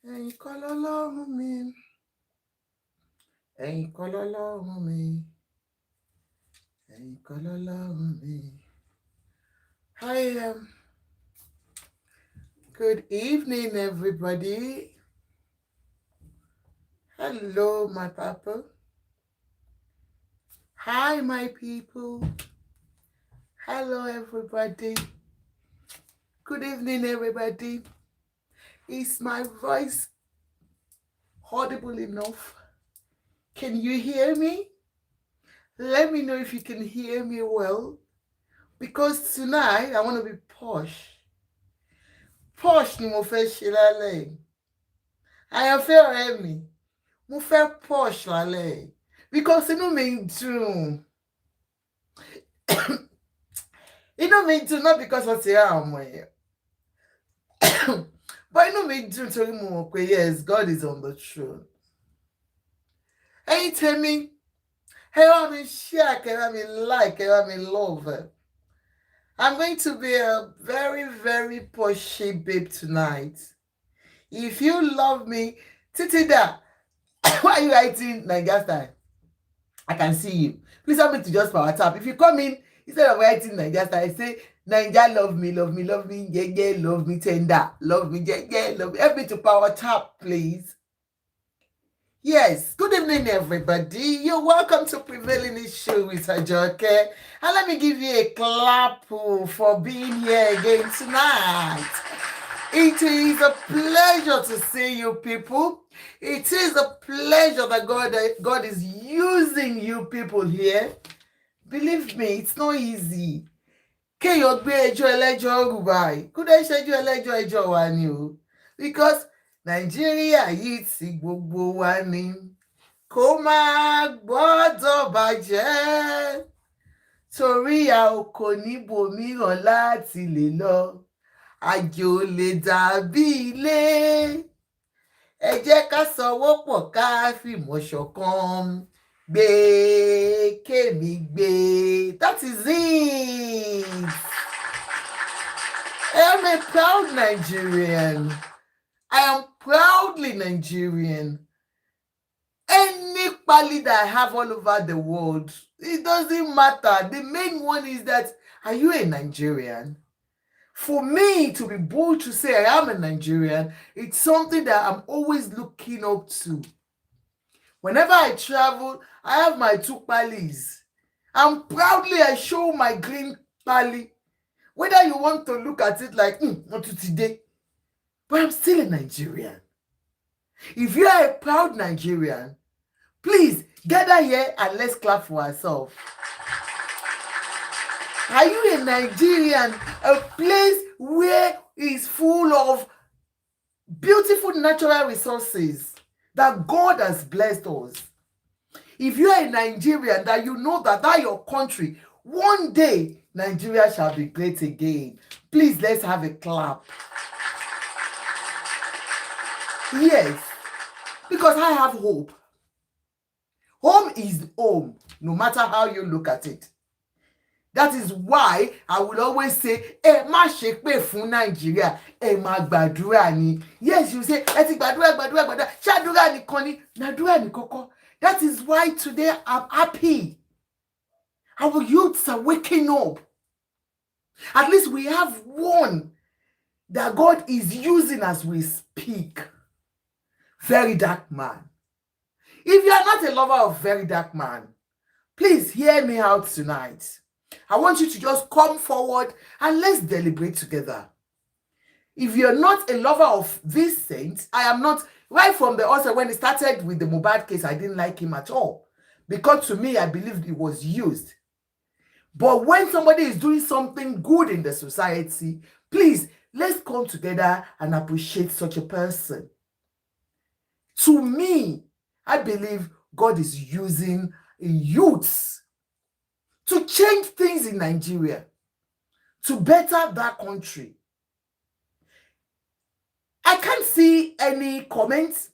Ẹ̀yin kọ́ lọ́lọ́run mi, ẹ̀yin kọ́ lọ́lọ́run mi, ẹ̀yin kọ́ lọ́lọ́run mi. Hi, good evening, everybody. Hello, my papa. Hi, my people. Hello, everybody. Good evening, everybody. Is my voice audible enough? Can you hear me? Let me know if you can hear me well. Because tonight, I want to be posh. Posh ni mo fẹ́ ṣe lálẹ́ yìí. Àyànfẹ́ ọ̀rẹ́ mi, mo fẹ́ posh lálẹ́ yìí. Because inú mi ń dùn. Inú mi ń dùn not because wọ́n ti rá àwọn ọmọ yẹn. But inú mi ń dùn torí mo mọ̀ pé yes, God is on the throne. Ẹ̀yin tèmi, ẹ wá mi share, ẹ wá mi like, ẹ wá mi love. I'm going to be a very, very pushy babe tonight. If you love me, Titida, why are you writing Niger style? I can see you. Please help me to just power tap. If you come in, instead of writing Niger style, say Niger love me, love me, love me, yeah, love me tender, love me, yeah, love me. Help me to power tap, please. Yes, good evening, everybody. You're welcome to Prevailing Issue with Ajoke. And let me give you a clap for being here again tonight. It is a pleasure to see you people. It is a pleasure that God is using you people here. Believe me, it's not easy. Kéèyàn gbé ẹjọ́ ẹlẹ́jọ́ rù báyìí. Kúdẹ́ ṣẹ́jú ẹlẹ́jọ́ wa ni o. Because Nàìjíríà yìí ti gbogbo wa ni. Kó má gbọ́dọ̀ bàjẹ́. Torí a ò kò níbòmíràn láti lè lọ. Àjò lè dàbí ilé. Ẹ jẹ́ ká sowọ́pọ̀ ká fìmọ̀ ṣọ̀kan. Gbé kémi gbé. That is it. I am a proud Nigerian. I am proudly Nigerian. Any pali that I have all over the world, it doesn't matter. The main one is that, are you a Nigerian? For me to be bold to say I am a Nigerian, it's something that I'm always looking up to. Whenever I travel, I have my 2 palis. And proudly I show my green pali. Whether you want to look at it like, not today, but I'm still a Nigerian. If you are a proud Nigerian, please gather here and let's clap for ourselves. Are you a Nigerian? A place where is full of beautiful natural resources that God has blessed us. If you are a Nigerian, that you know that your country, one day Nigeria shall be great again. Please, let's have a clap. Yes, because I have hope. Home is home, no matter how you look at it. That is why I will always say, má ṣe pé fún Nigeria, má gbàdúrà ni. Yes, you say, ẹ ti gbàdúrà. Ṣàdúrà nìkan ni, nàdúrà ni kọ́kọ́. That is why today I'm happy. Our youths are waking up. At least we have one that God is using as we speak. Very Dark Man. If you are not a lover of Very Dark Man, please hear me out tonight. I want you to just come forward and let's deliberate together. If you're not a lover of this saint, I am not. Right from the onset, when it started with the Mohbad case, I didn't like him at all. Because to me, I believed it was used. But when somebody is doing something good in the society, please, let's come together and appreciate such a person. To me, I believe God is using youths to change things in Nigeria, to better that country. I can't see any comments,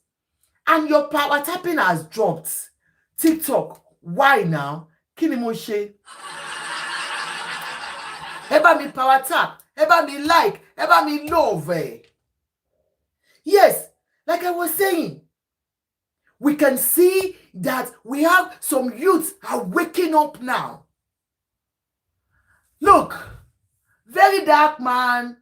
and your power tapping has dropped. TikTok, why now? Kí ni mo ṣe? Ẹ bá mi power tap, ẹ bá mi like, ẹ bá mi love. Yes, like I was saying, we can see that we have some youths are waking up now. Look, very dark man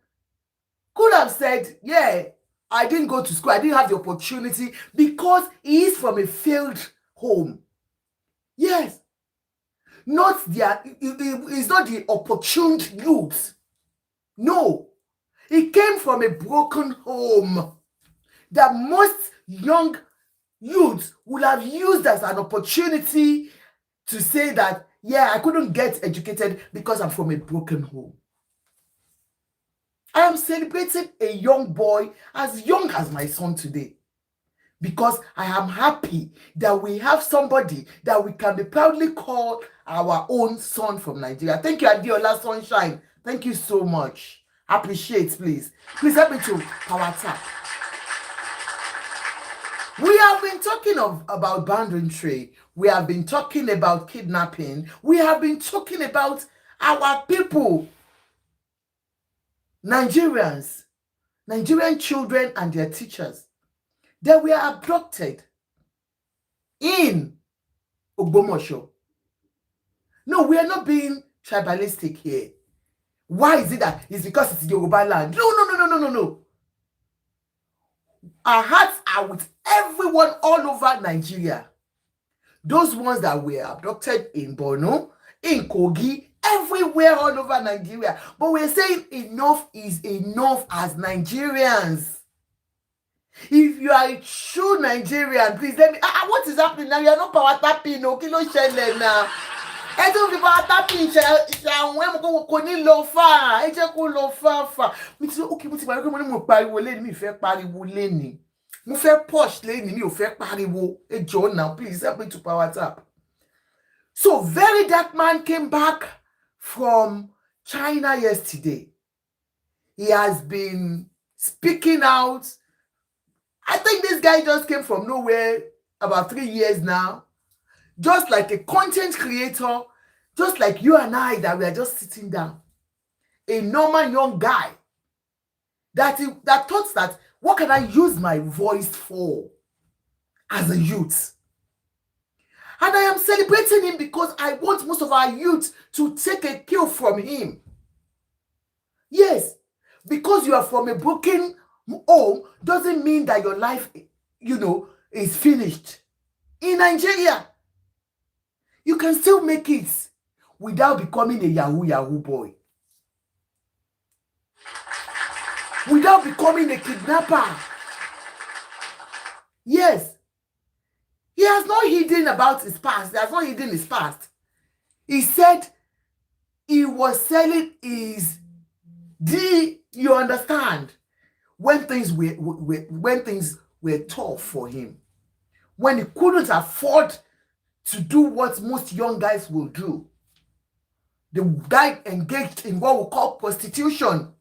could have said, yeah, I didn't go to school, I didn't have the opportunity because he is from a failed home. Yes. It's not the opportune youth. No. He came from a broken home that most young youths would have used as an opportunity to say that, yeah, I couldn't get educated because I'm from a broken home. I am celebrating a young boy as young as my son today because I am happy that we have somebody that we can be proudly call our own son from Nigeria. Thank you, Adiola Sunshine. Thank you so much. Appreciate, please. Please help me to power tap. We have been talking about banditry. We have been talking about kidnapping. We have been talking about our people, Nigerians, Nigerian children and their teachers, that were abducted in Ogbomoso. No, we are not being tribalistic here. Why is it that it's because it's Yoruba land? No. Our hearts are with everyone all over Nigeria. Those ones that were abducted in Borno, in Kogi, everywhere all over Nigeria. But we're saying enough is enough as Nigerians. If you are a true Nigerian, please let me. What is happening now? You are not power tapping. No, kilo shele now. I don't be power tapping. Kò ní lọ far. Ẹ jẹ́ kó lọ far. Mi ti okay, mo ti pariwo mo ní mo pariwo lẹ́ni mi fẹ́ pariwo lẹ́ni. Mo fẹ́ push lẹ́ni mi ò fẹ́ pariwo. Ẹ jọ̀ọ́ now, please help me to power tap. So, very dark man came back from China yesterday. He has been speaking out. I think this guy just came from nowhere about 3 years now. Just like a content creator, just like you and I, that we are just sitting down. A normal young guy that thought that, what can I use my voice for as a youth? And I am celebrating him because I want most of our youth to take a cue from him. Yes, because you are from a broken home doesn't mean that your life, is finished. In Nigeria, you can still make it without becoming a Yahoo boy. Without becoming a kidnapper. Yes. He has not hidden about his past. He has not hidden his past. He said he was selling his you understand, when things were tough for him. When he couldn't afford to do what most young guys will do. The guy engaged in what we call prostitution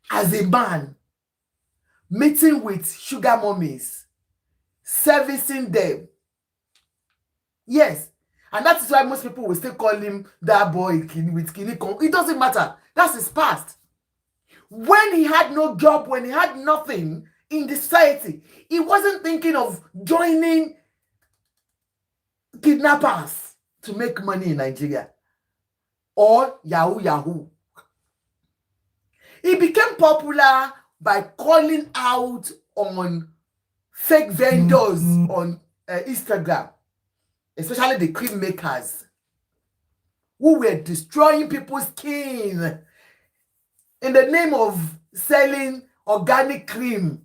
as a man, meeting with sugar mummies, servicing them. Yes. And that is why most people will still call him that boy with Kinikon. It doesn't matter. That's his past. When he had no job, when he had nothing in the society, he wasn't thinking of joining kidnappers to make money in Nigeria or Yahoo. He became popular by calling out on fake vendors on Instagram, especially the cream makers who were destroying people's skin in the name of selling organic cream.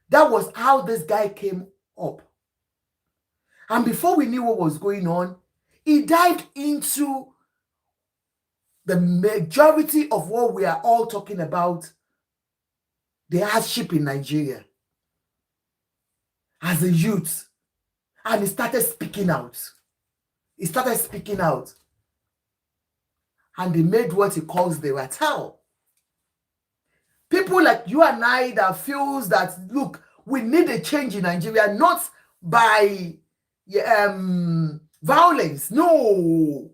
That was how this guy came up. And before we knew what was going on, he dived into the majority of what we are all talking about, the hardship in Nigeria as a youth. And he started speaking out. And they made what he calls the rattle. People like you and I that feels that, look, we need a change in Nigeria, not by violence, no,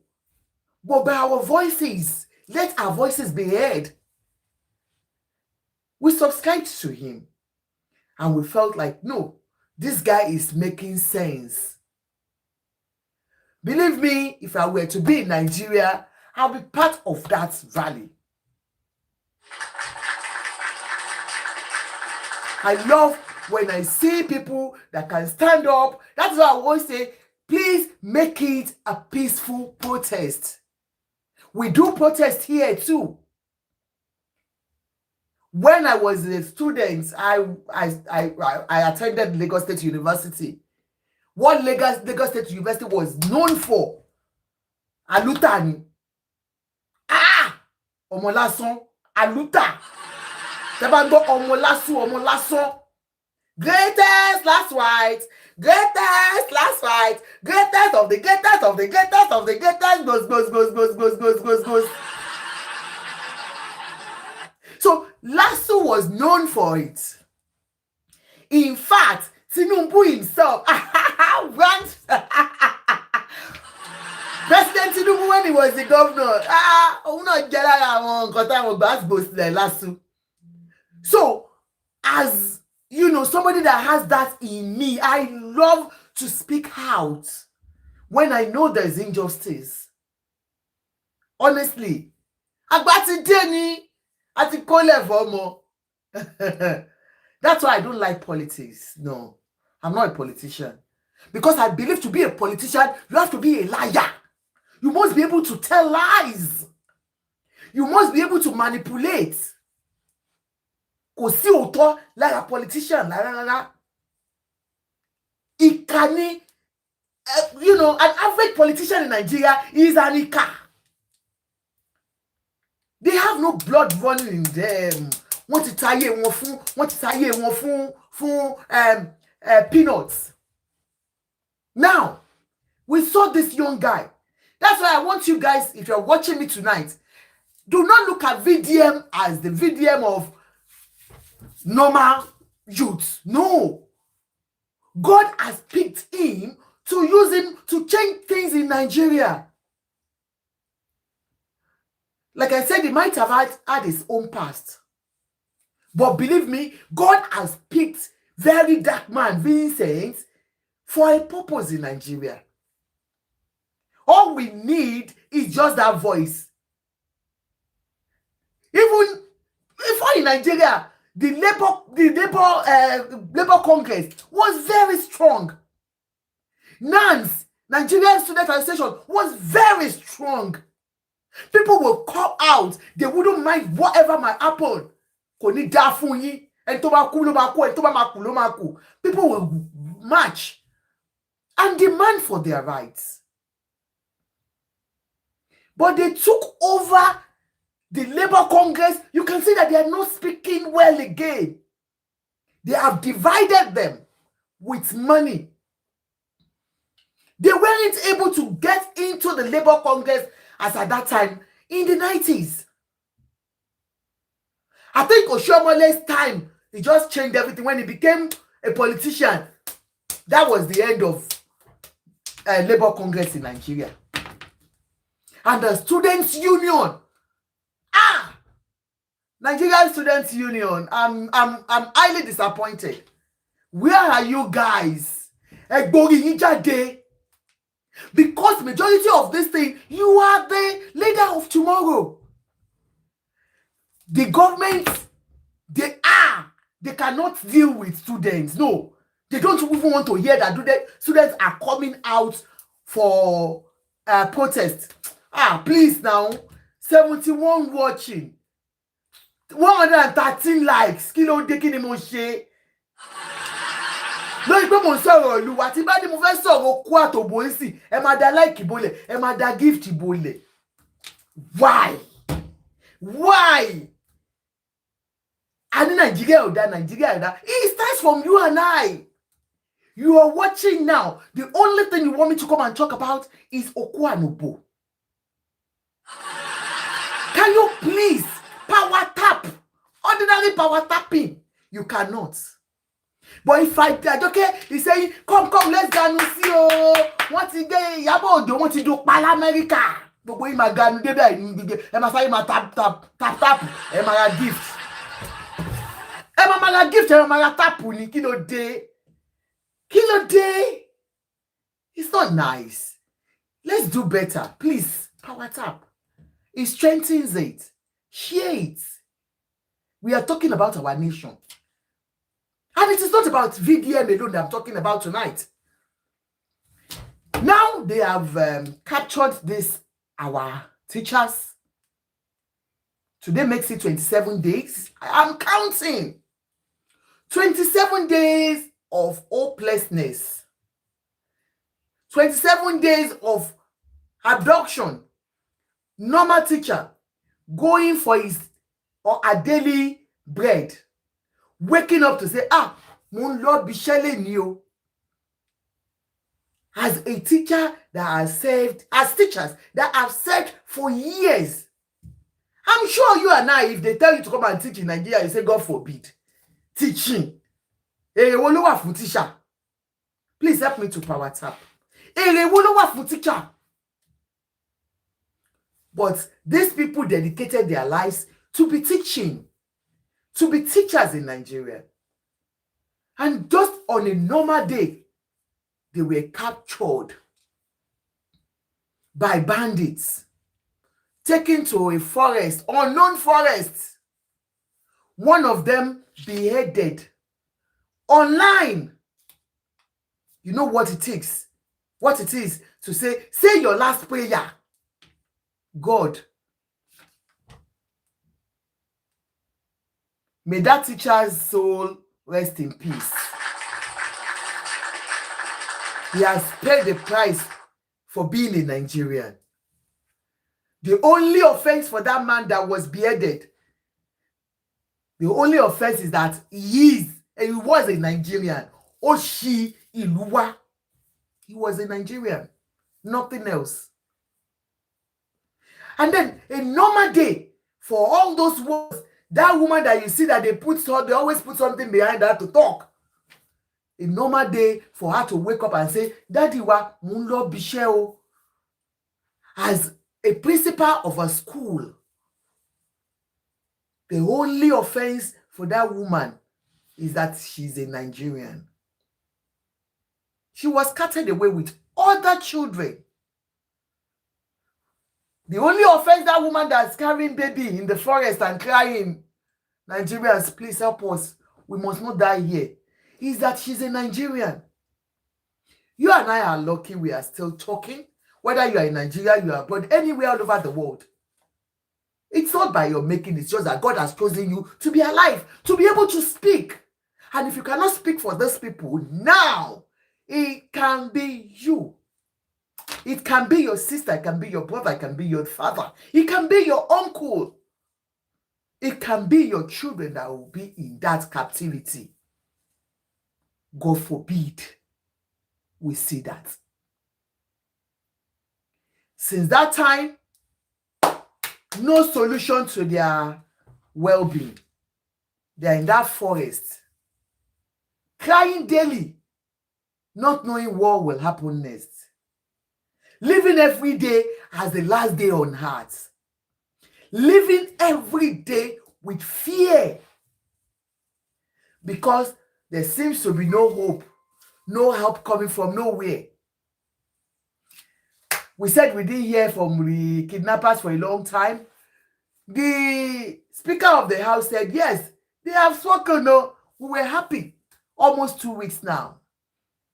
but by our voices. Let our voices be heard. We subscribed to him. And we felt like, no, this guy is making sense. Believe me, if I were to be in Nigeria, I'll be part of that rally. I love when I see people that can stand up. That's why I always say, please make it a peaceful protest. We do protest here too. When I was a student, I attended Lagos State University. What Lagos State University was known for? Alutani. Ọmọ lásán, aluta. Tẹ́bá ọmọ lásán. Greatest last white, greatest last white, greatest of the greatest of the greatest of the greatest goes. So Lasso was known for it. In fact, Tinubu himself ranked President Tinubu when he was the governor. Lasso. So, as you know, somebody that has that in me, I love to speak out when I know there's injustice. Honestly, agbati deni ati kole vomo. That's why I don't like politics. No, I'm not a politician. Because I believe to be a politician, you have to be a liar. You must be able to tell lies. You must be able to manipulate. Kò sí òótọ́ lára politician rárá. Ìkà, you know, an average politician in Nigeria is an ìkà. They have no blood running in them. Wọ́n ti táyé wọn fún peanuts. Now, we saw this young guy. That's why I want you guys, if you're watching me tonight, do not look at VDM as the VDM of normal youth. No. God has picked him to use him to change things in Nigeria. Like I said, he might have had his own past. But believe me, God has picked very dark man, Vincent, for a purpose in Nigeria. All we need is just that voice. Even in Nigeria, the Labour Congress was very strong. NANS, Nigerian Student Association, was very strong. People will call out. They wouldn't mind whatever might happen. People will march and demand for their rights. But they took over the Labour Congress. You can see that they are not speaking well again. They have divided them with money. They weren't able to get into the Labour Congress as at that time in the 90s. I think Oshomole's time, he just changed everything. When he became a politician, that was the end of Labour Congress in Nigeria. And the Students' Union, Nigerian Students' Union, I'm highly disappointed. Where are you guys? Because majority of this thing, you are the leader of tomorrow. The government, they cannot deal with students. No, they don't even want to hear that students are coming out for protest. Please now, 71 watching, 113 likes. Kilo deki ni mo ṣe. Lórí pé mo ń sọ̀rọ̀ Olúwa tí bá ní mo fẹ́ sọ̀rọ̀ kú àtòbò ń sì ẹ máa da like bolẹ̀ ẹ máa da gift bolẹ̀. Why? Nigeria ò dá. It starts from you and I. You are watching now. The only thing you want me to come and talk about is Okwanobo. Can you please power tap? Ordinary power tapping. You cannot. But if I okay, he's saying, come, let's go see you. What is gay? Yabo, you want to do Pal America? But going my gun, Emma say my tap, Emma gift. ẹ máa ra gift ẹ máa ra tápù ní kí ló dé? Kí ló dé? It's not nice. Let's do better. Please, power tap. It strengthens it. Share it. We are talking about our nation. And it is not about VDM alone that I'm talking about tonight. Now they have captured this, our teachers. Today makes it 27 days. I'm counting. 27 days of hopelessness. 27 days of abduction. Normal teacher going for his or a daily bread. Waking up to say, mon Lord be shelling you. As a teacher that has served, as teachers that have served for years. I'm sure you and I, if they tell you to come and teach in Nigeria, you say, God forbid. Teaching. Teacher. Please help me to power tap. Teacher. But these people dedicated their lives to be teaching, to be teachers in Nigeria. And just on a normal day, they were captured by bandits, taken to a forest, unknown forest. One of them beheaded online. You know what it takes? What it is to say your last prayer. God, may that teacher's soul rest in peace. He has paid the price for being a Nigerian. The only offense for that man that was beheaded, the only offense is that he was a Nigerian. Oshi Iluwa. He was a Nigerian. Nothing else. And then a normal day for all those words, that woman that you see that they always put something behind her to talk. A normal day for her to wake up and say, Daddy wa munlo bisheo. As a principal of a school, the only offense for that woman is that she's a Nigerian. She was carted away with other children. The only offense that woman that's carrying baby in the forest and crying, Nigerians, please help us. We must not die here. Is that she's a Nigerian. You and I are lucky we are still talking. Whether you are in Nigeria, you are abroad, anywhere all over the world. It's not by your making, it's just that God has chosen you to be alive, to be able to speak. And if you cannot speak for those people now, it can be you. It can be your sister, it can be your brother, it can be your father, it can be your uncle. It can be your children that will be in that captivity. God forbid we see that. Since that time, no solution to their well-being. They are in that forest, crying daily, not knowing what will happen next. Living every day as the last day on earth. Living every day with fear. Because there seems to be no hope, no help coming from nowhere. We said we didn't hear from the kidnappers for a long time. The Speaker of the House said, yes, they have spoken. No, we were happy. Almost 2 weeks now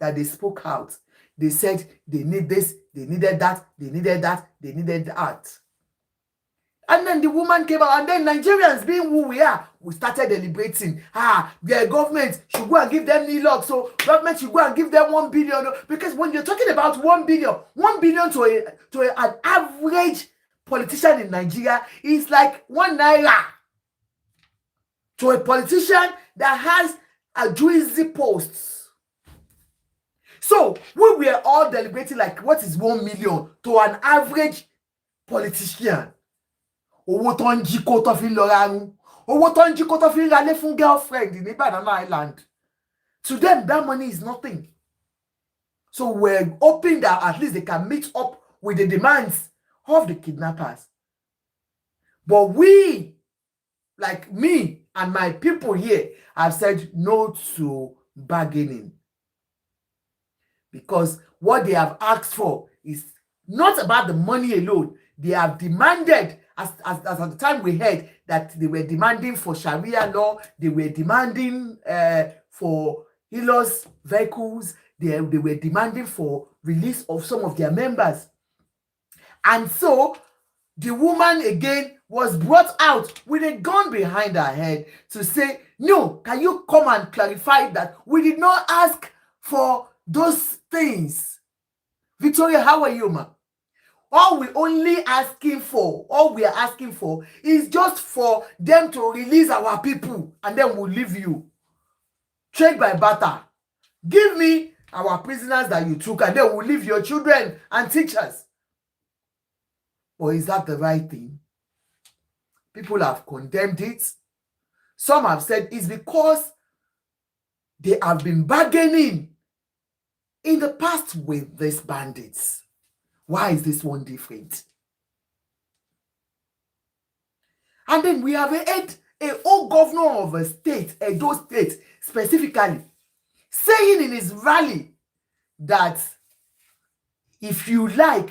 that they spoke out. They said they need this, they needed that, they needed that, they needed that. And then the woman came out, and then Nigerians, being who we are, we started deliberating. Their government should go and give them NILOC, so government should go and give them 1 billion. Because when you're talking about 1 billion, 1 billion to an average politician in Nigeria is like 1 naira. To a politician that has a juicy posts. So we were all deliberating like, what is 1 million to an average politician? Owó tó ń jí kó tó fi lọ rarun. Owó tó ń jí kó tó fi ralé fún girlfriend ní Banana Island. To them, that money is nothing. So we're hoping that at least they can meet up with the demands of the kidnappers. But we, like me, and my people here have said no to bargaining, because what they have asked for is not about the money alone. They have demanded, as at the time we heard, that they were demanding for Sharia law, they were demanding for Hilos vehicles, they were demanding for release of some of their members. And so the woman again was brought out with a gun behind her head to say, no, can you come and clarify that we did not ask for those things? Victoria, how are you, ma? All we are asking for is just for them to release our people, and then we'll leave you. Trade by barter. Give me our prisoners that you took, and then we'll leave your children and teachers. Or is that the right thing? People have condemned it. Some have said it's because they have been bargaining in the past with these bandits. Why is this one different? And then we have had a whole governor of a state, Edo State specifically, saying in his rally that if you like,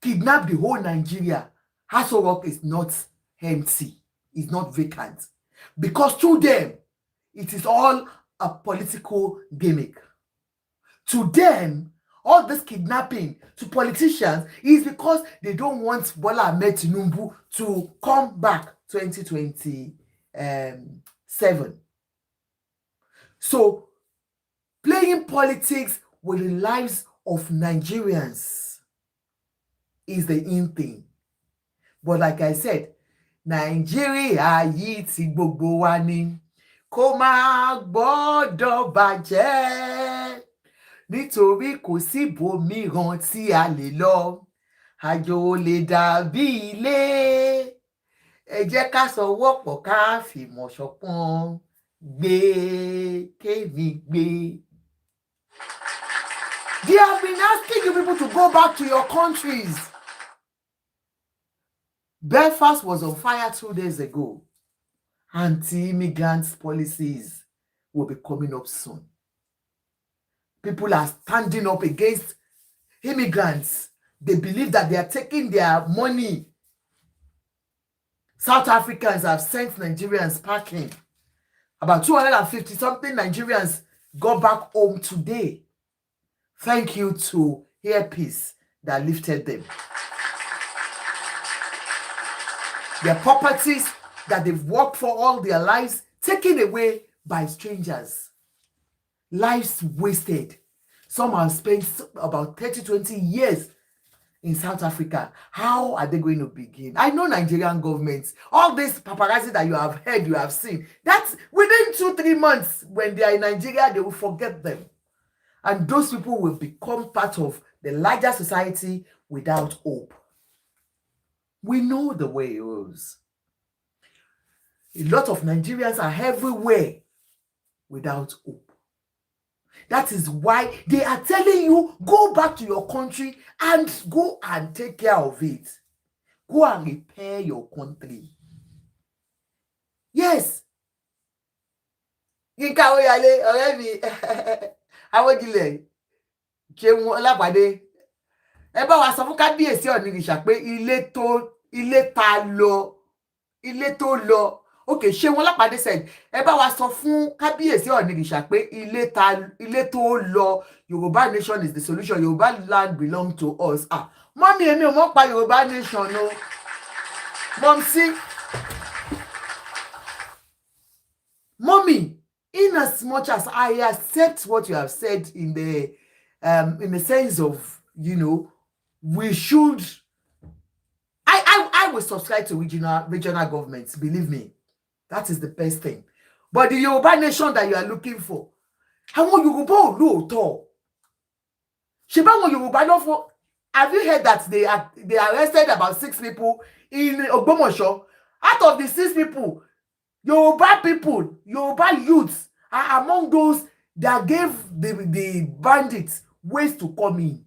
kidnap the whole Nigeria, Aso Rock is not empty, is not vacant. Because to them, it is all a political gimmick. To them, all this kidnapping to politicians is because they don't want Bola Ahmed Tinubu to come back 2027. So, playing politics with the lives of Nigerians is the in thing. But like I said, Nigeria yìí ti gbogbo wa ni, kò má gbọ́dọ̀ bàjẹ́. Nítorí kò sí ibòmíràn tí a lè lọ, àjò ò lè dàbí ilé. Ẹ jẹ́ ká sowọ́pọ̀ ká fìmọ̀ ṣọ̀kan, gbé kémi gbé. They have been asking you people to go back to your countries. Belfast was on fire 2 days ago. Anti-immigrant policies will be coming up soon. People are standing up against immigrants. They believe that they are taking their money. South Africans have sent Nigerians packing. About 250-something Nigerians got back home today. Thank you to Airpeace that lifted them. Their properties that they've worked for all their lives taken away by strangers. Lives wasted. Some have spent about 30-20 years in South Africa. How are they going to begin? I know Nigerian governments, all this paparazzi that you have heard, you have seen, that's within 2-3 months when they are in Nigeria, they will forget them. And those people will become part of the larger society without hope. We know the way it goes. A lot of Nigerians are everywhere without hope. That is why they are telling you, go back to your country and go and take care of it. Go and repair your country. Yes. Yinka Oyale, ọ̀rẹ́ mi, Awojile, Jẹun Ọlápàdé. Ẹ bá wa sọ fún Kábíyèsí Ọ̀nìrìṣà pé ilé tó lọ. Okay, Ṣeun Ọlápàdé said, ẹ bá wa sọ fún Kábíyèsí Ọ̀nìrìṣà pé ilé tó lọ, Yorùbá nation is the solution. Yorùbá land belong to us. Mommy, èmi ò mọ̀ pa Yorùbá nation no. Mommy, in as much as I accept what you have said in the sense of, you know, we should, I will subscribe to regional governments, believe me. That is the best thing. But the Yoruba nation that you are looking for, àwọn Yorùbá ò lóòótọ́. Ṣé báwọn Yorùbá lọ for? Have you heard that they arrested about 6 people in Ògbómọ̀ṣọ́? Out of the 6 people, Yoruba people, Yoruba youths are among those that gave the bandits ways to come in.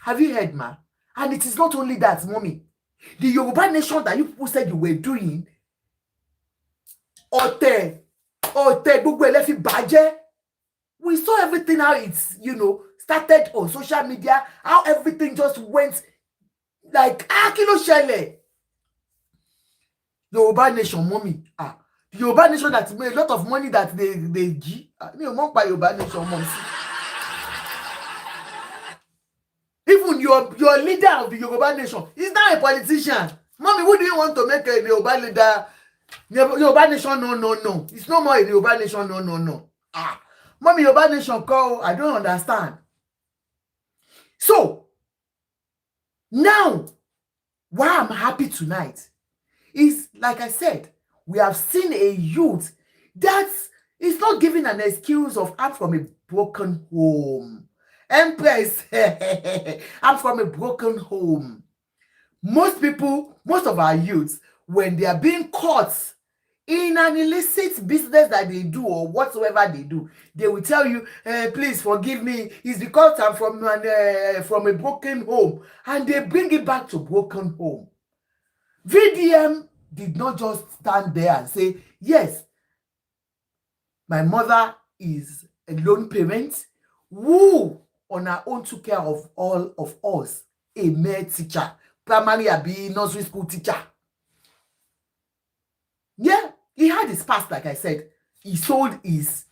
Have you heard, ma? And it is not only that, mommy. The Yoruba nation that you people said you were doing, ọ̀tẹ̀ gbogbo ẹ̀ lẹ fi bàjẹ́. We saw everything how it's, started on social media, how everything just went like, kí ló ṣẹlẹ̀? Yoruba Nation, mommy. The Yoruba Nation that made a lot of money that they give. Mi ò mọ̀ pa Yoruba Nation, mom. Even your leader of the Yoruba Nation is not a politician. Mommy, who do you want to make a Yoruba leader? Yoruba Nation, no. It's no more a Yoruba Nation, no. Mommy, Yoruba Nation call, I don't understand. So, now, why I'm happy tonight is, like I said, we have seen a youth that is not giving an excuse of I'm from a broken home. Empress, I'm from a broken home. Most of our youths, when they are being caught in an illicit business that they do or whatsoever they do, they will tell you, please forgive me, it's because I'm from a broken home. And they bring it back to broken home. VDM did not just stand there and say, yes, my mother is a lone parent who on her own took care of all of us, a male teacher, primary abi nursery school teacher. Yeah, he had his past, like I said. He sold his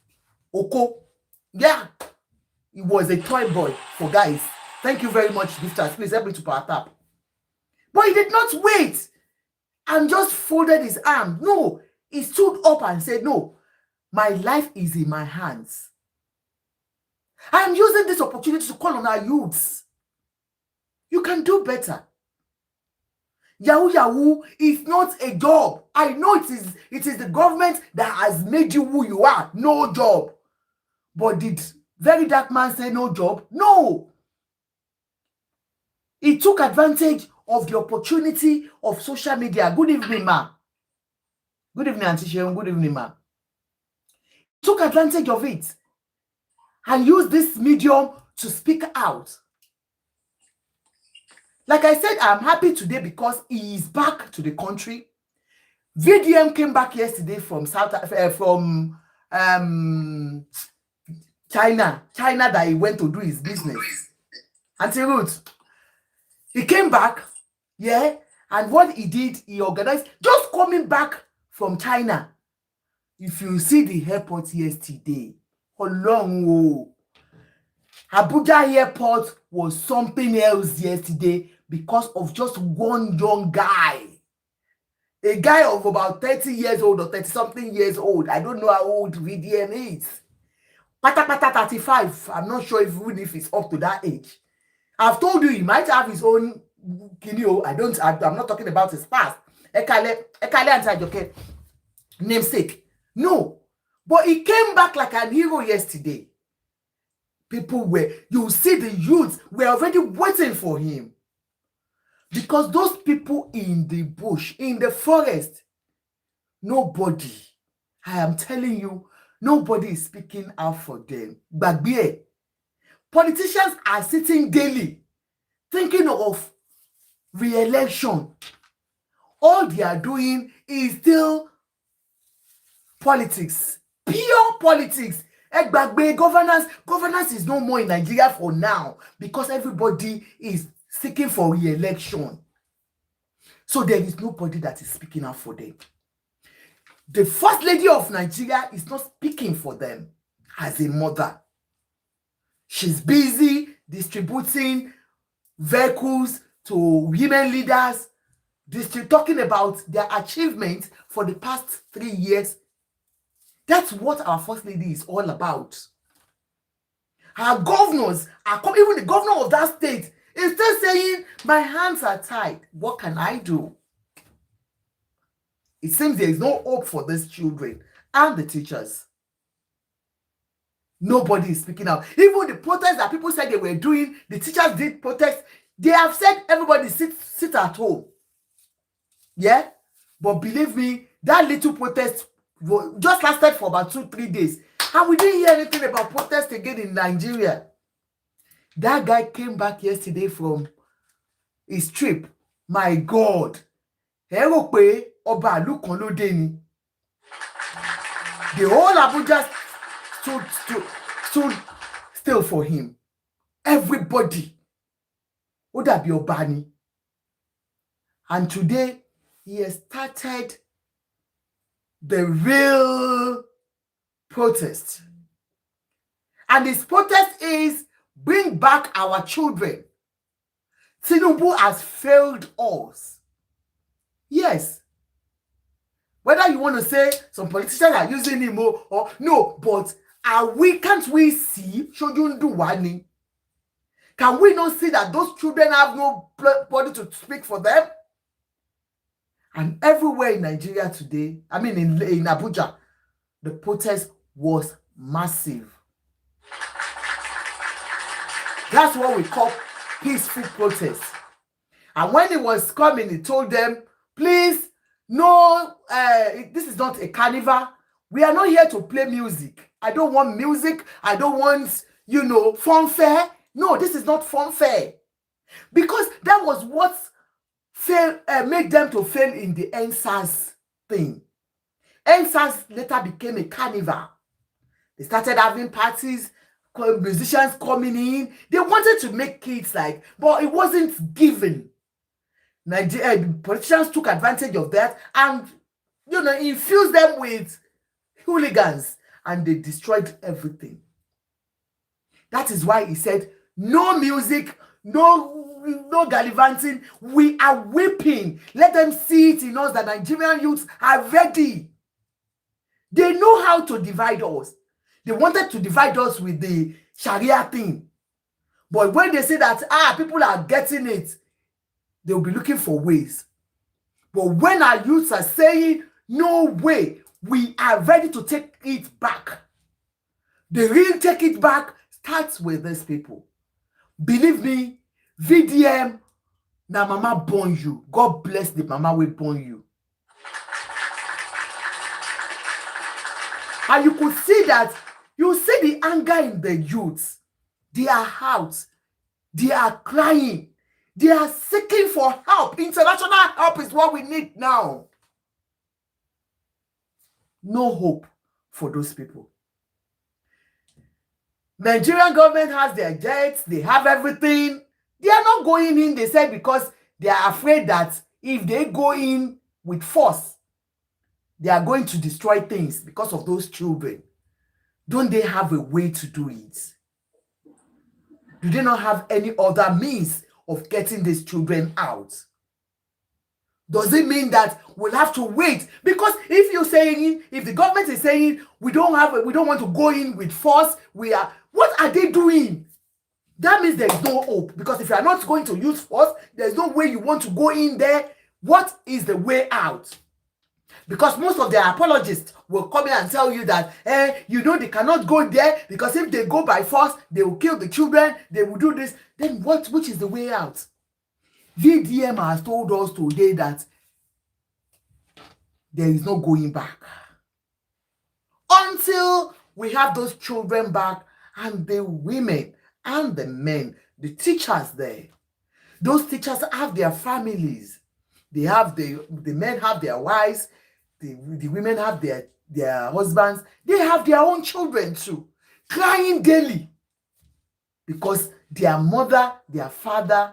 Oko. Yeah, he was a toy boy for guys. Thank you very much, gifters. Please help me to power tap. But he did not wait and just folded his arm. No, he stood up and said, no, my life is in my hands. I am using this opportunity to call on our youths. You can do better. Yahoo is not a job. I know it is the government that has made you who you are. No job. But did Very Dark Man say no job? No. He took advantage of the opportunity of social media. Good evening, ma. Good evening, Auntie Sharon. Good evening, ma. He took advantage of it and used this medium to speak out. Like I said, I'm happy today because he is back to the country. VDM came back yesterday from China that he went to do his business. Auntie Ruth, he came back, yeah, and what he did, he organized, just coming back from China. If you see the airport yesterday, how long? Abuja airport was something else yesterday because of just one young guy. A guy of about 30 years old or 30-something years old. I don't know how old VDM is. Pata 35. I'm not sure even if it's up to that age. I've told you he might have his own, I'm not talking about his past. Ekale Antajoke, namesake. No. But he came back like an hero yesterday. You see the youths were already waiting for him. Because those people in the bush, in the forest, nobody, I am telling you, nobody is speaking out for them. Gbagbe. Politicians are sitting daily thinking of re-election. All they are doing is still politics. Pure politics. Gbagbe, governance is no more in Nigeria for now because everybody is seeking for re-election. So there is nobody that is speaking out for them. The First Lady of Nigeria is not speaking for them as a mother. She's busy distributing vehicles to women leaders, talking about their achievements for the past 3 years. That's what our First Lady is all about. Our governors are coming, even the governor of that state is still saying, my hands are tied. What can I do? It seems there is no hope for these children and the teachers. Nobody is speaking out. Even the protests that people said they were doing, the teachers did protest. They have said everybody sit at home. Yeah? But believe me, that little protest just lasted for about 2-3 days. And we didn't hear anything about protest again in Nigeria. That guy came back yesterday from his trip. My God. Ẹ rò pé ọba ìlú kan ló dé ni. The whole Abuja stood still for him. Everybody. Would that be Obani? And today, he has started the real protest. And his protest is bring back our children. Tinubu has failed us. Yes. Whether you want to say some politicians are using him or no, but can't we see? Can we not see that those children have nobody to speak for them? And everywhere in Nigeria today, I mean in Abuja, the protest was massive. That's what we call peaceful protest. And when he was coming, he told them, please, no, this is not a carnival. We are not here to play music. I don't want music. I don't want, funfair. No, this is not funfair. Because that was what made them to fail in the NSAS thing. NSAS later became a carnival. They started having parties, musicians coming in. They wanted to make kids but it wasn't given. Politicians took advantage of that and, infused them with hooligans and they destroyed everything. That is why he said, no music, no gallivanting. We are weeping. Let them see it in us that Nigerian youths are ready. They know how to divide us. They wanted to divide us with the Sharia thing. But when they say that, people are getting it, they'll be looking for ways. But when our youths are saying, no way, we are ready to take it back. The real take it back starts with these people. Believe me, VDM, na mama born you. God bless the mama we born you. And you could see that, you see the anger in the youths. They are out. They are crying. They are seeking for help. International help is what we need now. No hope for those people. Nigerian government has their jets. They have everything. They are not going in, they said, because they are afraid that if they go in with force, they are going to destroy things because of those children. Don't they have a way to do it? Do they not have any other means of getting these children out? Does it mean that we'll have to wait? Because if the government is saying we don't want to go in with force, what are they doing? That means there is no hope. Because if you are not going to use force, there's no way you want to go in there. What is the way out? Because most of their apologists will come in and tell you that, they cannot go there because if they go by force, they will kill the children, they will do this. Then which is the way out? VDM has told us today that there is no going back. Until we have those children back and the women and the men, the teachers there. Those teachers have their families. They have the men have their wives. The women have their husbands. They have their own children too, crying daily because their mother, their father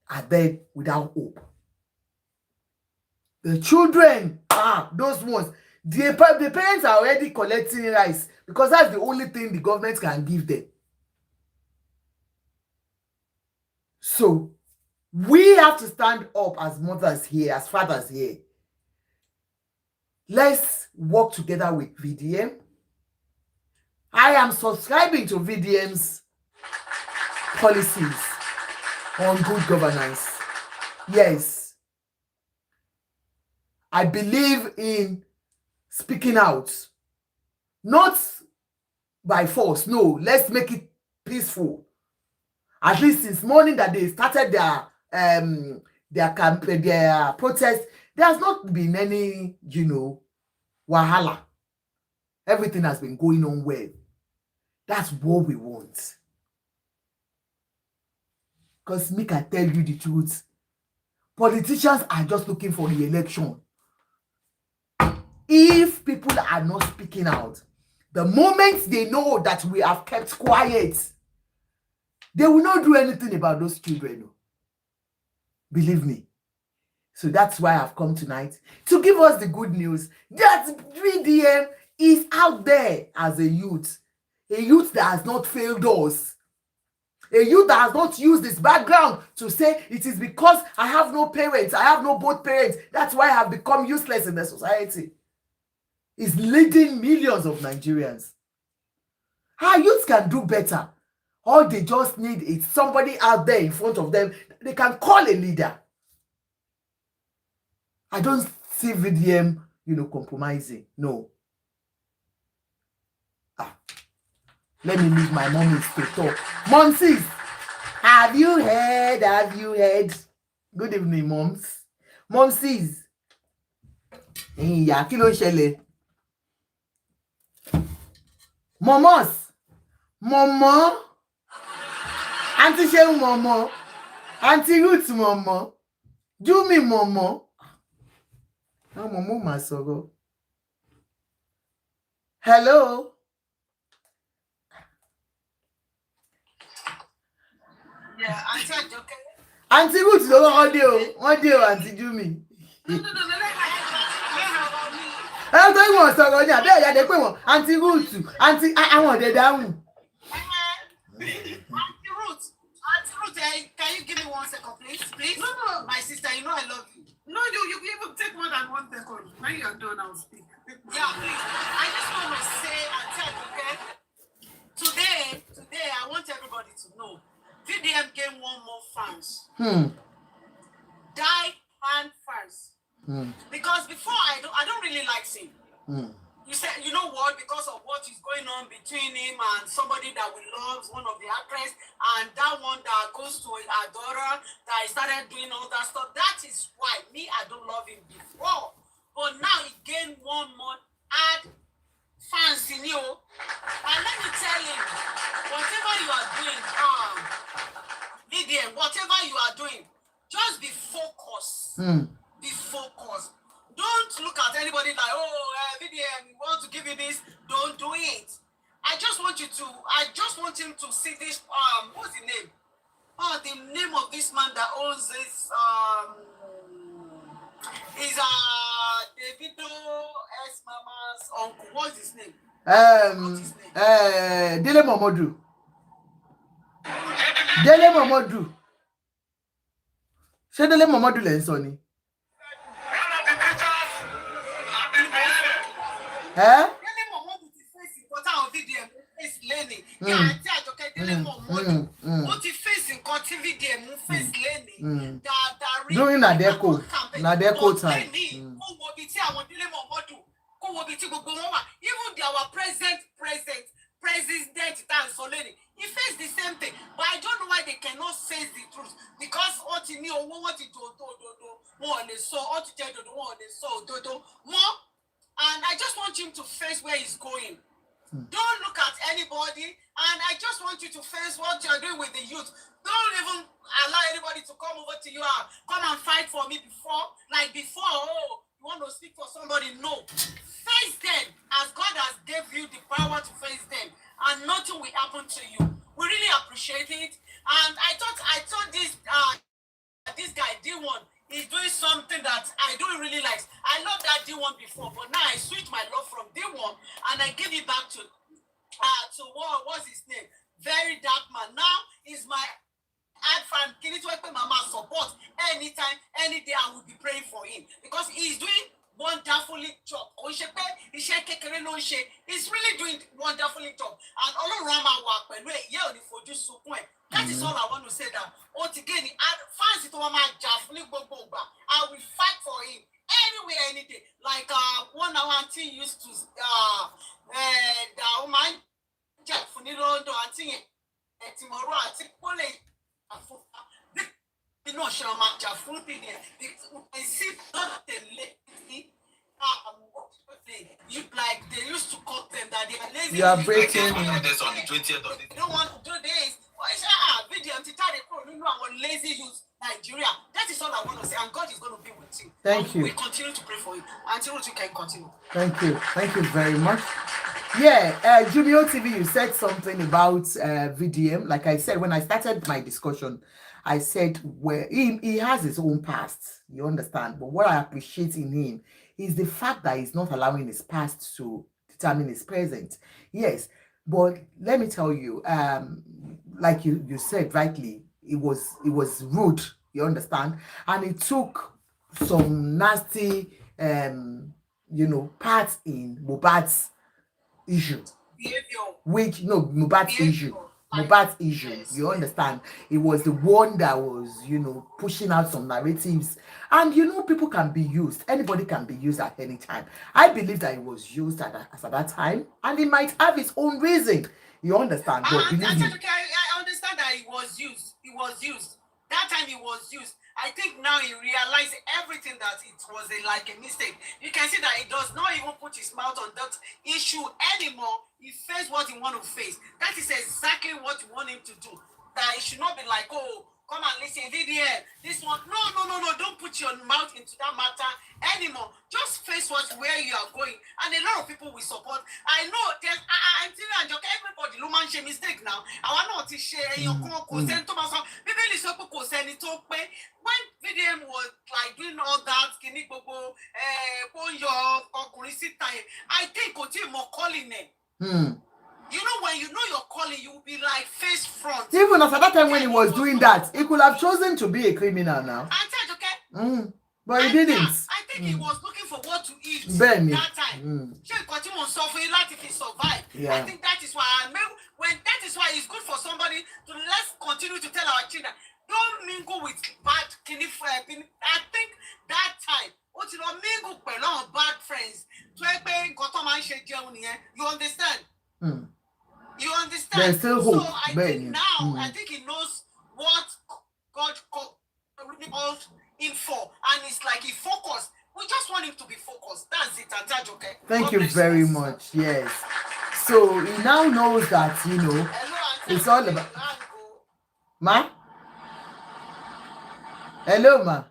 are dead without hope. The children, those ones, the parents are already collecting rice because that's the only thing the government can give them. So we have to stand up as mothers here, as fathers here. Let's work together with VDM. I am subscribing to VDM's policies on good governance. Yes. I believe in speaking out. Not by force. No, let's make it peaceful. At least since morning that they started their campaign, their protest, there has not been any, wahala. Everything has been going on well. That's what we want. Because me can tell you the truth. Politicians are just looking for the election. if people are not speaking out, the moment they know that we have kept quiet, they will not do anything about those children. Believe me. So that's why I've come tonight to give us the good news that VDM is out there as a youth that has not failed us, a youth that has not used this background to say it is because I have no parents, I have no both parents, that's why I have become useless in the society. Is leading millions of Nigerians. Our youth can do better. All they just need is somebody out there in front of them they can call a leader. I don't see VDM, compromising. No. Let me leave my mommies to talk. Momsies, have you heard? Good evening, moms. Momsies. Kí ló ń ṣẹlẹ̀? Momos. Momo. Auntie Shehu Momo. Auntie Ruth Momo. Jumi Momo. How Momo ma sọ̀rọ̀? Hello. Yeah, Auntie Ajoke. Auntie Ruth ló wọ́n dé o, Auntie Jumi. No. Ẹ tó ìwọ̀n sọ̀rọ̀ ní àbẹ́ ìyá dé pé wọ́n Auntie Ruth, Auntie àwọn ọ̀dẹ̀ dáhùn. Auntie Ruth, can you give me 1 second, please? No, my sister, you know I love you. No, you even take more than 1 second. When you're done, I'll speak. Yeah, please. I just want to say, Auntie Ajoke, today, I want everybody to know, VDM gained 1 more fans. Die-hard fans. Because before I don't really like him. You said, you know what? Because of what is going on between him and somebody that we love, one of the actors, and that one that goes to our daughter, that he started doing all that stuff. That is why I don't love him before. But now he gained 1 more ad fans in you. And let me tell him, whatever you are doing, VDM, whatever you are doing, just be focused. Be focused. Don't look at anybody like, VDM, we want to give you this. Don't do it. I just want him to see this, what's the name? The name of this man that owns this, is Davido S. Mama's uncle. What's his name? Dele Momodu. Dele Momodu. Ṣé Dele Momodu lẹ ń sọ ni? Dele Momodu ti face nǹkan táwọn VDM face lẹ́nìí. Kí Auntie Ajoke Dele Momodu ó ti face nǹkan tí VDM face lẹ́nìí. During Nadeko time. Kó wo ibi tí àwọn Dele Momodu, kó wo ibi tí gbogbo wọn wà. Even our president Dan Soleni, he faced the same thing. But I don't know why they cannot say the truth. Because what you know, what you do, more on the so, what you tell do, more on the so, more. And I just want him to face where he's going. Don't look at anybody. And I just want you to face what you're doing with the youth. Don't even allow anybody to come over to you and come and fight for me before. Like before, you want to speak for somebody? No. Face them as God has gave you the power to face them. And nothing will happen to you. We really appreciate it. And I thought this guy, D1, is doing something that I don't really like. I love that D1 before, but now I switched my love from D1 and I give it back to what's his name? Very dark man. Now is my ad fan. Can you talk Mama support anytime, any day? I will be praying for him because he's doing wonderfully job. He's really doing wonderfully job. And all around my work, that is all I want to say. That again, fans it I will fight for him anywhere, any day. Like one hour auntie used to Jack Funilondo auntie tomorrow auntie you know Shama Jafuti I see not the lady you like they used to call them that they are lazy. You are breaking this on the 20th of they don't want to do this. Video lazy use Nigeria. That is all I want to say, and God is going to be with you. Thank you. We continue to pray for you. Auntie Ruth, you can continue. Thank you. Thank you very much. Yeah, Jumio TV, you said something about VDM. Like I said, when I started my discussion, I said where he has his own past, you understand? But what I appreciate in him is the fact that he's not allowing his past to determine his present. Yes, but let me tell you, like you said rightly, it was rude, you understand? And it took some nasty parts in Mohbad's issue, which Mohbad's issue. Mohbad's issue, yes. You understand? It was the one that was, pushing out some narratives. And people can be used. Anybody can be used at any time. I believe that it was used at that time, and it might have its own reason. You understand? But believe me. I understand that it was used. It was used. That time it was used. I think now he realized everything that it was like a mistake. You can see that he does not even put his mouth on that issue anymore. He faced what he want to face. That is exactly what you want him to do. That it should not be like, oh, come and listen, VDM, this one. No. Don't put your mouth into that matter anymore. Just face where you are going. And a lot of people will support. I know there's everybody no man share mistake now. I want to share your consent to myself. People is supposed to send it to me. When VDM was like doing all that, I think continue more calling it. You know, when you know you're calling, you will be like face front. Even at that time when he was doing that, he could have chosen to be a criminal now. I said, okay. But he didn't. I think he was looking for what to eat Benny. that time. She continue on suffering like if he survived. Yeah. I think that is why it's good for somebody to let's continue to tell our children, don't mingle with bad kidney friends. I think that time, you mingle with a lot of bad friends. You understand? You understand? There's still hope. So I think now, I think he knows what God called him for. And it's like he focused. We just want him to be focused. That's it. Okay. Thank you very much. Yes. So he now knows that, Hello, it's all about... Ma? Hello, Ma.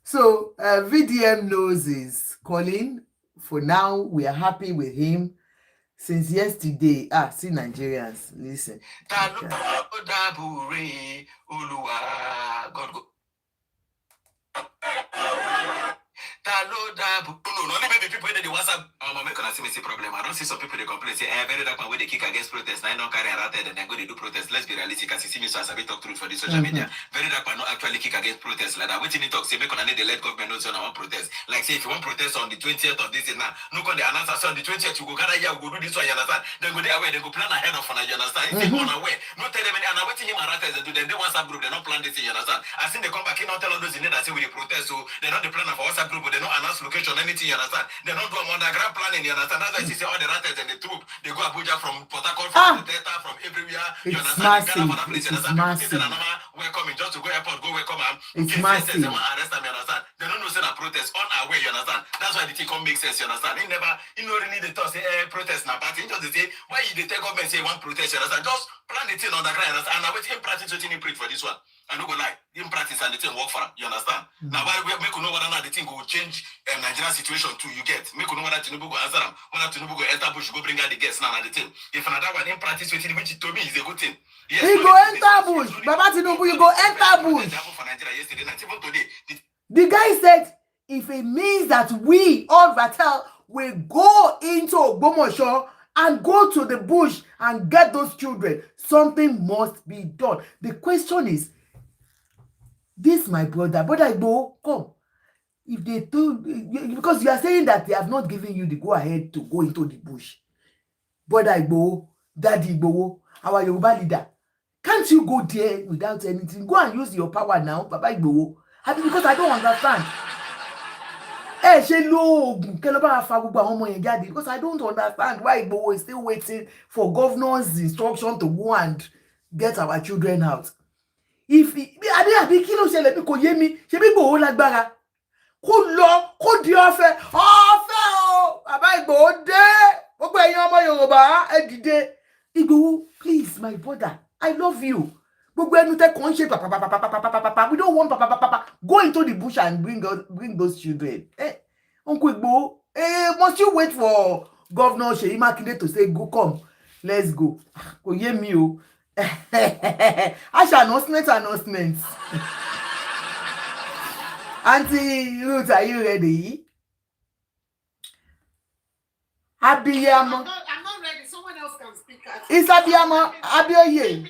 So VDM knows his calling. For now, we are happy with him. Since yesterday, see Nigerians, listen. No, only maybe people in the WhatsApp. I'm gonna see me problem. I don't see some people they complain say, very dark when they kick against protest. I don't carry around and then go to do protest. Let's be realistic. As you see me, so as I talk truth for the social media. Very dark not actually kick against protest like that. Waiting to talk say make on need the let government know so I want protest. Like say if you want protest on the 20th of this now, no can the announce on the 20th you go gather here, we go do this one. You understand? Then go there away. They go plan ahead of one. You understand? If they go on away, no tell them and I'm waiting him around and do then they WhatsApp group. They don't plan this. You understand? I think they come back in and tell all those in there that say we protest so they don't the plan of WhatsApp group. But they don't announce location anything. You understand? They don't do a underground planning, you understand? That's why you see all the rattles and the troop, they go Abuja from Port Harcourt, from the Delta, from everywhere. You understand? It's massive. Welcome just to go airport, go welcome them. It's massive. They arrest them, you understand? They don't know say a protest on our way, you understand? That's why the thing come make sense, you understand? You don't really need to talk say protest now, but you just say why you take government say one protest, you understand? Just plan the thing on the ground, you understand? And I wait him practice what you preach for this one. I don't go lie. In practice and the thing work for him. You understand? Now why we make you know whether the thing will change Nigerian situation too. You get make you know whether Tinubu go answer him. Whether Tinubu go enter bush go bring out the guests now the thing. If another one in practice which to me is a good thing. Yes, he go enter bush. Baba Tinubu, you go enter bush. The guy said if it means that we all Vatel will go into Ogbomoso and go to the bush and get those children, something must be done. The question is, this my brother Igbo, come. If they told, because you are saying that they have not given you the go ahead to go into the bush. Brother Igbo, Daddy Igbo, our Yoruba leader, can't you go there without anything? Go and use your power now, Baba Igbo. Because I don't understand. Because I don't understand why Igbo is still waiting for governor's instruction to go and get our children out. If àbí kí ló ṣẹlẹ̀ bí kò yé mi ṣe bí Ìgbòho lágbára kó lọ kó di ọ̀fẹ́ o bàbá Ìgbòho dé gbogbo ẹ̀yin ọmọ Yorùbá ẹ dìde. Ìgbòho, please my brother, I love you gbogbo ẹnu tẹ́ kàn ṣe papa. We don't want papa. Go into the bush and bring those children. Uncle Igboho, must you wait for Governor Seyi Makinde to say go come? Let's go. Kò yé mi o. Aṣa announcement. Auntie Ruth, are you ready? Abiyamo. I'm not ready. Someone else can speak. It's Abiyamo. Abioye.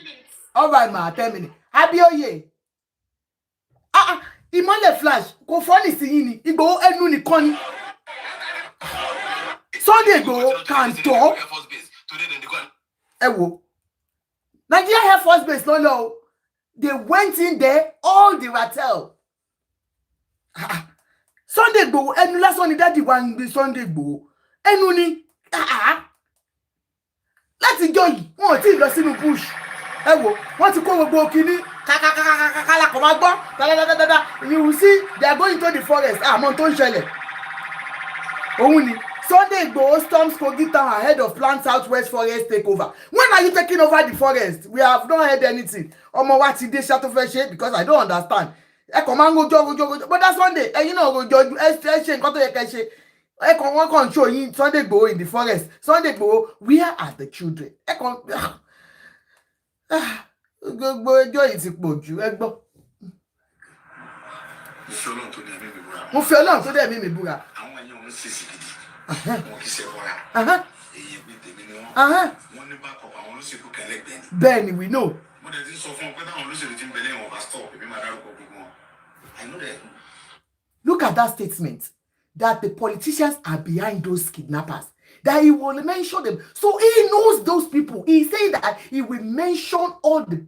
All right, ma. 10 minutes. Abioye. Ìmọ́lẹ̀ flash. Kò fọ́nì sí yín ni. Igboho ẹnu nìkan ni. Sunday Igboho can talk. Ẹ wo. Nigeria Air Force Base lọ́lọ́. They went in there, all the ratel. Sunday Igboho ẹnu lásán ni daddy wa ń gbé Sunday Igboho. Ẹnu ni. Láti jọ yìí, wọn ò tí ì lọ sínú bush. Ẹ wo, wọ́n ti kó gbogbo kíní. Kàkàkàkàkàkàlà kò máa gbọ́. Dáadáa. You will see they are going to the forest. Àmọ́ tó ń ṣẹlẹ̀. Òun ni. Sunday Igboho storms Kogi town ahead of planned Southwest Forest takeover. When are you taking over the forest? We have not heard anything. Ọmọ wa ti dé ṣàtò fẹ́ ṣe because I don't understand. Ẹ kàn máa ń rojọ́. But that Sunday, ẹ̀yin náà rojọ́ ẹ ṣe nǹkan tó yẹ kẹ́ ṣe. Ẹ kàn wọ́n kàn show yín Sunday Igboho in the forest. Sunday Igboho, where are the children? Ẹ kàn gbogbo ẹjọ́ yìí ti pọ̀ jù ẹ gbọ́. Mo fi Ọlọ́run tó dẹ̀ mí mi búra. Àwọn èèyàn ń ṣèṣì gidi. Wọ́n kì í ṣe bọ́ra. Èyí bí tèmi ni wọ́n. Wọ́n ní backup àwọn olóṣèlú kan lẹ́gbẹ̀ẹ́ ni. Bẹ́ẹ̀ni, we know. Mo dẹ̀ ti sọ fún ọ pé táwọn olóṣèlú ti ń bẹ lẹ́yìn wọn bá stop èmi máa dárúkọ gbogbo wọn. I know that. Look at that statement that the politicians are behind those kidnappers. That he will mention them. So he knows those people. He said that he will mention all the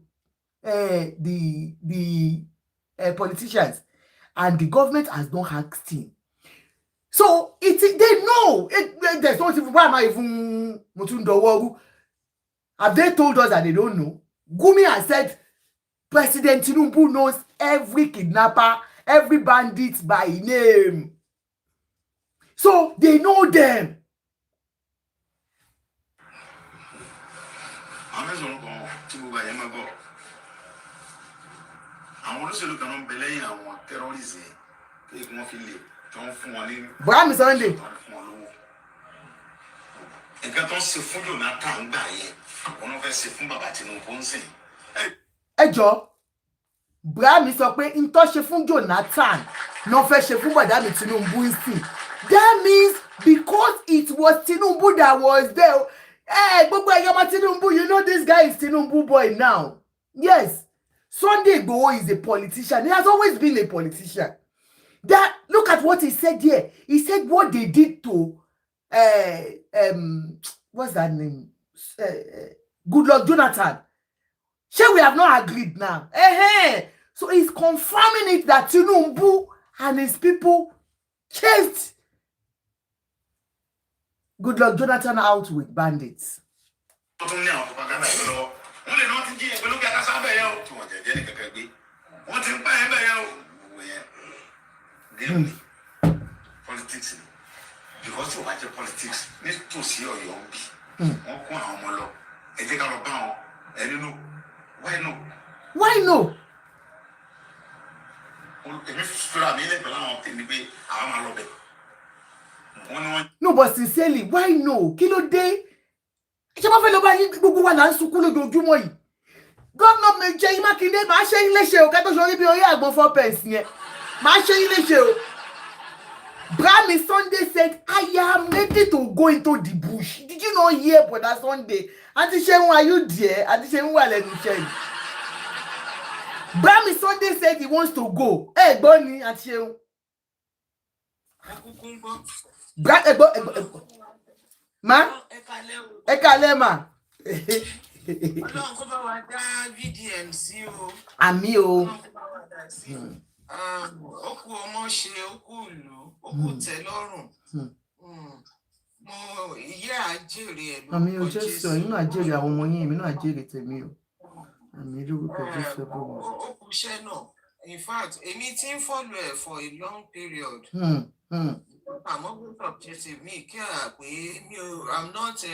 politicians, and the government has not asked him. So they know. There's not even why am I even Motundoworu? Have they told us that they don't know? Gumi has said President Tinubu knows every kidnapper, every bandit by name. So they know them. Brahmi Sunday. Nǹkan tó ń ṣe fún Jonathan gbà yẹn, wọ́n fẹ́ ṣe fún bàbá Tinubu ń sìn. Ẹ jọ̀ọ́, Brahmi sọ pé n tó ṣe fún Jonathan no fẹ́ ṣe fún bàbá mi Tinubu ń sìn. That means because it was Tinubu that was there. Gbogbo ẹ̀yọ́ ọmọ Tinubu, you know this guy is Tinubu boy now. Yes, Sunday Igboho is a politician. He has always been a politician. That look at what he said here. He said what they did to what's that name? Goodluck Jonathan. Sure, we have not agreed now. So he's confirming it that Tinubu and his people chased Goodluck Jonathan out with bandits. Politics. Because you watch politics, need to see your young people. And they got about, and you know, why no? Why no? No, but sincerely, why no? Kilo day. Governor Seyi Makinde, ma ṣe yín léṣe o, ká tó sori bí orí àgbọn 4 pence yẹn. Ma ṣe yín léṣe o. Brahmi Sunday said, I am ready to go into the bush. Did you not hear Brother Sunday? Auntie Seun, are you there? Auntie Seun wà lẹ́nu iṣẹ́ yìí. Brahmi Sunday said he wants to go. Gbọ́ ni Auntie Seun. Ma? Ẹ kálẹ́ ma. Ọlọ́run kó bá wa dá VDM sí o. Àmì o. Ó kú ọmọ ṣe, ó kú ìlú, ó kú tẹ́ lọ́rùn. Mo ìyá àjèrè ẹ̀ ló Àmì o Jésù, ẹ̀yin náà jèrè àwọn ọmọ yín, èmi náà jèrè tèmi o. Àmì lórúkọ Jésù bọ̀ wọ́n. Ó kú iṣẹ́ náà. In fact, èmi ti ń follow ẹ̀ for a long period. I'm always objective. Me care pé I'm not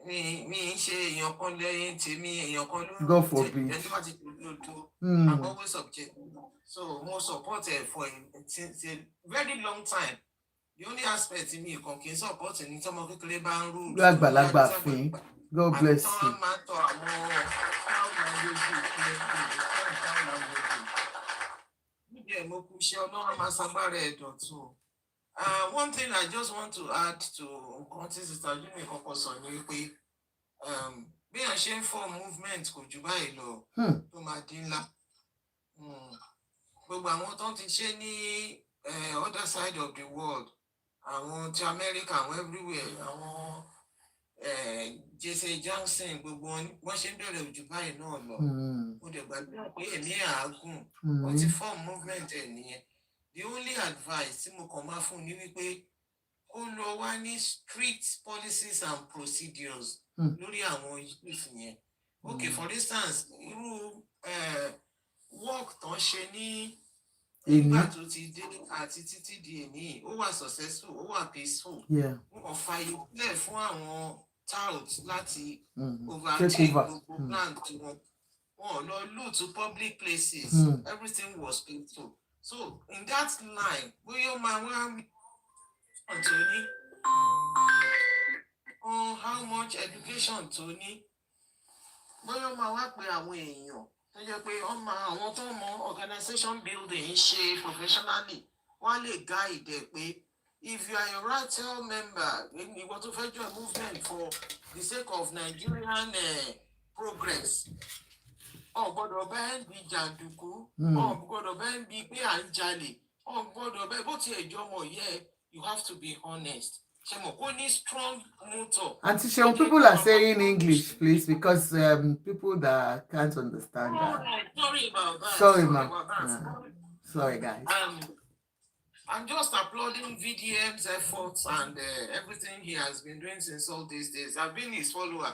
mi ṣe èèyàn kan lẹ́yìn tèmi èèyàn kan ló God forbid. ẹni tó bá ti lòdò Mm. I'm always objective so mo support ẹ for since a very long time the only aspect mi kan kì í support ní tọmọ kékeré bá ń rú Lágbàlagbà fín. God bless àbí you. tán máa tọ àwọn child language níbi ẹ̀ mo kú iṣẹ́ ọlọ́run máa ṣagbára ẹ̀ dọ̀tun. One thing I just want to add to nǹkan tí Sister Jimmy kọ́kọ́ sọ ni wípé bí a ṣe ń form movement kò jù báyìí lọ tó máa di ńlá. Gbogbo àwọn tó ti ṣe ní other side of the world àwọn ti America àwọn everywhere àwọn Jesse Johnson gbogbo wọn ṣe ń bẹ̀rẹ̀ jù báyìí náà lọ. Mo dẹ̀ gbàgbọ́ pé ẹ̀mí àágùn wọ́n ti form movement ẹ̀ nìyẹn. The only advice tí mo kàn máa fún ni wípé ó lọ wá ní strict policies and procedures lórí àwọn youth yẹn. Okay, for instance, irú work tó ń ṣe ní ìgbà tó ti dé àti títí di èní ó wà successful ó wà peaceful. Wọ́n fààyè lẹ̀ fún àwọn touts láti overtake gbogbo plan tí wọ́n lọ loot to public places. Everything was peaceful. So in that line, bóyá máa wá Tony on how much education Tony bóyá máa wá pé àwọn èèyàn tó jẹ́ pé àwọn tó mọ organization building ṣe professionally wọ́n lè guide ẹ̀ pé if you are a RATEL member ìwọ tó fẹ́ join movement for the sake of Nigerian progress. Ọ̀gbọ́dọ̀ bẹ́ẹ̀ bí jàǹdùkú, ọ̀gbọ́dọ̀ bẹ́ẹ̀ bí pé à ń jalè, ọ̀gbọ́dọ̀ bẹ́ẹ̀ bó tiẹ̀ jọ ọmọ yẹ, you have to be honest. Ṣé mo kó ní strong motor? Auntie Seun, people are saying English, please, because people that can't understand that. Sorry about that. Sorry, ma'am. Sorry, guys. I'm just applauding VDM's efforts and everything he has been doing since all these days. I've been his follower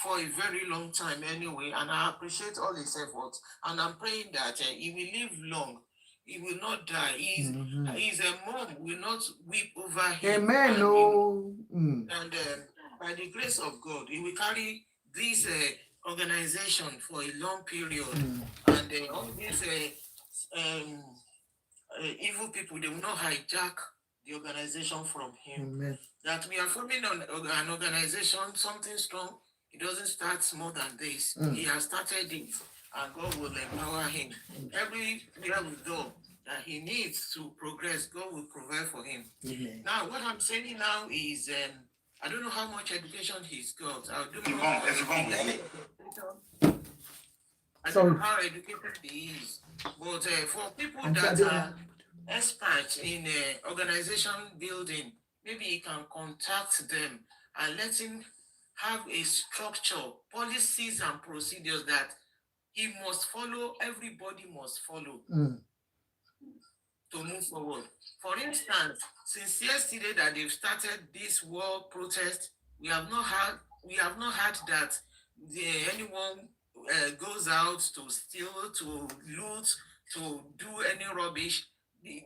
for a very long time anyway, and I appreciate all his efforts. And I'm praying that he will live long. He will not die. He's a mom will not weep over him. Amen. And by the grace of God, he will carry this organization for a long period. And all these evil people, they will not hijack the organization from him. Amen. That we are forming an organization, something strong. It doesn't start more than this. He has started it, and God will empower him. Every door that he needs to progress, God will provide for him. Now, what I'm saying now is, I don't know how much education he's got. I don't know how educated he is. But for people that are experts in organization building, maybe he can contact them and let him have a structure, policies and procedures that he must follow, everybody must follow to move forward. For instance, since yesterday that they've started this war protest, we have not had that anyone goes out to steal, to loot, to do any rubbish.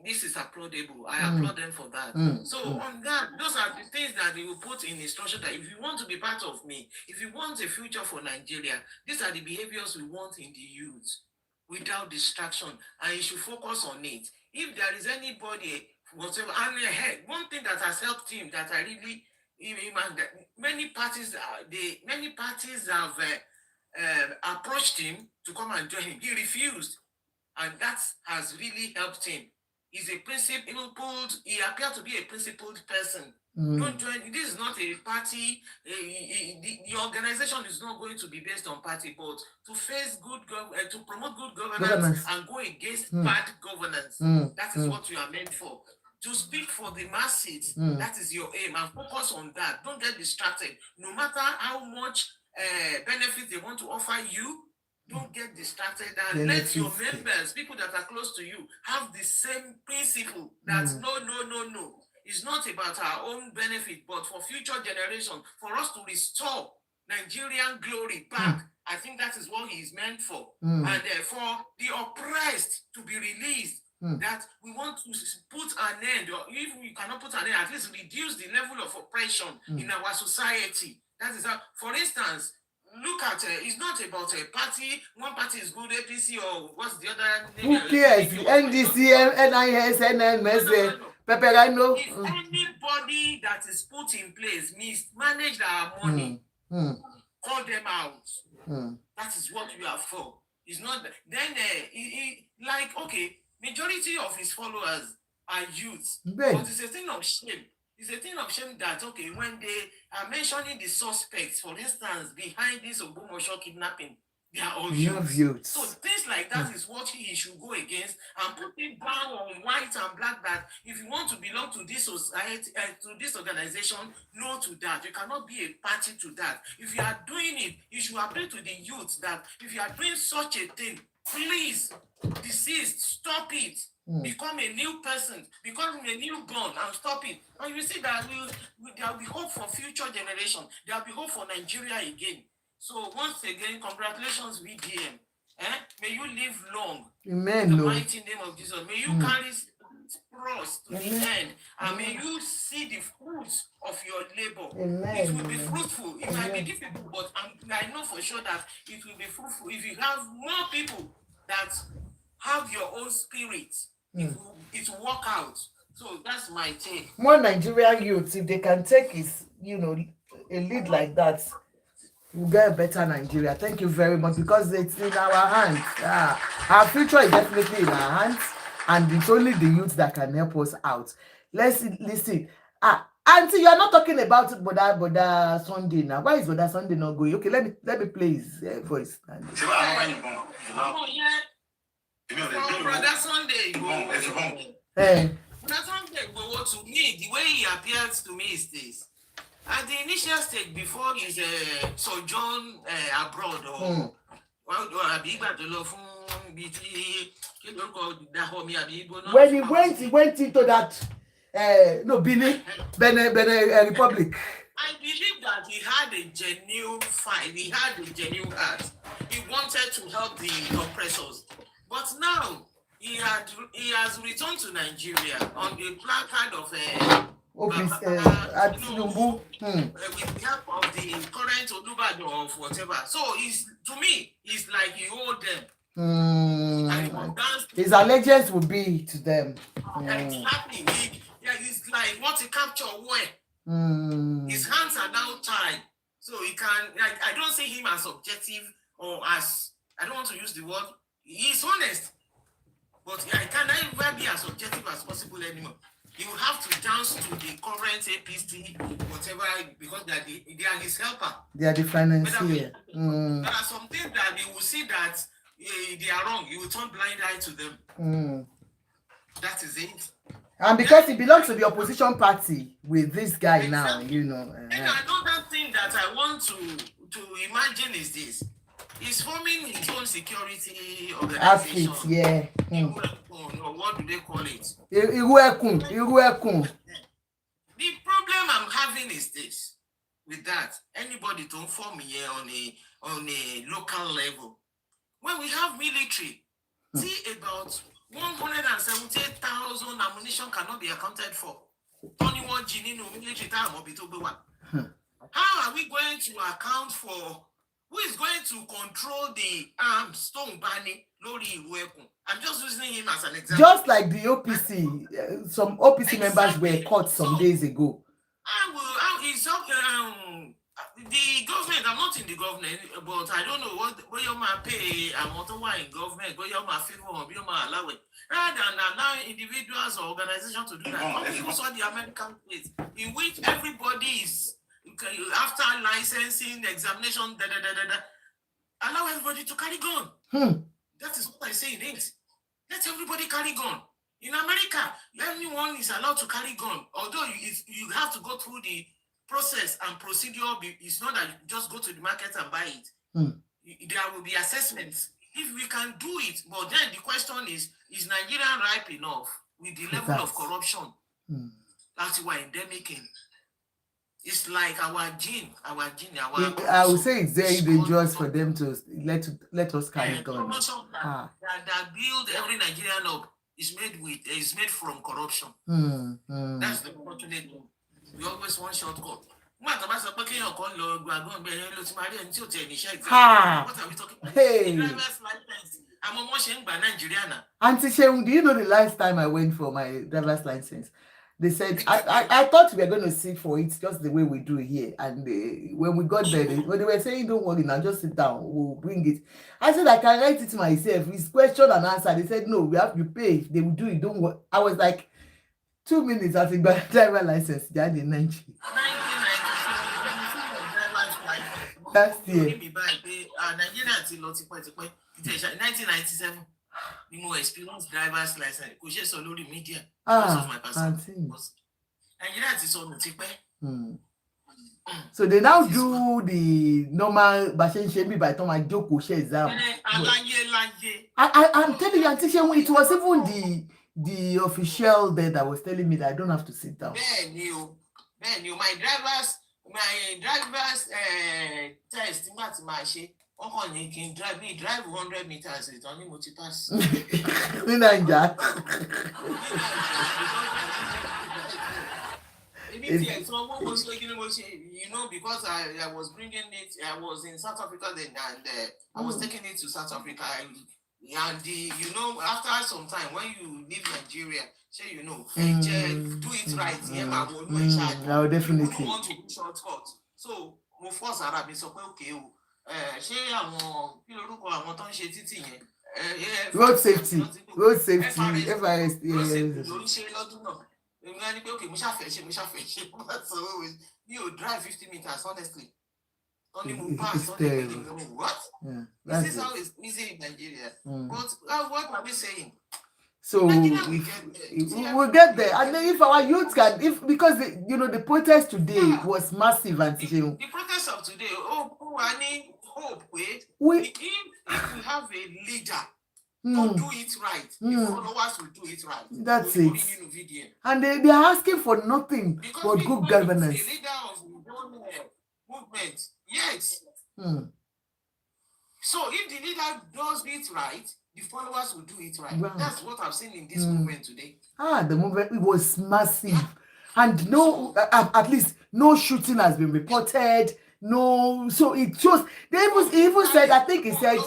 This is applaudable. I applaud them for that. So on that, those are the things that they will put in instruction that if you want to be part of me, if you want a future for Nigeria, these are the behaviors we want in the youth without distraction, and you should focus on it. If there is anybody, whatever, and one thing that has helped him that I really, many parties have approached him to come and join him. He refused, and that has really helped him. He's a principled, he appeared to be a principled person. Don't join, this is not a party, the organization is not going to be based on party, but to face to promote good governance and go against bad governance. That is what you are meant for. To speak for the masses, that is your aim, and focus on that. Don't get distracted. No matter how much benefit they want to offer you, don't get distracted, and let your members, people that are close to you, have the same principle that no. It's not about our own benefit, but for future generations, for us to restore Nigerian glory back. I think that is what he is meant for. And for the oppressed to be released, that we want to put an end, or if we cannot put an end, at least reduce the level of oppression in our society. That is how, for instance, look at it's not about a party. One party is good, APC, or what's the other name? Who cares? NDC, NIS, NMS, Peperano. If anybody that is put in place mismanaged our money, call them out. That is what we are for. It's not then like, okay, majority of his followers are youths, but it's a thing of shame. It's a thing of shame that, okay, when they are mentioning the suspects, for instance, behind this Ogbomosho kidnapping, they are all youths. So things like that is what he should go against, and put it down on white and black that if you want to belong to this society, to this organization, no to that. You cannot be a party to that. If you are doing it, you should appeal to the youth that if you are doing such a thing, please desist, stop it. Become a new person, become a new born, and stop it. And you see that there will be hope for future generation. There will be hope for Nigeria again. So once again, congratulations, VDM. May you live long. Amen. In the mighty name of Jesus. May you carry cross to the end, and may you see the fruits of your labor. Amen. It will be fruitful. It might be difficult, but I know for sure that it will be fruitful. If you have more people that have your own spirit, it will work out. So that's my take. More Nigerian youths, if they can take his, a lead like that, we'll get a better Nigeria. Thank you very much, because it's in our hands. Our future is definitely in our hands, and it's only the youth that can help us out. Let's listen. Auntie, you're not talking about Boda Sunday now. Why is Boda Sunday not going? Okay, let me play his voice. Brother Sunday, Brother Sunday, to me, the way he appears to me is this. At the initial stage, before his sojourn abroad, when he went into that Benin Republic. I believe that he had a genuine fight. He had a genuine heart. He wanted to help the oppressors. But now he has returned to Nigeria on the placard of with the help of the current Olubadan of whatever. So to me, it's like he owed them. His allegiance will be to them. Exactly. It's like what he captured where. His hands are now tied. So he can, I don't see him as objective or as, I don't want to use the word, he's honest. But I cannot ever be as objective as possible anymore. You have to dance to the current APC, whatever, because they are his helper. They are the financier. There are some things that they will see that they are wrong. You will turn blind eye to them. That is it. And because he belongs to the opposition party with this guy now, And another thing that I want to imagine is this. He's forming his own security organization. Or what do they call it? The problem I'm having is this. With that, anybody don't form here on a local level. When we have military, see about 178,000 ammunition cannot be accounted for. Only one military time will be to one. How are we going to account for who is going to control the stone banning Lori Iruekun? I'm just using him as an example. Just like the OPC, some OPC members were caught some days ago. The government, I'm not in the government, but I don't know what you might pay and what in government, what you might favor or you might allow it. Rather than allow individuals or organizations to do that, you saw the American place in which everybody is after licensing, examination, allow everybody to carry gun. That is what I say in it. Let everybody carry gun. In America, anyone is allowed to carry gun, although you have to go through the process and procedure. It's not that you just go to the market and buy it. There will be assessments. If we can do it, but then the question is Nigeria ripe enough with the level of corruption that we are endemic in? It's like our gene. I would say it's very dangerous for them to let us carry guns. That build every Nigerian up is made from corruption. That's the unfortunate thing. We always want shortcut. What am I supposed to call Lord Dragon? Loti Maria and Tilted in Shell. Ha! What are we talking about? Hey! Driver's license. I'm a motion by Nigeriana. Auntie Sheung, do you know the last time I went for my driver's license? They said, I thought we were going to sit for it just the way we do here. And when we got there, when they were saying, don't worry now, just sit down, we'll bring it. I said, I can write it myself. It's question and answer. They said, no, we have to pay. They will do it, don't worry. I was like, 2 minutes after my driver's license, they had the 90. That's it. 1997. More experience driver's license. Kò ṣe sọ lórí media because of my person. Nigeria ti sọ nùtí pẹ́. So they now do the normal Bashen by Thomas Joko exam. I'm telling you, Auntie Sheung, it was even the official there that was telling me that I don't have to sit down. Man, my driver's test, my shit. You can drive 100 meters. It's only multi-pass. You know, because I was bringing it, I was in South Africa then, and I was taking it to South Africa. And you know, after some time, when you leave Nigeria, say you know, do it right. No, definitely. You want to do shortcut. So, my first Arab is okay. Ṣé àwọn kí lorúkọ àwọn tó ń ṣe títì yẹn road safety FRS ló ń ṣe lọ́dún náà èmi á ní pé okay mo ṣàfẹ́ ṣe mi ò drive 50 meters honestly only mo pass what this is how it's easy in Nigeria but what are we saying? So we'll get there, and then if our youth can, because the protest today was massive, and the protest of today, I need hope. If we have a leader to do it right, the followers will do it right. That's it. And they are asking for nothing but good governance. The leader of the movement, yes. So if the leader does it right, the followers will do it right. Wow. That's what I've seen in this movement today. The movement, it was massive. And no, at least no shooting has been reported. No, so it shows. He even said, I think he said,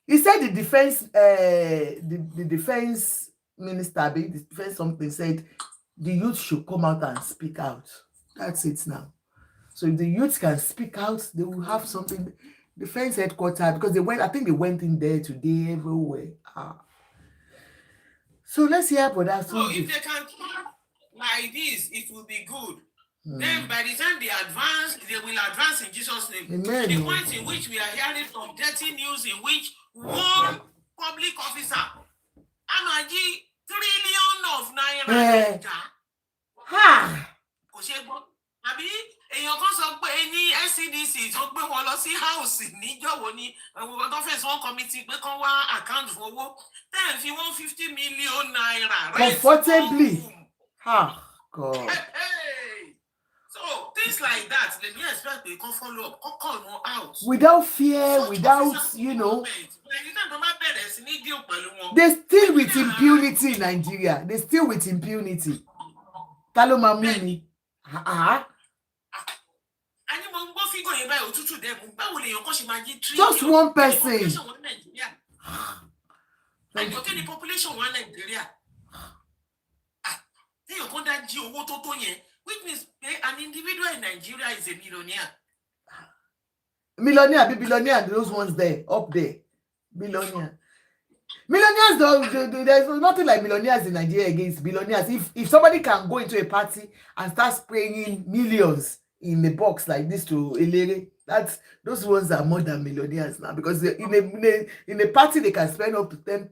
he said the defense, the defense minister, the defense something said, the youth should come out and speak out. That's it now. So if the youth can speak out, they will have something. Defense headquarters, because I think they went in there today everywhere. So let's hear what that. So if they can talk like this, it will be good. Then by the time they advance, they will advance in Jesus' name. Amen. The point in which we are hearing from dirty news in which one public officer, Amaji, $1 trillion. Àbí èèyàn kan sọ pé ní NCDC tó gbé wọn lọ sí house níjọ́wọ́ ní àwọn tó fẹ̀sùn wọn committee pé kán wá account fún owó then fi $150 million comfortably. God. So things like that, they do expect they can follow up, call more out without fear, without They still with impunity in Nigeria. They still with impunity. Talomamuni. Just one person. And you the population one Nigeria. Which means an individual in Nigeria is a millionaire. Billionaire, those ones there, up there. Billionaire. Millionaires, there's nothing like millionaires in Nigeria against billionaires. If somebody can go into a party and start spraying millions in a box like this to Elere, those ones are more than millionaires now, because in a party they can spend up to 10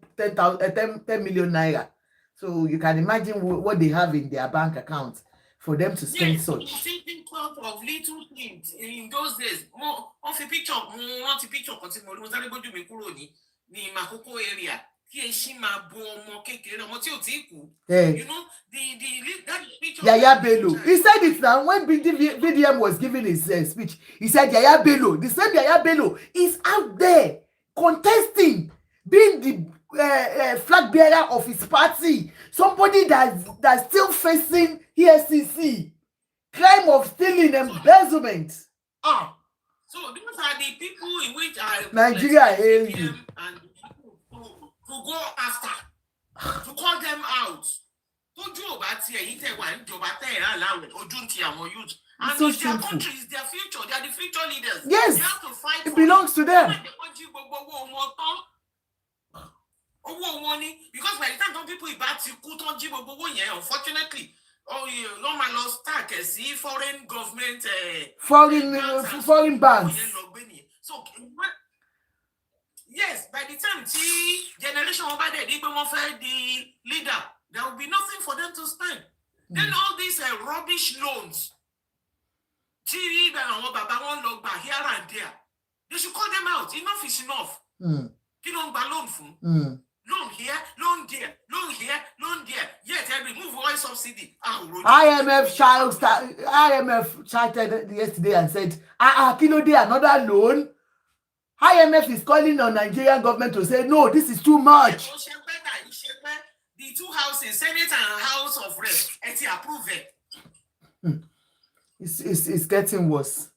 million naira. So you can imagine what they have in their bank account for them to spend such. Thinking of little things in those days. More of a picture, the Makoko area. You know, that picture. Yaya Bello. He said it now when BDM was giving his speech. He said Yaya Bello, the same Yaya Bello, is out there contesting, being the flag bearer of his party. Somebody that's still facing EFCC crime of stealing, embezzlement. So those are the people in which I Nigeria hail you. And to go after, to call them out. And So it's their shameful. country, it's their future, they are the future leaders. Yes, they have to fight it for belongs to them. Because by the time some people unfortunately, no man lost tax, see foreign government, foreign banks. So yes, by the time generation over there, the leader, there will be nothing for them to spend. Then all these rubbish loans, here and there, they should call them out. Enough is enough. You don't buy loan for loan here, loan there, loan here, loan there. Yet I remove oil subsidy. IMF chatted yesterday and said, kilo day another loan. IMF is calling on Nigerian government to say, no, this is too much. The two houses, Senate and House of Reps, approve it. It's getting worse.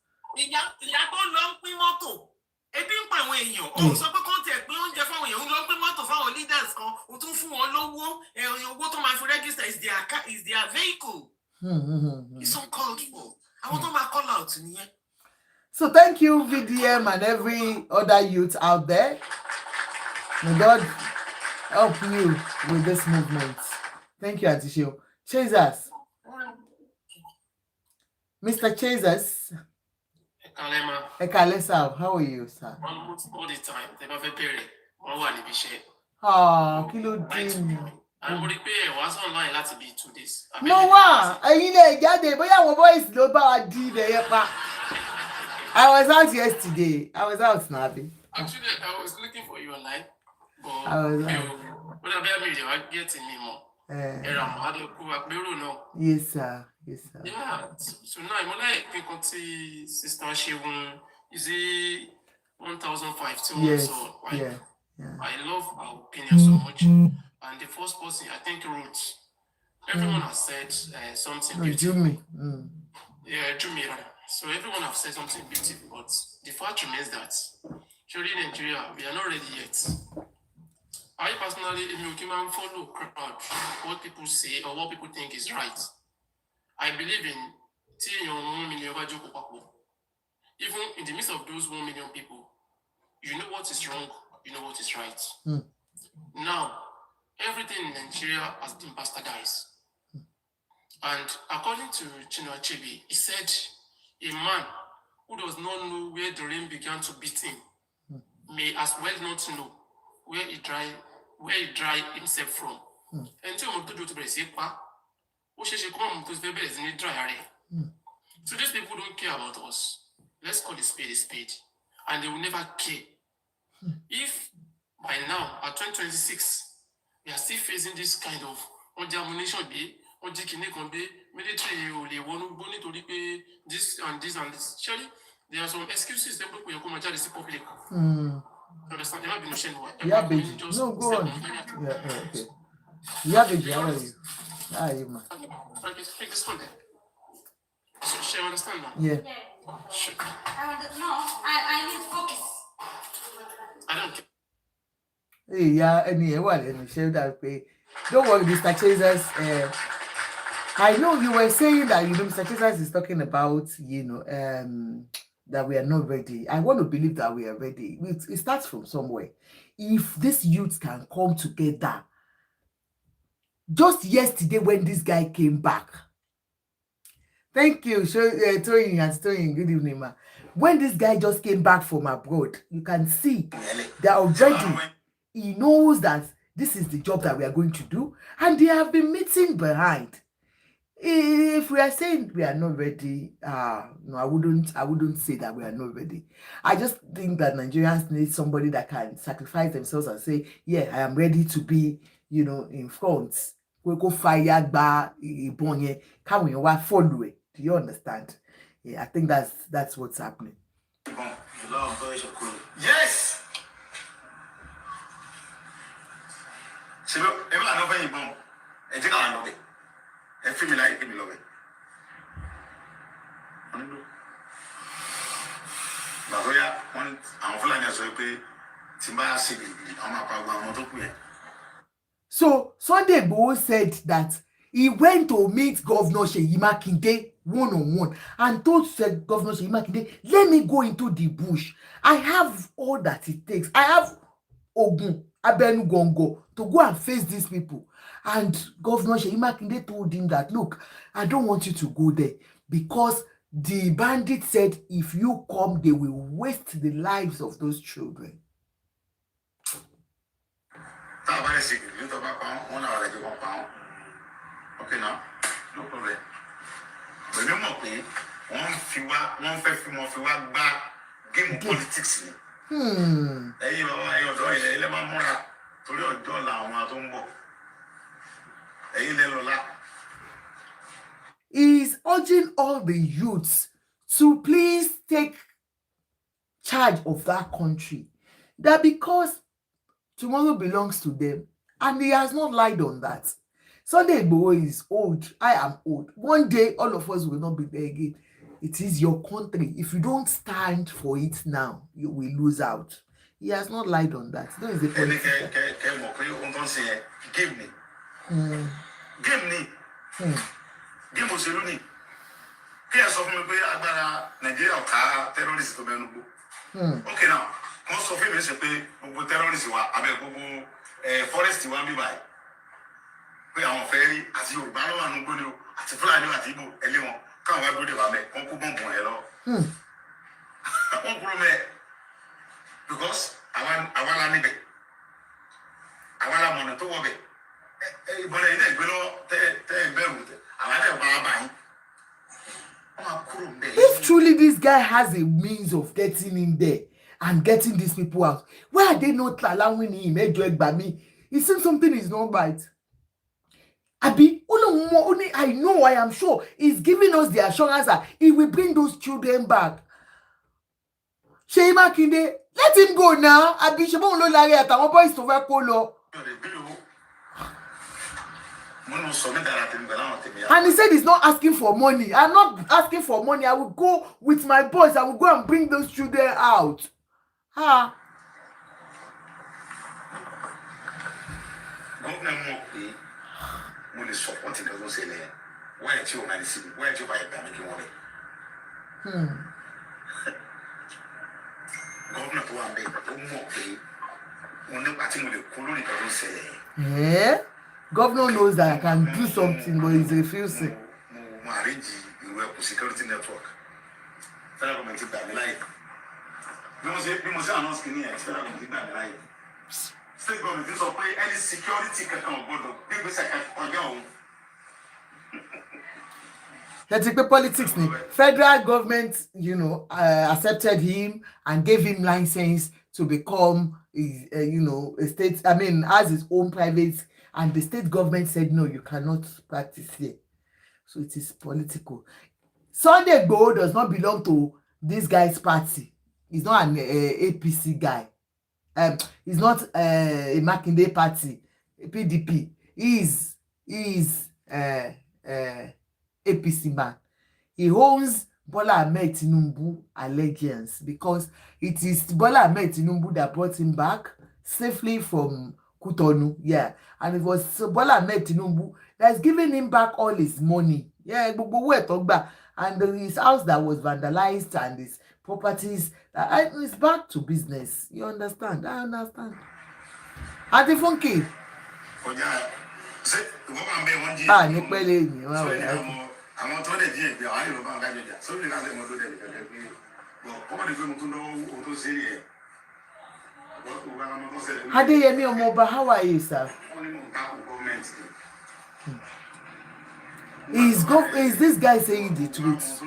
Is their vehicle. It's uncalled for. I want to call out. So thank you, VDM, and every other youth out there. May God help you with this movement. Thank you, Atisho. Chasers. Mr. Chasers. Ekalesa, how are you, sir? Almost all the time. They have a period. Kilo din. I'm going to pay was online last be 2 days. No one. Boys no I was out yesterday. I was out, Snappy. Actually, I was looking for you online. But I was out. Getting me more. Yes, sir. Yes, sir. Yeah. So now I'm like sister Shewun. Is it 1,005 2 Yes. So Yeah. I love her opinion so much. And the first person I think wrote, everyone has said something beautiful. Yeah, Jumira. So everyone has said something beautiful, but the fact remains that surely in Nigeria we are not ready yet. I personally, if you can follow crowd, what people say or what people think is right. I believe in even in the midst of those 1 million people, you know what is wrong, you know what is right. Now, everything in Nigeria has been bastardized. And according to Chinua Achebe, he said a man who does not know where the rain began to beat him may as well not know where he dried himself from. And so these people don't care about us. Let's call a spade, and they will never care. If by now, at 2026, we are still facing this kind of military, this and this and this. Surely, there are some excuses that people will come and tell public. Understand? Yeah, baby. No, go on. Yeah, okay. Yeah, baby, how are you? How are you, man? Take this one there. So, shall I understand now? Yeah. Sure. I need focus. I don't care. Hey, yeah, and share that way. Don't worry, Mr. Chasers. I know you were saying that, Mr. Chasers is talking about, that we are not ready. I want to believe that we are ready. It starts from somewhere. If these youths can come together, just yesterday when this guy came back, thank you, Toyin, good evening, ma. When this guy just came back from abroad, you can see that already he knows that this is the job that we are going to do, and they have been meeting behind. If we are saying we are not ready, no, I wouldn't say that we are not ready. I just think that Nigerians need somebody that can sacrifice themselves and say, yeah, I am ready to be, in front. We go fire bar bonye, can we follow it? Do you understand? Yeah, I think that's what's happening. Yes. So, So Sunday Igboho said that he went to meet Governor Seyi Makinde one-on-one and told Governor Seyi Makinde, let me go into the bush. I have all that it takes. I have Ogun Abenugongo to go and face these people. And Governor Seyi Makinde told him that, look, I don't want you to go there because the bandit said if you come, they will waste the lives of those children. Okay, now, no problem. Remember, one fewer back game of politics. He is urging all the youths to please take charge of that country. That because tomorrow belongs to them, and he has not lied on that. Sunday Igboho is old. I am old. One day, all of us will not be there again. It is your country. If you don't stand for it now, you will lose out. He has not lied on that. That is the point. Give me. Give Mussolini. Here's of me, Nigeria, terrorists to Benubu. Okay, now, most of him is a pay terrorists who are forest you want me by. We are on ferry as you battle and Uguno, as a fly at Ibu, Elimo, come I go to Babe, Uncle Bongo, hello. Because I want to I want money to work it. But I didn't go if truly this guy has a means of getting in there and getting these people out, why are they not allowing him? It seems something is not right. Abi, I know, I am sure he's giving us the assurance that he will bring those children back. Seyi Makinde, let him go now. Abi, Shebon lo lare àtàwọn boys tó fẹ́ kó lọ. And he said he's not asking for money. I'm not asking for money. I will go with my boys. I will go and bring those children out. Yeah. Governor knows that I can do something, but he's refusing. Security network. State government is operating any security can come on board. Politics. Federal government, accepted him and gave him license to become, a state. I mean, has his own private. And the state government said, no, you cannot practice here. So it is political. Sunday Igboho does not belong to this guy's party. He's not an APC guy. He's not a Makinde party, PDP. He's APC man. He owns Bola Ahmed Tinubu allegiance because it is Bola Ahmed Tinubu that brought him back safely from Kutonu, yeah, and it was Bola Ahmed Tinubu that's giving him back all his money, yeah, and his house that was vandalized and his properties, it's back to business. You understand? I understand. Auntie Funky. Adeyemi Omoba, how are you, sir? Is this guy saying the truth?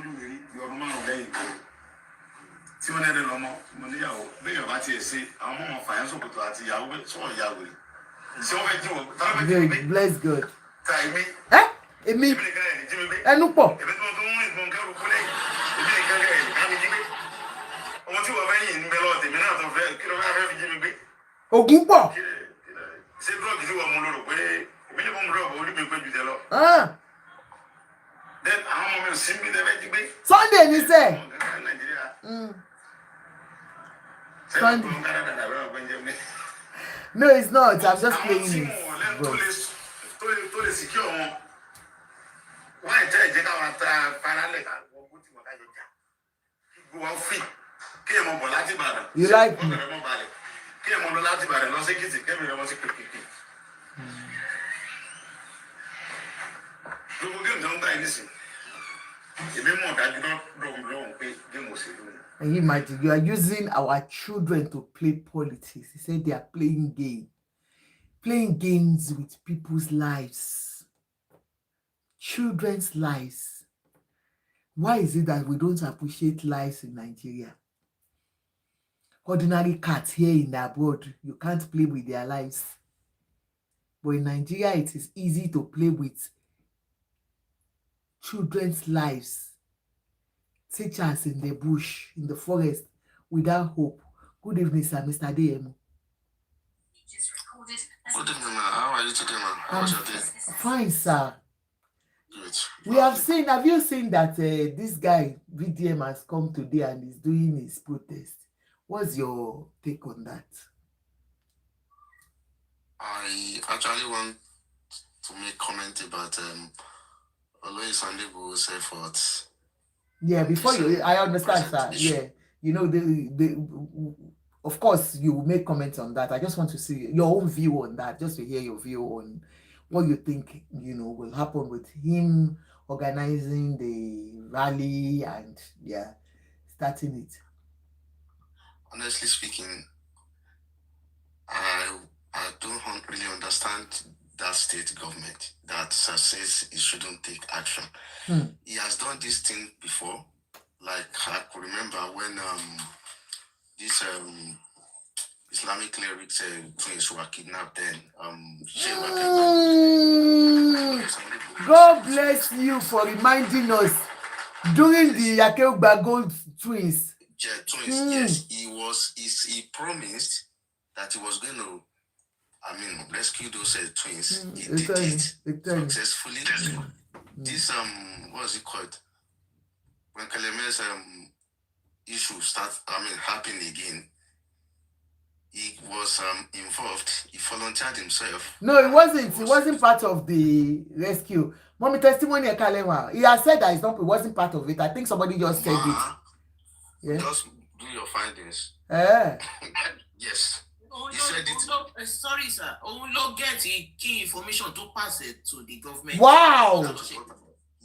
Bless God. Emi Enupo. Ogunpo. Sunday ni say. Sunday. No, it's not. I'm just playing it. Bro. You like me? And you imagine, you are using our children to play politics. He said they are playing games with people's lives, children's lives. Why is it that we don't appreciate lives in Nigeria? Ordinary cats here in abroad, you can't play with their lives. But in Nigeria, it is easy to play with children's lives. Teachers in the bush, in the forest, without hope. Good evening, sir, Mr. DM. Good evening, man. How are you today, man? How's your day? Fine, sir. Good. Have you seen that this guy, VDM, has come today and is doing his protest? What's your take on that? I actually want to make comment about Oloye Sunday Igboho's effort. Yeah, before I understand, sir. Yeah, you know, of course, you will make comments on that. I just want to see your own view on that, just to hear your view on what you think, will happen with him organizing the rally and, starting it. Honestly speaking, I don't really understand that state government that says it shouldn't take action. He has done this thing before. Like, I could remember when these Islamic clerics twins were kidnapped then. God bless you for reminding us during the Akeugba Gold twins. Yeah, twins. Yes, he promised that he was going to rescue those twins. He did it successfully. This what's it called? When Kaleme's issue happening again, he was involved. He volunteered himself. No, it wasn't. It wasn't part of the rescue. Mommy testimony at Kalema. He has said that it wasn't part of it. I think somebody just said it. Yeah. Just do your findings. Yes. He said it. Sorry, sir. Only get key information to pass it to the government. Wow.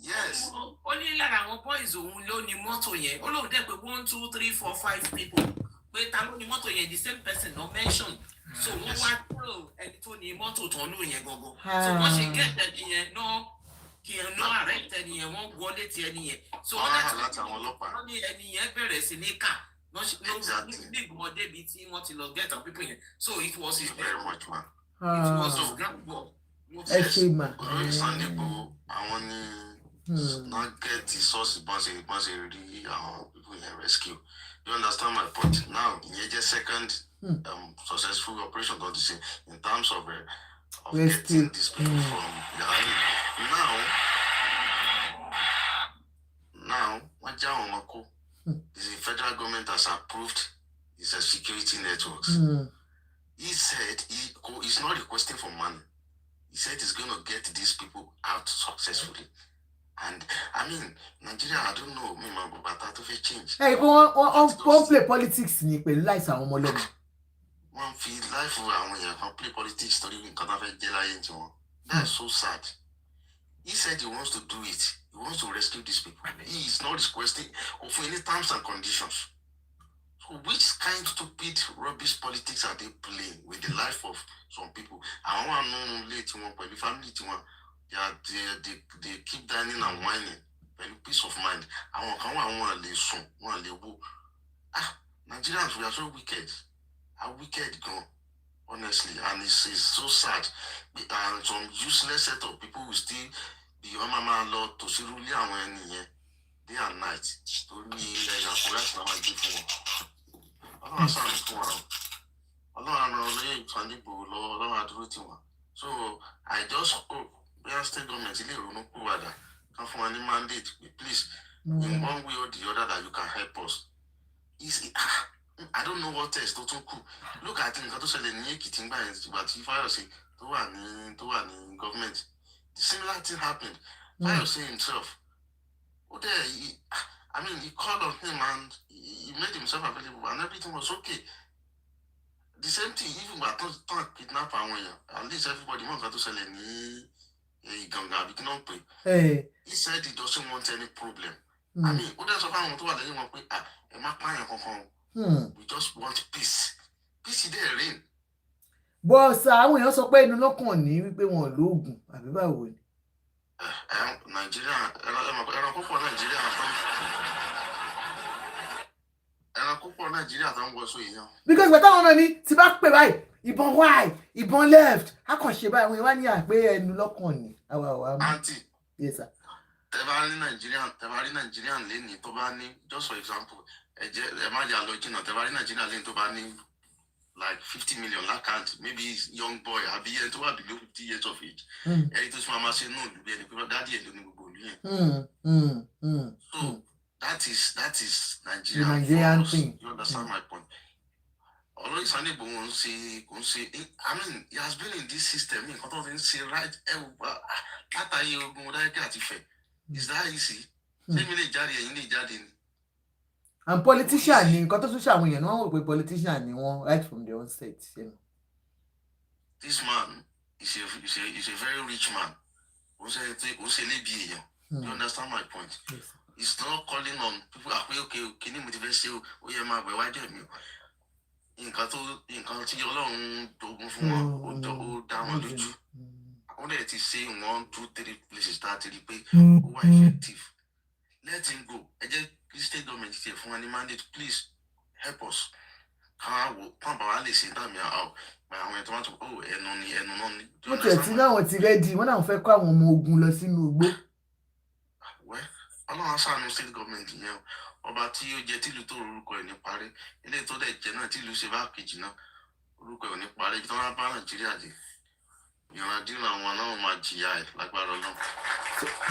Yes. Only like our boys who loan the motor here. All of them 1, 2, 3, 4, 5 people. But the motor here, the same person not mentioned. So one pro and the motor to know here go. So once you get that here, no arrest any won't go let any. So that's only any embarrass in the car. No big more debit want to get up people here. So it was his very much, man. It was his grandpa. I want not get the source once really people in rescue. You understand my point? Now, in your second successful operation, don't you see, in terms of getting these people from the army. Now, what the federal government has approved is a security networks. He said he's not requesting for money. He said he's going to get these people out successfully. And Nigeria, I don't know, but that will change. Hey, one play politics in the life of one feel life when you can play politics story in that's so sad. He said he wants to do it. He wants to rescue these people. He is not requesting for any terms and conditions. So which kind of stupid rubbish politics are they playing with the life of some people? I want to know later the family they keep dining and whining. Very peace of mind. I want to live soon. Nigerians, we are so wicked. Are wicked gone, honestly, and it's so sad. And some useless set of people will still be on my Lord to see really day and night. To me, so I just hope we are still going to come for any mandate, please, in one way or the other, that you can help us. I don't know what else tó tún kù. Look at nǹkan tó ṣẹlẹ̀ ní Èkìtì ńgbà yẹn ìgbà tí Fáyọ̀sé tó wà ní government. The similar thing happened. Fáyọ̀sé himself, he called on him and he made himself available and everything was okay. The same thing, even when I kidnap at least everybody wants to sell any Ganga. He said he doesn't want any problem. I mean, we just want peace. Peace is there, rain. Boss, àwọn èèyàn sọ pé inú lọ́kàn ní wípé wọn lóògùn àbí báwo ni. Nàìjíríà tó ń wọ sọ èèyàn. Because bàtà wọn náà ní tí bá pè báyìí ìbọn right ìbọn left a kàn ṣe báyìí wọn wá ní àpé ẹnu lọ́kàn ní àwa. Aunty. Yes sir. Tẹ́ bá rí Nigerian lẹ́ni tó bá ní, just for example, ẹ má jà lọ jìnnà, tẹ́ bá rí Nigerian lẹ́ni tó bá ní like 50 million account, maybe young boy, àbí ẹni tó wà below 50 years of age. Ẹni tó máa ṣe náà lùbí ẹni pé daddy ẹ̀ ló ní gbogbo olú yẹn. So that is Nigerian thing. You understand my point? Although Sunday kò ń ṣe, I mean, he has been in this system. Nǹkan tó fi ń ṣe right látàyè ogun Mọdákẹ́kẹ́ àti Ifẹ̀. Is that easy? Ṣé mi lè jáde ẹ̀yin lè jáde ni? And politician ni nǹkan tó tún ṣàwọn èèyàn náà wò pé politician ni wọ́n right from the onset. This man is a very rich man. Ó ṣe lébi èèyàn. You understand my point? Yes. He's not calling on people. Okay, kini mo ti fẹ́ ṣe ó yẹ máa bẹ̀ wájú mi. Nǹkan tí Ọlọ́run dogun fún wọn ó dá wọn lójú. Wọ́n dẹ̀ ti ṣe 1, 2, 3 places tá a ti rí pé ó wà effective. Let him go. Ẹ jẹ́ kí state government ti fún wa ní mandate, please help us. Kàn bá wa lè ṣe dàmí àwọn ètò wọn tó ẹnu náà ni. Wọ́n tẹ̀ tí náà wọ́n ti rẹ́dí wọ́n náà fẹ́ kó àwọn ọmọ ogun lọ sínú igbó. Ọlọ́run aṣáánu state government yẹn ọba tí ó jẹ tìlú tó orúkọ ẹ̀ ní parí ilé tó dẹ̀ jẹ náà tìlú ṣe bá kejì náà orúkọ ẹ̀ ní parí ibi tí wọ́n bá Nàìjíríà dé ìrìnàjò àwọn náà máa jìyà ẹ̀ lágbára Ọlọ́run.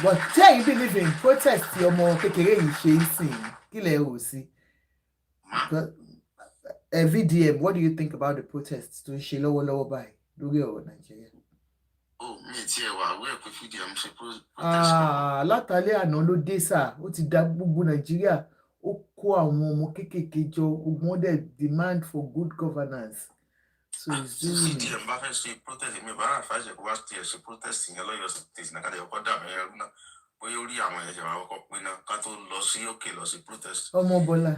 But tí ẹ̀yin believe in protest tí ọmọ kékeré yìí ṣe ń sìn kí lẹ rò sí? VDM, what do you think about the protests tó ń ṣe lọ́wọ́lọ́wọ́ báyìí lórí ọ̀rọ̀ Nàìjíríà? Mi ti ẹ̀ wà wẹ́ẹ̀ pé VDM ṣe protest. Látàlẹ́ àná ló dé sà ó ti dá gbogbo Nàìjíríà ó kó àwọn ọmọ kéékèèké jọ ogun dẹ̀ demand for good governance. So VDM bá fẹ́ ṣe protest mi bá rà fàájì kó wá tiẹ̀ ṣe protest yẹn lọ́yọ̀ state náà kálẹ̀ ọkọ̀ dàbẹ̀ ẹrú náà bóyá ó rí àwọn ẹ̀jẹ̀ wa kọ́kọ́ pé náà ká tó lọ sí òkè lọ sí protest. Ọmọ Bọ́lá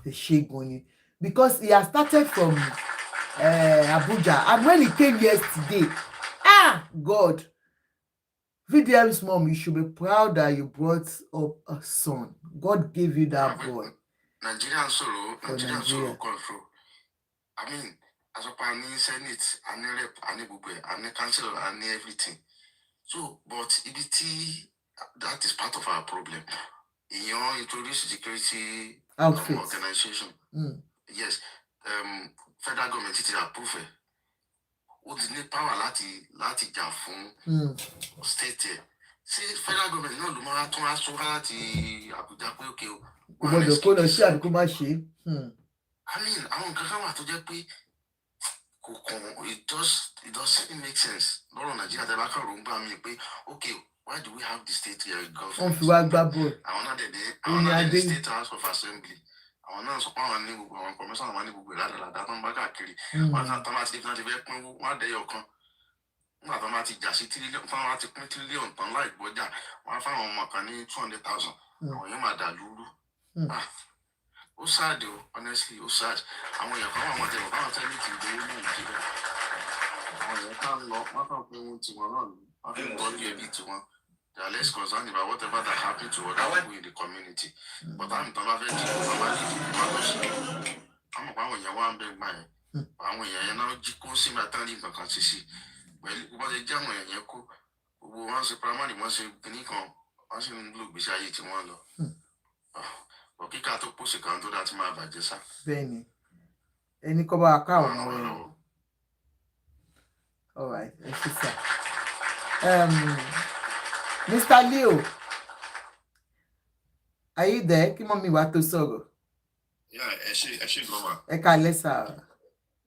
ṣẹ́gun ni because he has started from Abuja and when he came yesterday God, VDM's mom, you should be proud that you brought up a son. God gave you that boy. Nigerian solo control. I mean, as a Senate, and rep, and council, and everything. So, but EBT, that is part of our problem. You introduce security organization. Yes, federal government is approved. Ó ti ní power láti jà fún state ẹ̀. Sí federal government náà ló máa tún aṣọ láti Àbújá pé òkè o. Gbọ́dọ̀ kó lọ sí àdúgbò má ṣe. I mean, àwọn nǹkan kan wà tó jẹ́ pé kò kàn it doesn't make sense. Lọ́rọ̀ Nàìjíríà tẹ́ bá kàn rò ń gbà mí pé okay, why do we have the state government? Wọ́n fi wá gbá bọ́ọ̀lù. Àwọn náà dẹ̀ state house of assembly. Àwọn náà sọ pé àwọn ní gbogbo àwọn kọmíṣánná wọn ní gbogbo ìlàdàlàdà tó ń bá káàkiri wọn kàn tán láti fẹ́ pín wọn á dẹyọ kan nígbà tó máa ti jà sí tírílíọ̀nù tán láti pín tírílíọ̀nù tán láì gbọ́jà wọn á fáwọn ọmọ kan ní 200,000 àwọn yẹn máa dà lúrú. Ó sáàdì o honestly ó sáàdì àwọn èèyàn kan wà wọn tẹ̀wọ̀ káwọn tẹ́lẹ̀ ti gbowó ní Nàìjíríà àwọn èèyàn kan lọ wọn kàn pé wọn tiwọn náà ni wọn fi ń tọ́jú ẹbí tiwọn. They are less concerned about whatever that happened to other people in the community. But I'm not very I'm about when you want big man. I'm when you're not Jiko Simatani Bacansisi. Well, what a young man, Yako, who wants a primary, wants a Pinicon, wants him look beside it in one law. But pick out a pussy can't do that, my Vajessa. Benny. Any cover account? All right, Mr. Leo, are you there? Kí mọ́mí wa tó sọ̀rọ̀. ẹ ṣe gan-an. Ẹ káalẹ́ sà.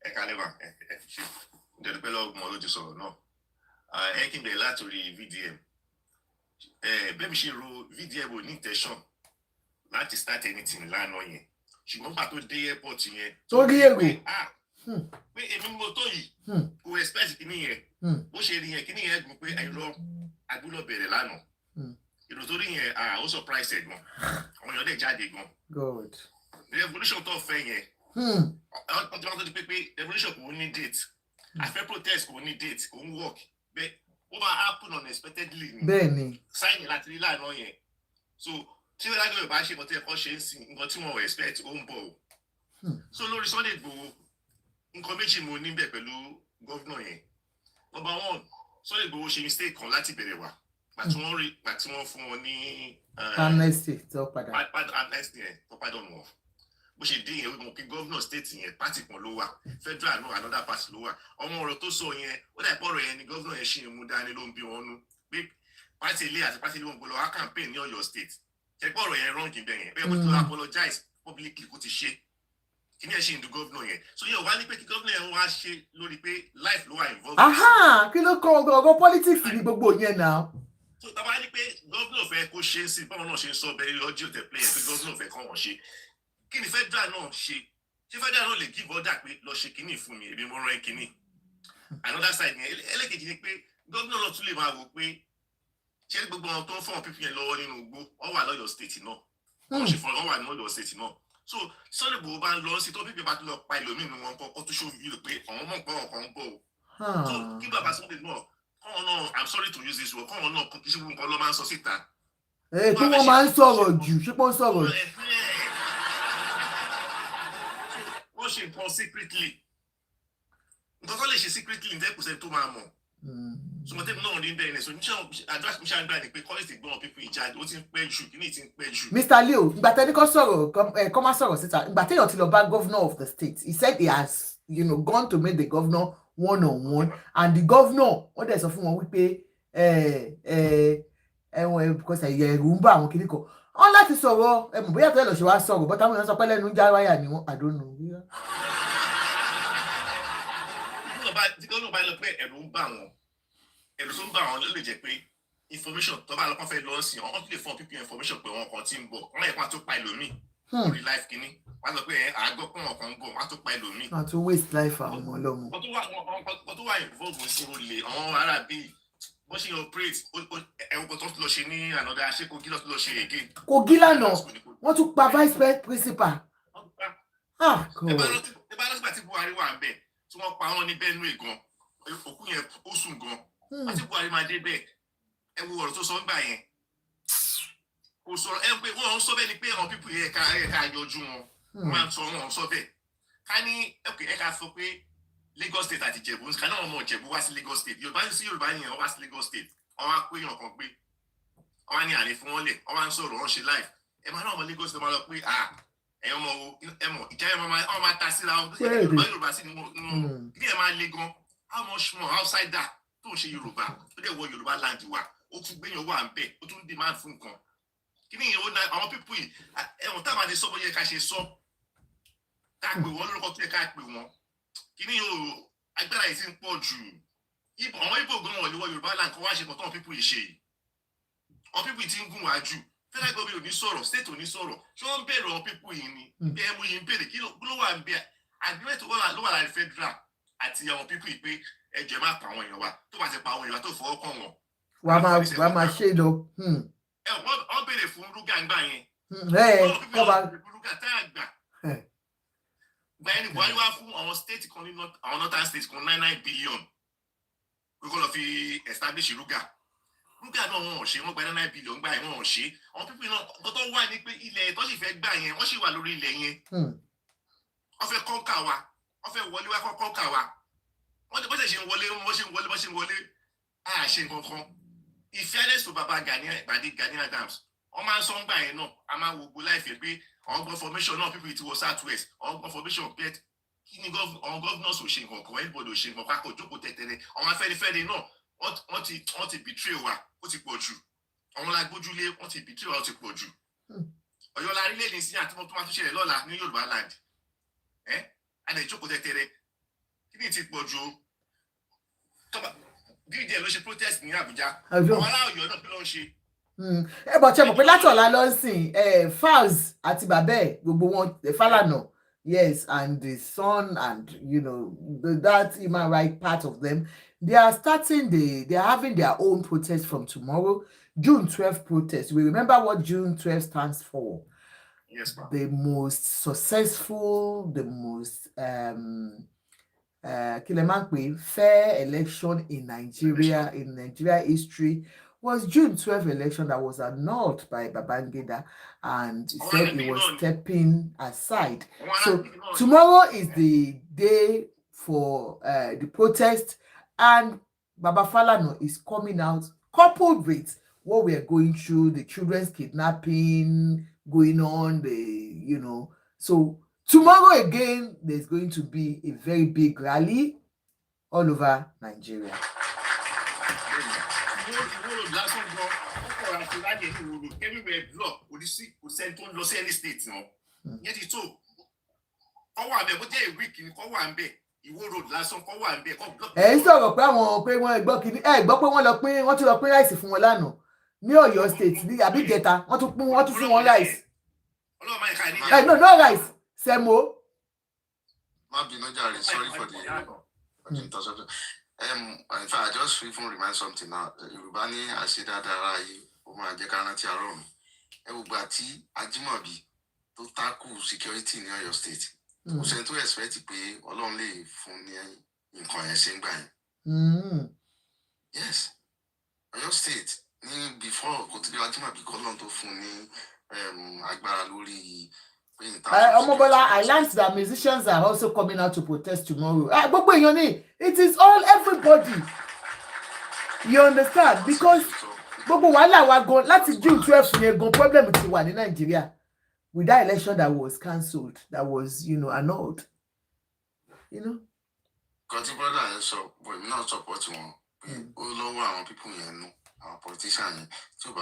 Ẹ káalẹ́ mà, ẹ ṣe. Nítorí pé lọ́gbọ̀n ló ti sọ̀rọ̀ náà. Ẹ kí n bẹ̀rẹ̀ láti orí VDM. Bẹ́ẹ̀ mi ṣe ro VDM ò ní intention láti start anything lánàá yẹn. Ṣùgbọ́n gbà tó dé airport yẹn. Tó rí èrò. Pé èmi mo tó yìí. Kò expect kíní yẹn. Bó ṣe rí yẹn kíní yẹn gùn pé ẹ̀rọ agbúlọ̀ bẹ̀rẹ̀ lánàá. Èrò tó rí yẹn ó surprise ẹ̀ gan. Àwọn èèyàn dẹ̀ jáde gan. Good. Revolution tó fẹ́ yẹn. Wọ́n ti wá tó di pé revolution kò ní date. Àfẹ́ protest kò ní date, kò ń work. Bẹ́ẹ̀ ó máa happen unexpectedly ni. Bẹ́ẹ̀ni. Sáyìn láti rí lánàá yẹn. So tí wọ́n lágbèrè bá ṣe nǹkan tí ẹ̀kọ́ ṣe ń sìn nǹkan tí wọ́n ò expect ó ń bọ̀ o. So lórí Sunday Igboho nǹkan méjì mo níbẹ̀ pẹ̀lú gọ́vnà yẹn. Number one, Sunday Igboho ṣe mistake kan láti bẹ̀rẹ̀ wá. Gbà tí wọ́n fún wọn ní amnesty tó padà. Amnesty yẹn tó padà nù wọn. Bó ṣe dé yẹn wípé gọ́vnà state yẹn pátì kan ló wà, federal náà another party ló wà. Ọmọ ọ̀rọ̀ tó sọ yẹn ó dà ìpọ̀rọ̀ yẹn ni gọ́vnà yẹn ṣì ń mú dání ló ń bí wọn nú. Pé pátì ilé àti pátì ilé wọn gbọ́dọ̀ wá campaign ní Ọ̀yọ́ state. Ṣẹ̀pọ̀ ọ̀rọ̀ yẹn wrong ibẹ̀ yẹn. Bẹ́ẹ̀ mo ti lọ apologize publicly kó ti ṣe. Kí ni ẹ ṣe ń du gọ́vnà yẹn? So yẹn wá ní pé kí gọ́vnà yẹn wá ṣe lórí pé life ló wà involved. Kí ló kọ ọgọ politics ní gbogbo yẹn náà? So tá a bá ní pé gọ́vnà fẹ́ kó ṣe é sí báwọn náà ṣe ń sọ bẹ́ẹ̀ lọ́jọ́ tẹ̀ play yẹn pé gọ́vnà fẹ́ kọ́ wọn ṣe. Kí ni federal náà ṣe? Ṣé federal náà lè give order pé lọ ṣe kinní fún mi èmi mo rán kinní? Another side yẹn ẹlẹ́kejì ni pé gọ́vnà náà tún lè máa wò pé ṣé gbogbo àwọn tó ń fọ́n pípín yẹn lọ́wọ́ nínú igbó wọ́n wà lọ́yọ̀ state náà. Wọ́n ṣe fọ́n wọ́n wà ní Ọ̀yọ́ state náà. So Sunday Igboho bá ń lọ sí tó pípín bá tún lọ pa ìlòmínú wọn kọ́ ó tún ṣó fídíò pé àwọn mọ̀ pé ọkàn ń bọ̀ o. So kí bàbá Sunday náà kọ́wọn náà I'm sorry to use this word kọ́wọn náà kí ṣe nǹkan lọ́ máa ń sọ síta. Kí wọ́n máa ń sọ̀rọ̀ jù ṣé wọ́n sọ̀rọ̀ jù. Wọ́n ṣe nǹkan secretly. Nǹkan tó lè ṣe secretly ní 10% tó máa mọ̀. Ṣùgbọ́n tẹ́mi náà ní bẹ́ẹ̀ ni so àdúrà mi ṣáà ń gbà ní pé college ti gbọ́n people ìjáde ó ti ń pẹ́ jù kí ni ti ń pẹ́ jù. Mr. Leo, ìgbà tẹ́ni kọ́ sọ̀rọ̀ kọ́ máa sọ̀rọ̀ síta ìgbà téèyàn ti lọ bá governor of the state he said he has gone to meet the governor one-on-one and the governor wọ́n dẹ̀ sọ fún wọn wípé ẹ̀wọ̀n because ẹ̀rù ń bá àwọn kìnnì kan wọ́n láti sọ̀rọ̀ ẹ̀mọ̀ bóyá tó ẹ̀ lọ ṣe wá sọ̀rọ̀ bọ́tà wọn sọ pé lẹ́nu já wáyà ni wọ́n àdónù. Tí gómìnà bá lọ pé ẹ̀rù ń bá wọn ẹ̀rù tó ń bá wọn ló lè jẹ́ pé information tó bá lọ kàn fẹ́ lọ sí wọn tún lè fún people information pé wọn kàn ti ń bọ̀ wọn yẹ kó wọn tó pa ẹlòmíì lórí life kínní wọn sọ pé àgọ́ pé wọn kàn ń bọ̀ wọn tó pa ẹlòmíì. wọn tún waste life àwọn ọmọ ọlọ́mọ. wọn tó wà involve sí olè àwọn ará bíi wọ́n ṣe operate ẹ̀wọ̀n kan tó lọ ṣe ní ànádà ṣé Kogi lọ ṣe èké. Kogi lánàá wọ́n tún pa vice principal. ẹ bá lọ́sibà tí Buhari wà ń bẹ̀ tí wọ́n pa wọ́n ní Benue gan òkú yẹn ó sùn gan àti Buhari máa dé bẹ́ẹ̀ ẹ wo ọ̀rọ̀ tó sọ ń gbà yẹn kò sọ̀rọ̀ ẹ pé wọ́n sọ bẹ́ẹ̀ ni pé àwọn pípù yẹn ká yọjú wọn máa ń sọ wọn sọ bẹ́ẹ̀ ká ní ẹ ká sọ pé Lagos State àti Ìjẹ̀bú ká náà ọmọ Ìjẹ̀bú wá sí Lagos State Yorùbá sí Yorùbá yẹn wọ́n wá sí Lagos State wọ́n wá pé yàn kan gbé wọ́n wá ní àlè fún wọn lẹ̀ wọ́n wá ń sọ̀rọ̀ wọ́n ṣe live ẹ máa náà ọmọ Lagos State máa lọ pé ẹ ọmọ ìjà yẹn máa ta síra Yorùbá sí nínú kí ẹ máa le gan how much more outsider tó ń ṣe Yorùbá tó dẹ̀ wọ Yorùbá land wa ó tún gbẹ̀yàn wà ń bẹ̀ ó tún demand fún nǹkan kí ni ìyẹn ó na àwọn pípù yìí ẹ̀wọ̀n táwọn àti sọ bó yẹ ká ṣe sọ ká pè wọ́n lórúkọ tó yẹ ká pè wọ́n kí ni yóò agbára yìí ti ń pọ̀ jù àwọn Ìgbò gan wọn lè wọ Yorùbá land kan wá ṣe kàn tán pípù yìí ṣe yìí àwọn pípù yìí ti ń gùn wá jù federal government ò ní sọ̀rọ̀ state ò ní sọ̀rọ̀ ṣé wọ́n ń bẹ̀rẹ̀ àwọn pípù yìí ni bí ẹ mú yìí ń bèrè kí ló wà ń bẹ agreement ló wà láti federal àti àwọn pípù yìí pé ẹjọ́ má pa àwọn èèyàn wa tó bá ti pa àwọn èèyàn tó fọwọ́ kàn wọ́n. wàá máa ṣe lọ. wọ́n béèrè fún rúgà ńgbà yẹn. rúgà tá a gbà. gba ẹni Buhari wá fún àwọn state kan nínú àwọn northern states kan 99 billion pé kó lọ fi establish rúgà náà wọn ò ṣe wọn gba 99 billion gbà yẹn wọn ò ṣe àwọn pípín náà tó wà ní pé ilẹ̀ tó sì fẹ́ gbà yẹn wọ́n sì wà lórí ilẹ̀ yẹn wọ́n fẹ́ kọ́ńkà wa wọ́n fẹ́ wọlé wá kọ́ńkà wa wọ́n ti bọ́sẹ̀ ṣe ń wọlé a ṣe nǹkan kan ìfẹ́lẹ́sì tó bàbá Gani Adams wọ́n máa ń sọ ń gbà yẹn náà a máa wo gbó láìfẹ́ pé àwọn gbọ́n formation náà people ti wọ south west àwọn gbọ́n formation pet kí ni àwọn governors ò ṣe nǹkan kan anybody ò ṣe nǹkan kan kò jókòó tẹ̀tẹ̀rẹ̀ àwọn Afẹ́nifẹ́re náà wọ́n ti betray wa ó ti pọ̀ jù àwọn lágbójúlé wọ́n ti betray wa ó ti pọ̀ jù Ọ̀yọ́ la rí lè ní sí àti mo tó máa tún ṣẹlẹ̀ lọ́la ní Yorùbá land. Àná ìjókòó tẹ́tẹ́rẹ́. Kí ni ti pọ̀ ju dídí ló ṣe protest ní Àbújá. Àwọn ará Ọ̀yọ́ náà kí ló ń ṣe? Bọ̀ ṣe mọ̀ pé láti ọ̀la lọ sìn Falz àti bàbá ẹ̀ gbogbo wọn Falana, yes, and the son and that human right part of them, they are having their own protest from tomorrow, June 12th protest. We remember what June 12th stands for. Yes, ma'am. The most successful, the most fair election in Nigeria history was June 12th election that was annulled by Babangida, and he said he was stepping aside. So tomorrow is the day for the protest, and Baba Falana is coming out, coupled with what we are going through, the children's kidnapping going on, so tomorrow again, there's going to be a very big rally all over Nigeria. Everywhere block, we send to Los Angeles State now. Yet it's so. How are they? What they week in Kowambe? You road last on Kowambe. Sọ̀rọ̀ pé àwọn pé wọ́n gbọ́ kíní gbọ́ pé wọ́n tún lọ pín ráìsì fún wọn lánàá ní Ọ̀yọ́ state ní Abigeta wọ́n tún fún wọn ráìsì. No rice. Semo. Sorry for the interruption. In fact, I just even remind something now. Yorùbá I say that ó máa jẹ́ ká rántí àárọ̀ mi. Gbà tí Ajímọ̀bí tó tackle security ní Ọ̀yọ́ state. Kò sẹ́ni tó expect pé Ọlọ́run lè fún ní nǹkan yẹn ṣe ń gbà yẹn. Yes. Ọ̀yọ́ state ní before kò tí Ajímọ̀bí kọ́ Ọlọ́run tó fún ní agbára lórí. Omobola, I learned that musicians are also coming out to protest tomorrow. It is all everybody. You understand? Because gbogbo wàhálà wa gan láti June 12th yẹn gan problem ti wà ní Nigeria with that election that was cancelled, that was annulled. Because brother yẹn sọ but èmi náà support wọn pé ó lọ́wọ́ àwọn people yẹn nù àwọn politician yẹn tí ó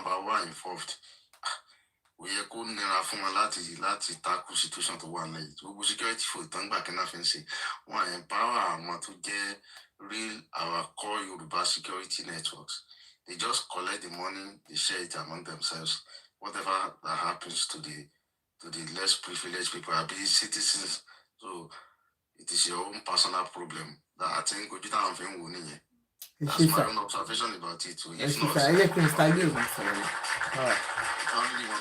bá wà involved. We are going to láti tackle situation tó wà lẹ́yìn gbogbo security for ìtàngbà kí náà fi ń ṣe wọn empower àwọn tó jẹ́ real our core Yoruba security networks. They just collect the money, they share it among themselves. Whatever that happens to the less privileged people, are being citizens. So it is your own personal problem. That I think we don't have any. That's my own observation about it too. If not, family will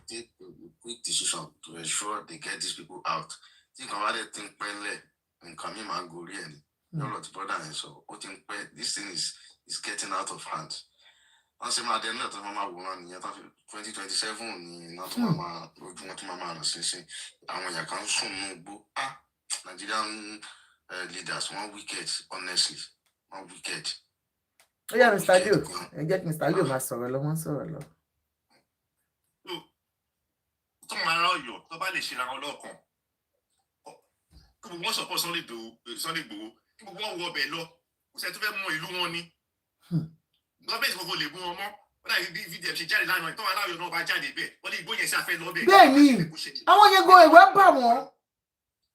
take a quick decision to ensure they get these people out. Think about it, think and come in and go really. Brother, and so this thing is getting out of hand. I say, my dear, not Mama woman, 2027, not Mama, not Mama, since I want your council, Nigerian leaders, one wicked, honestly, one wicked. Oh, yeah, Mr. Leo. Get Mr. Leo, my sorrow. Tó máa rán Ọ̀yọ́ tó bá lè ṣe ra wọn lọ́kàn kí gbogbo wọn support Sunday Igboho kí gbogbo wọn wọ ọbẹ̀ lọ kò sẹ́ni tó fẹ́ mú ìlú wọn ní gọ́ọ̀mẹ̀ntì gbogbo lè mú wọn mọ́ wọ́n dàbí bí VDM ṣe jáde lánàá tó máa láyọ̀ náà bá jáde bẹ́ẹ̀ wọ́n ní Ìgbò yẹn ṣe àfẹ́ lọ bẹ́ẹ̀. Bẹ́ẹ̀ni àwọn yẹn go ìwé bá wọn.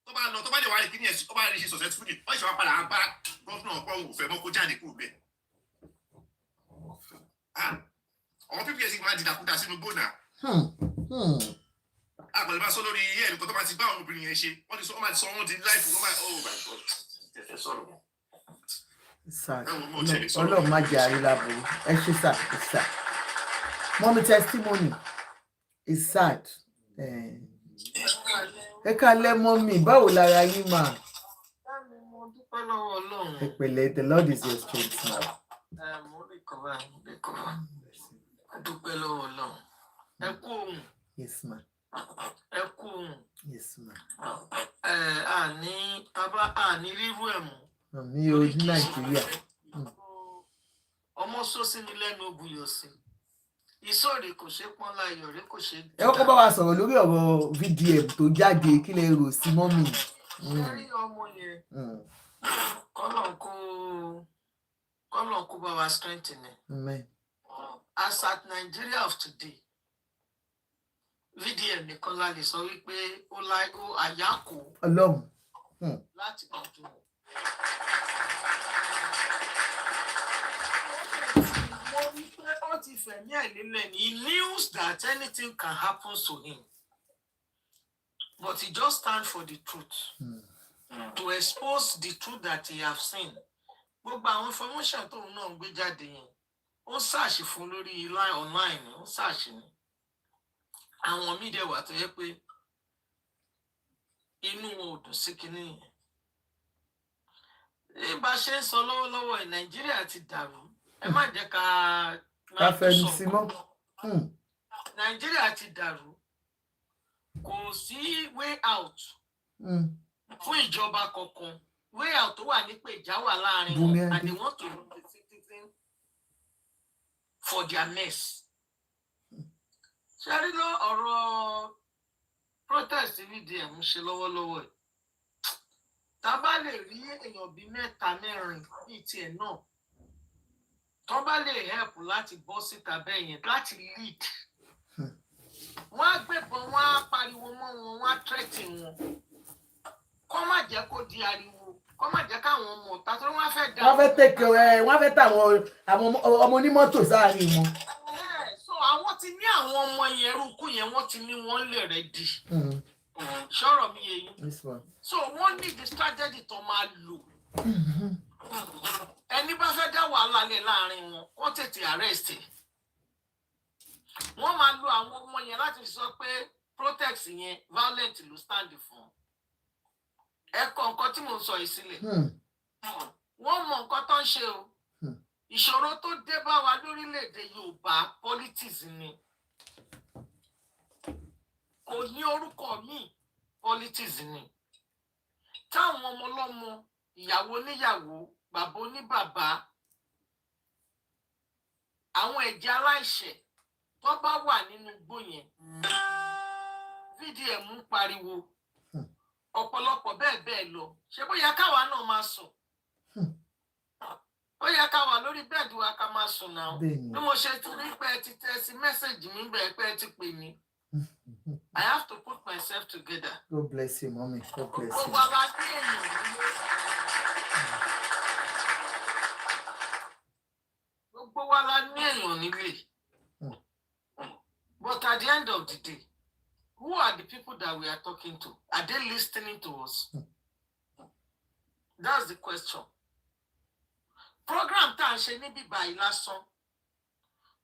tó bá lè wá rí kíní ẹ̀sìn tó bá rí ṣe successfully wọ́n ṣe wá padà bá gọ́ọ̀nà ọ̀pọ̀ òfẹ́ mọ́ kó jáde kúrò bẹ́ẹ̀. àwọn pípẹ́ sì máa dìdàkudà sínú gbóná. Àgbàlẹ̀ bá sọ lórí iye ẹnìkan tó bá ti bá àwọn obìnrin yẹn ṣe wọ́n ti sọ wọ́n di láìpù wọ́n máa oh my God ẹ sọ̀rọ̀ wọn. Ọlọ́run má jẹ́ àrílá burú ẹ ṣe sà mommy testimony is sad. Ẹ kálẹ́ mọ́mì báwo lára yín mà. Ẹ pẹ̀lẹ́, the Lord is your strength now. Mo lè kọ́ dúpẹ́ lọ́wọ́ Ọlọ́run. Ẹ kú ohun. Yes ma. Ẹ kú ohun. Yes ma. Àní rírú ẹ̀ mú. Mi ò ní Nàìjíríà. Ọmọ sósì ní lẹ́nu òbúyọ̀ sí. Ìsọ̀rí kò ṣe pọ́n láyọ̀ rí kò ṣe. Ẹ kọ́kọ́ bá wa sọ̀rọ̀ lórí ọ̀rọ̀ VDM tó jáde kí lè rò sí mọ́mì. Ṣé rí ọmọ yẹn? Kọ́lọ̀ kó bá wa strengthen. Amen. As at Nigeria of today, VDM nìkan la lè sọ wípé ó láìkó àyákò Ọlọ́run. láti ọdún. Mo rí pé ó ti fẹ̀mí àìlélẹ̀ ní. He knew that anything can happen to him. But he just stand for the truth. To expose the truth that he have seen. Gbogbo àwọn information tóun náà ń gbé jáde yẹn. Ó ṣàṣì fún lórí online. Ó ṣàṣì ni. Àwọn míì dẹ̀ wà tó yẹ pé inú wọn ò dùn sí kinní yẹn. Bá ṣe ń sọ lọ́wọ́lọ́wọ́ ẹ̀ Nàìjíríà ti dàrú. Ẹ má jẹ́ ká fẹnu sí mọ́. Nàìjíríà ti dàrú. Kò sí way out fún ìjọba kankan. Way out tó wà ní pé ìjà wà láàrin wọn and they want to rule the citizen for their mess. Ṣé rí lọ ọ̀rọ̀ protest VDM ṣe lọ́wọ́lọ́wọ́ ẹ̀? Tá bá lè rí èèyàn bíi 3-4 bíi tiẹ̀ náà tó bá lè help láti bọ́ síta bẹ́ẹ̀ yẹn láti lead. Wọ́n á gbébọn, wọ́n á pariwo mọ́ wọn, wọ́n á threaten wọn. Kọ́ má jẹ́ kó di ariwo, kọ́ má jẹ́ káwọn ọmọ ọ̀tá tó wọ́n fẹ́ dá. Wọ́n fẹ́ tẹ̀kẹ̀ wọ́n fẹ́ tàwọn ọmọ onímọ́tò sáàrin wọn. So àwọn ti ní àwọn ọmọ yẹn rúkú yẹn wọ́n ti ní wọ́n lè ready. Ṣọ́rọ̀ mi yé yín. So wọ́n ní the strategy tó máa lò. Ẹni bá fẹ́ dá wàhálà lẹ̀ láàrin wọn, wọ́n tètè arrest. Wọ́n máa lo àwọn ọmọ yẹn láti sọ pé protest yẹn violent ló stand fún. Ẹ kọ nǹkan tí mò ń sọ yìí sílẹ̀. Wọ́n mọ nǹkan tó ń ṣe o. Ìṣòro tó dé bá wa lórílẹ̀‐èdè Yorùbá politics ni. Kò ní orúkọ míì, politics ni. Táwọn ọmọ ọlọ́mọ, ìyàwó oníyàwó, bàbá oníbàbá, àwọn ẹ̀jẹ̀ aláìṣẹ̀ tó bá wà nínú igbó yẹn. VDM ń pariwo. Ọ̀pọ̀lọpọ̀ bẹ́ẹ̀ lọ. Ṣé bóyá káwa náà máa sùn? Ó yẹ ká wà lórí bẹ́ẹ̀dì wa ká máa sùn náà. Bí mo ṣe ti rí pé ẹ ti tẹ sí mẹ́sẹ̀gì mi bẹ́ẹ̀ pé ẹ ti pè mí. I have to put myself together. God bless you, mommy. God bless you. Gbogbo wa la ní èèyàn nílé. But at the end of the day, who are the people that we are talking to? Are they listening to us? That's the question. Program tá à ń ṣe níbí báyìí lásán.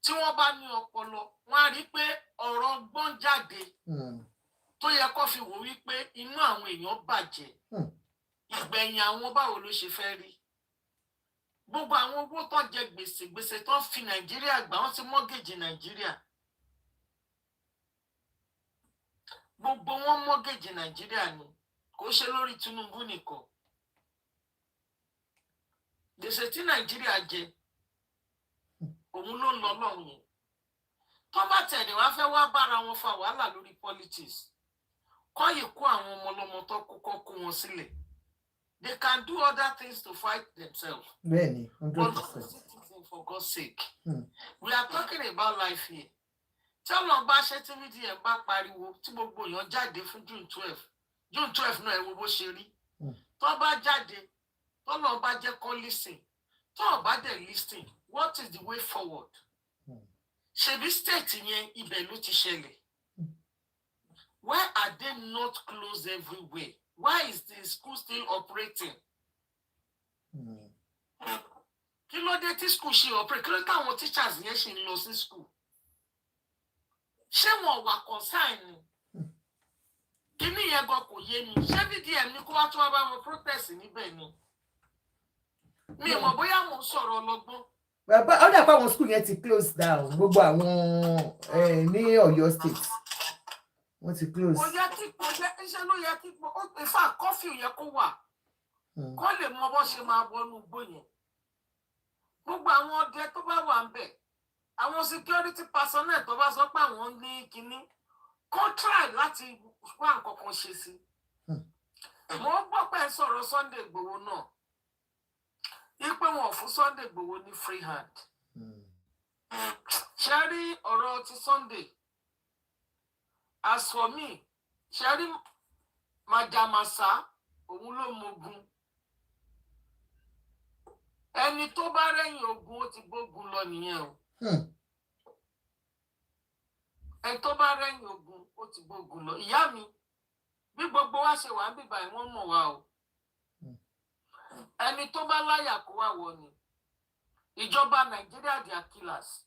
Tí wọ́n bá ní ọpọlọ, wọ́n á rí pé ọ̀rọ̀ ọgbọ́n jáde tó yẹ kó fi wò wípé inú àwọn èèyàn bàjẹ́. Ìgbẹ̀yìn àwọn báwo ló ṣe fẹ́ rí? Gbogbo àwọn owó tó jẹ gbèsè tó fi Nàìjíríà gbà wọ́n ti mọ́gèjì Nàìjíríà. Gbogbo wọn mọ́gèjì Nàìjíríà ni. Kò ṣe lórí Tinubu nìkan. Gbèsè tí Nàìjíríà jẹ òun ló ń lọ lọ́hùn yẹn. Tó bá tẹ̀lé wá fẹ́ wá bára wọn fa wàhálà lórí politics. Kọ́ yìí kó àwọn ọmọ ọlọ́mọ tó kọ́kọ́ kó wọn sílẹ̀. They can do other things to fight themselves. Bẹ́ẹ̀ni, 100%. But for God's sake. We are talking about life here. Tí Ọlọ́run bá ṣe tí VDM bá pariwo tí gbogbo èèyàn jáde fún June 12. June 12 náà ẹ wo bó ṣe rí. Tó bá jáde, tọ́lọ́ bá jẹ́ kó listen. Tó bá dẹ̀ listen, what is the way forward? Ṣebí state yẹn ibẹ̀ ló ti ṣẹlẹ̀. Why are they not closed everywhere? Why is the school still operating? Kí ló dé tí school ṣe operate? Kí ló dé táwọn teachers yẹn ṣe ń lọ sí school? Ṣé wọn wà concern? Kíní yẹn gan kò yé mi. Ṣé VDM ní kó wá tó wá bá wọn protest níbẹ̀ ni? Mi mọ̀ bóyá mo ń sọ̀rọ̀ ọlọ́gbọ́n. Ó dà pé àwọn school yẹn ti close down. Gbogbo àwọn ní Ọ̀yọ́ state. Wọ́n ti close. Kò yẹ kí iṣẹ́ ló yẹ kí ó pè fà kọ́fì yẹ kó wà. Kó lè mọ bó ṣe máa wọnú igbó yẹn. Gbogbo àwọn ọdẹ tó bá wà ń bẹ̀. Àwọn security personnel tó bá sọ pé àwọn ní kinní. Kó try láti wá nǹkan kan ṣe sí. Mo gbọ́ pé sọ̀rọ̀ Sunday Igboho náà. Ipe wọn fún Sunday Igboho ní free hand. Ṣé rí ọ̀rọ̀ ti Sunday? As for me, Sherry Majamasa, òun ló mogun. Ẹni tó bá rẹ́yìn ogun ó ti gbógun lọ nìyẹn o. Ẹni tó bá rẹ́yìn ogun ó ti gbógun lọ. Ìyá mi, bí gbogbo wa ṣe wà níbí báyìí wọ́n mọ̀ wá o. Ẹni tó bá láyà kó wá wọ ni. Ìjọba Nigeria they are killers.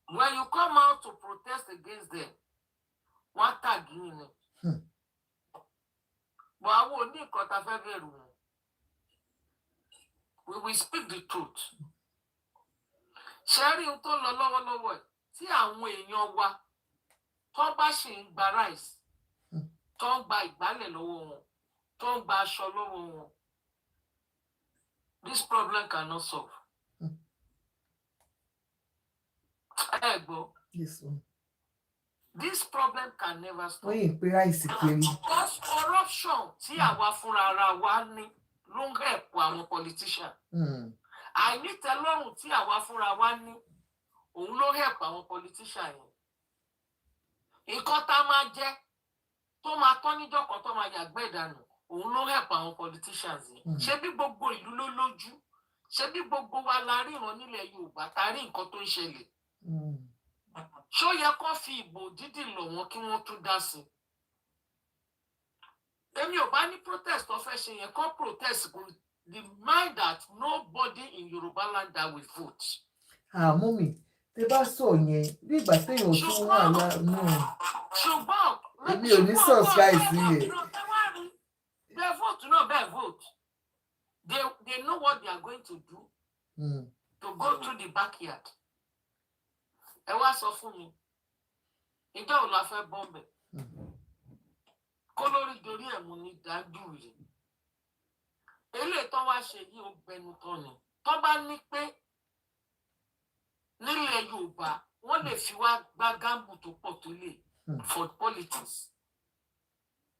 When you come out to protest against them, wọ́n tag yín ni. But àwọn ò ní nǹkan tá fẹ́ bẹ̀rù wọn. We will speak the truth. Ṣé rí ohun tó lọ lọ́wọ́lọ́wọ́ ẹ̀ tí àwọn èèyàn wa tó bá ṣe ń gba rice, tó ń gba ìgbálẹ̀ lọ́wọ́ wọn, tó ń gba aṣọ lọ́wọ́ wọn. This problem cannot solve. Yes, sir. This problem can never stop. Because corruption tí àwa fúnra ara wa ní ló ń help àwọn politician. Àìnítẹ́lọ́rùn tí àwa fúnra wa ní òun ló help àwọn politician yẹn. Nǹkan tá máa jẹ tó máa tán níjọ́ kan tó máa yàgbẹ́ ìdànù òun ló help àwọn politicians yẹn. Ṣé bí gbogbo ìlú ló lójú? Ṣé bí gbogbo wa la ríran nílẹ̀ Yorùbá tá rí nǹkan tó ń ṣẹlẹ̀? Ṣó yẹ kó fi ìbò dídì lọ̀ wọ́n kí wọ́n tún dá sí? Èmi ò bá ní protest tó fẹ́ ṣe yẹn kó protest with the mind that nobody in Yorùbá land that will vote. Mummy, tẹ́ bá sọ yẹn bí ìgbà téèyàn ò tún wà náà. Ṣùgbọ́n èmi ò ní subscribe sí yẹn. They vote no bad vote. They know what they are going to do. To go to the backyard. Ẹ wá sọ fún mi. Ìjọ ò la fẹ́ bọ́m̀bẹ̀. Kó lórí dorí ẹ̀ mú ní dájú rẹ̀. Eléyìí tó wá ṣe yí ó gbẹnu tán ni. Tó bá ní pé nílẹ̀ Yorùbá wọ́n lè fi wá gbá gáàmù tó pọ̀ tó lè for politics.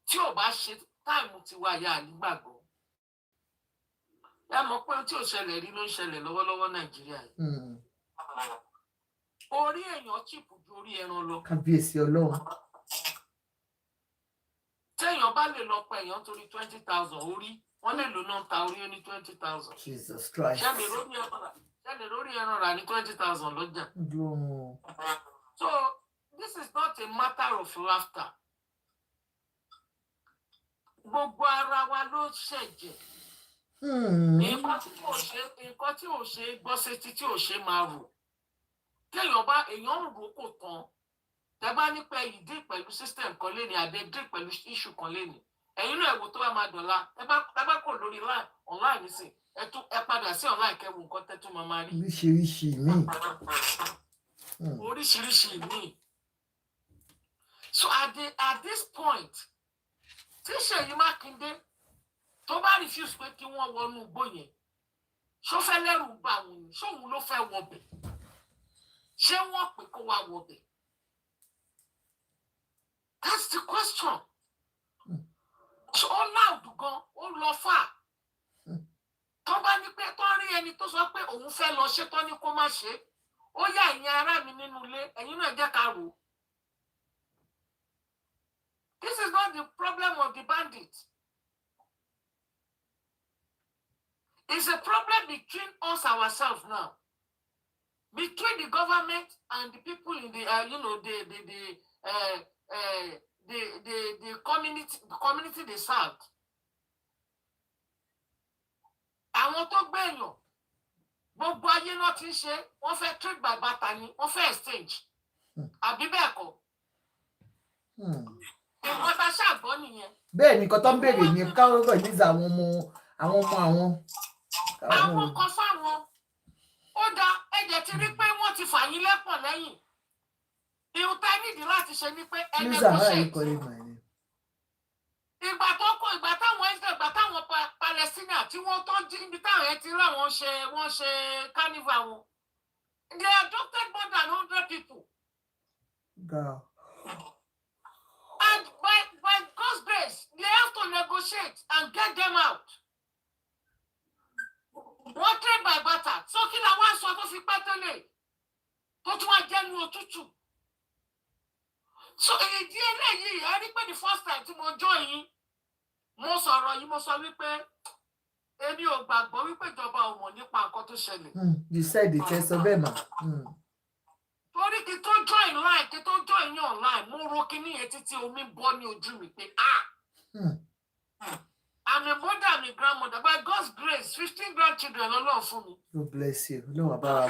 Tí ò bá ṣe táìmù ti wá yá nígbàgbọ́. Ẹ mọ̀ pé tí ò ṣẹlẹ̀ rí ló ń ṣẹlẹ̀ lọ́wọ́lọ́wọ́ Nàìjíríà yìí. Orí èèyàn chip ju orí ẹran lọ. Kábíyèsí Ọlọ́run. Téèyàn bá lè lọ pa èèyàn torí 20,000 orí, wọ́n lè lò náà ta orí ní 20,000. Jesus Christ. Ṣé lè lórí ẹran rà ní 20,000 lọ́jà? So this is not a matter of laughter. Gbogbo ara wa ló ṣẹ̀jẹ̀. Nǹkan tí ò ṣe gbọ́ sétí tí ò ṣe máa rò. Téèyàn bá èèyàn rò kò tán. Tẹ́ bá ní pé ìdí pẹ̀lú system kan lé ní àbẹ dí pẹ̀lú issue kan lé ní. Ẹ̀yin náà ẹ̀wò tó bá máa dọ̀la. Ẹ bá kò lórí online nísìn. Ẹ padà sí online kẹ́wù nǹkan tẹ́ tún máa rí. Oríṣiríṣi mi. Oríṣiríṣi mi. So at this point, tí Ṣèyí Mákindé tó bá refuse pé kí wọ́n wọnú igbó yẹn, ṣó fẹ́ lẹ́rù bá wọn ni, ṣóun ló fẹ́ wọbẹ̀? Ṣé wọ́n pè kó wá wọbẹ̀? That's the question. So ó láòdù gan, ó lọ fà. Tó bá ní pé tó rí ẹni tó sọ pé òun fẹ́ lọ ṣe tó ní kó má ṣe, ó yá ẹ̀yin ará mi nínú ilé, ẹ̀yin náà jẹ́ ká rò. This is not the problem of the bandits. It's a problem between us ourselves now. Between the government and the people in the the community they served. Àwọn tó gbẹ̀yàn gbogbo ayé náà ti ń ṣe wọ́n fẹ́ trade by barter ni wọ́n fẹ́ exchange àbí bẹ́ẹ̀ kọ́. Nǹkan tá ṣàgbọ́ nìyẹn. Bẹ́ẹ̀ ni nǹkan tó ń béèrè ní káwọn ọgbà ìdíje àwọn ọmọ àwọn. Àwọn kan fáwọn ó dá ẹ̀jẹ̀ ti rí pé wọ́n ti fà yín lẹ́pọ̀n lẹ́yìn. Ìhun tá nídìí láti ṣe ni pé ẹni kò ṣe. Ìgbà táwọn Palestinian tí wọ́n tó jí ibi táwọn ẹ ti láwọn wọ́n ṣe carnival wọn. They adopted more than 100 people. And by God's grace, they have to negotiate and get them out. Wọ́n trade by barter. So kí la wá sọ tó fi pẹ́ tẹ́lẹ̀? Tó tún wá jẹ́nu òtútù. So ìdí eléyìí ẹ rí pé the first time tí mo join yín mo sọ̀rọ̀ yìí mo sọ wípé èmi ò gbàgbọ́ wípé ìjọba ò mọ̀ nípa nǹkan tó ṣẹlẹ̀. You said it ẹ sọ bẹ́ẹ̀ mà. Torí kí tó join line kí tó join yín online mo ro kíní yẹn títí omi bọ́ ní ojú mi pé I'm a mother, I'm a grandmother. By God's grace, 15 grandchildren alone for me. God bless you. No, about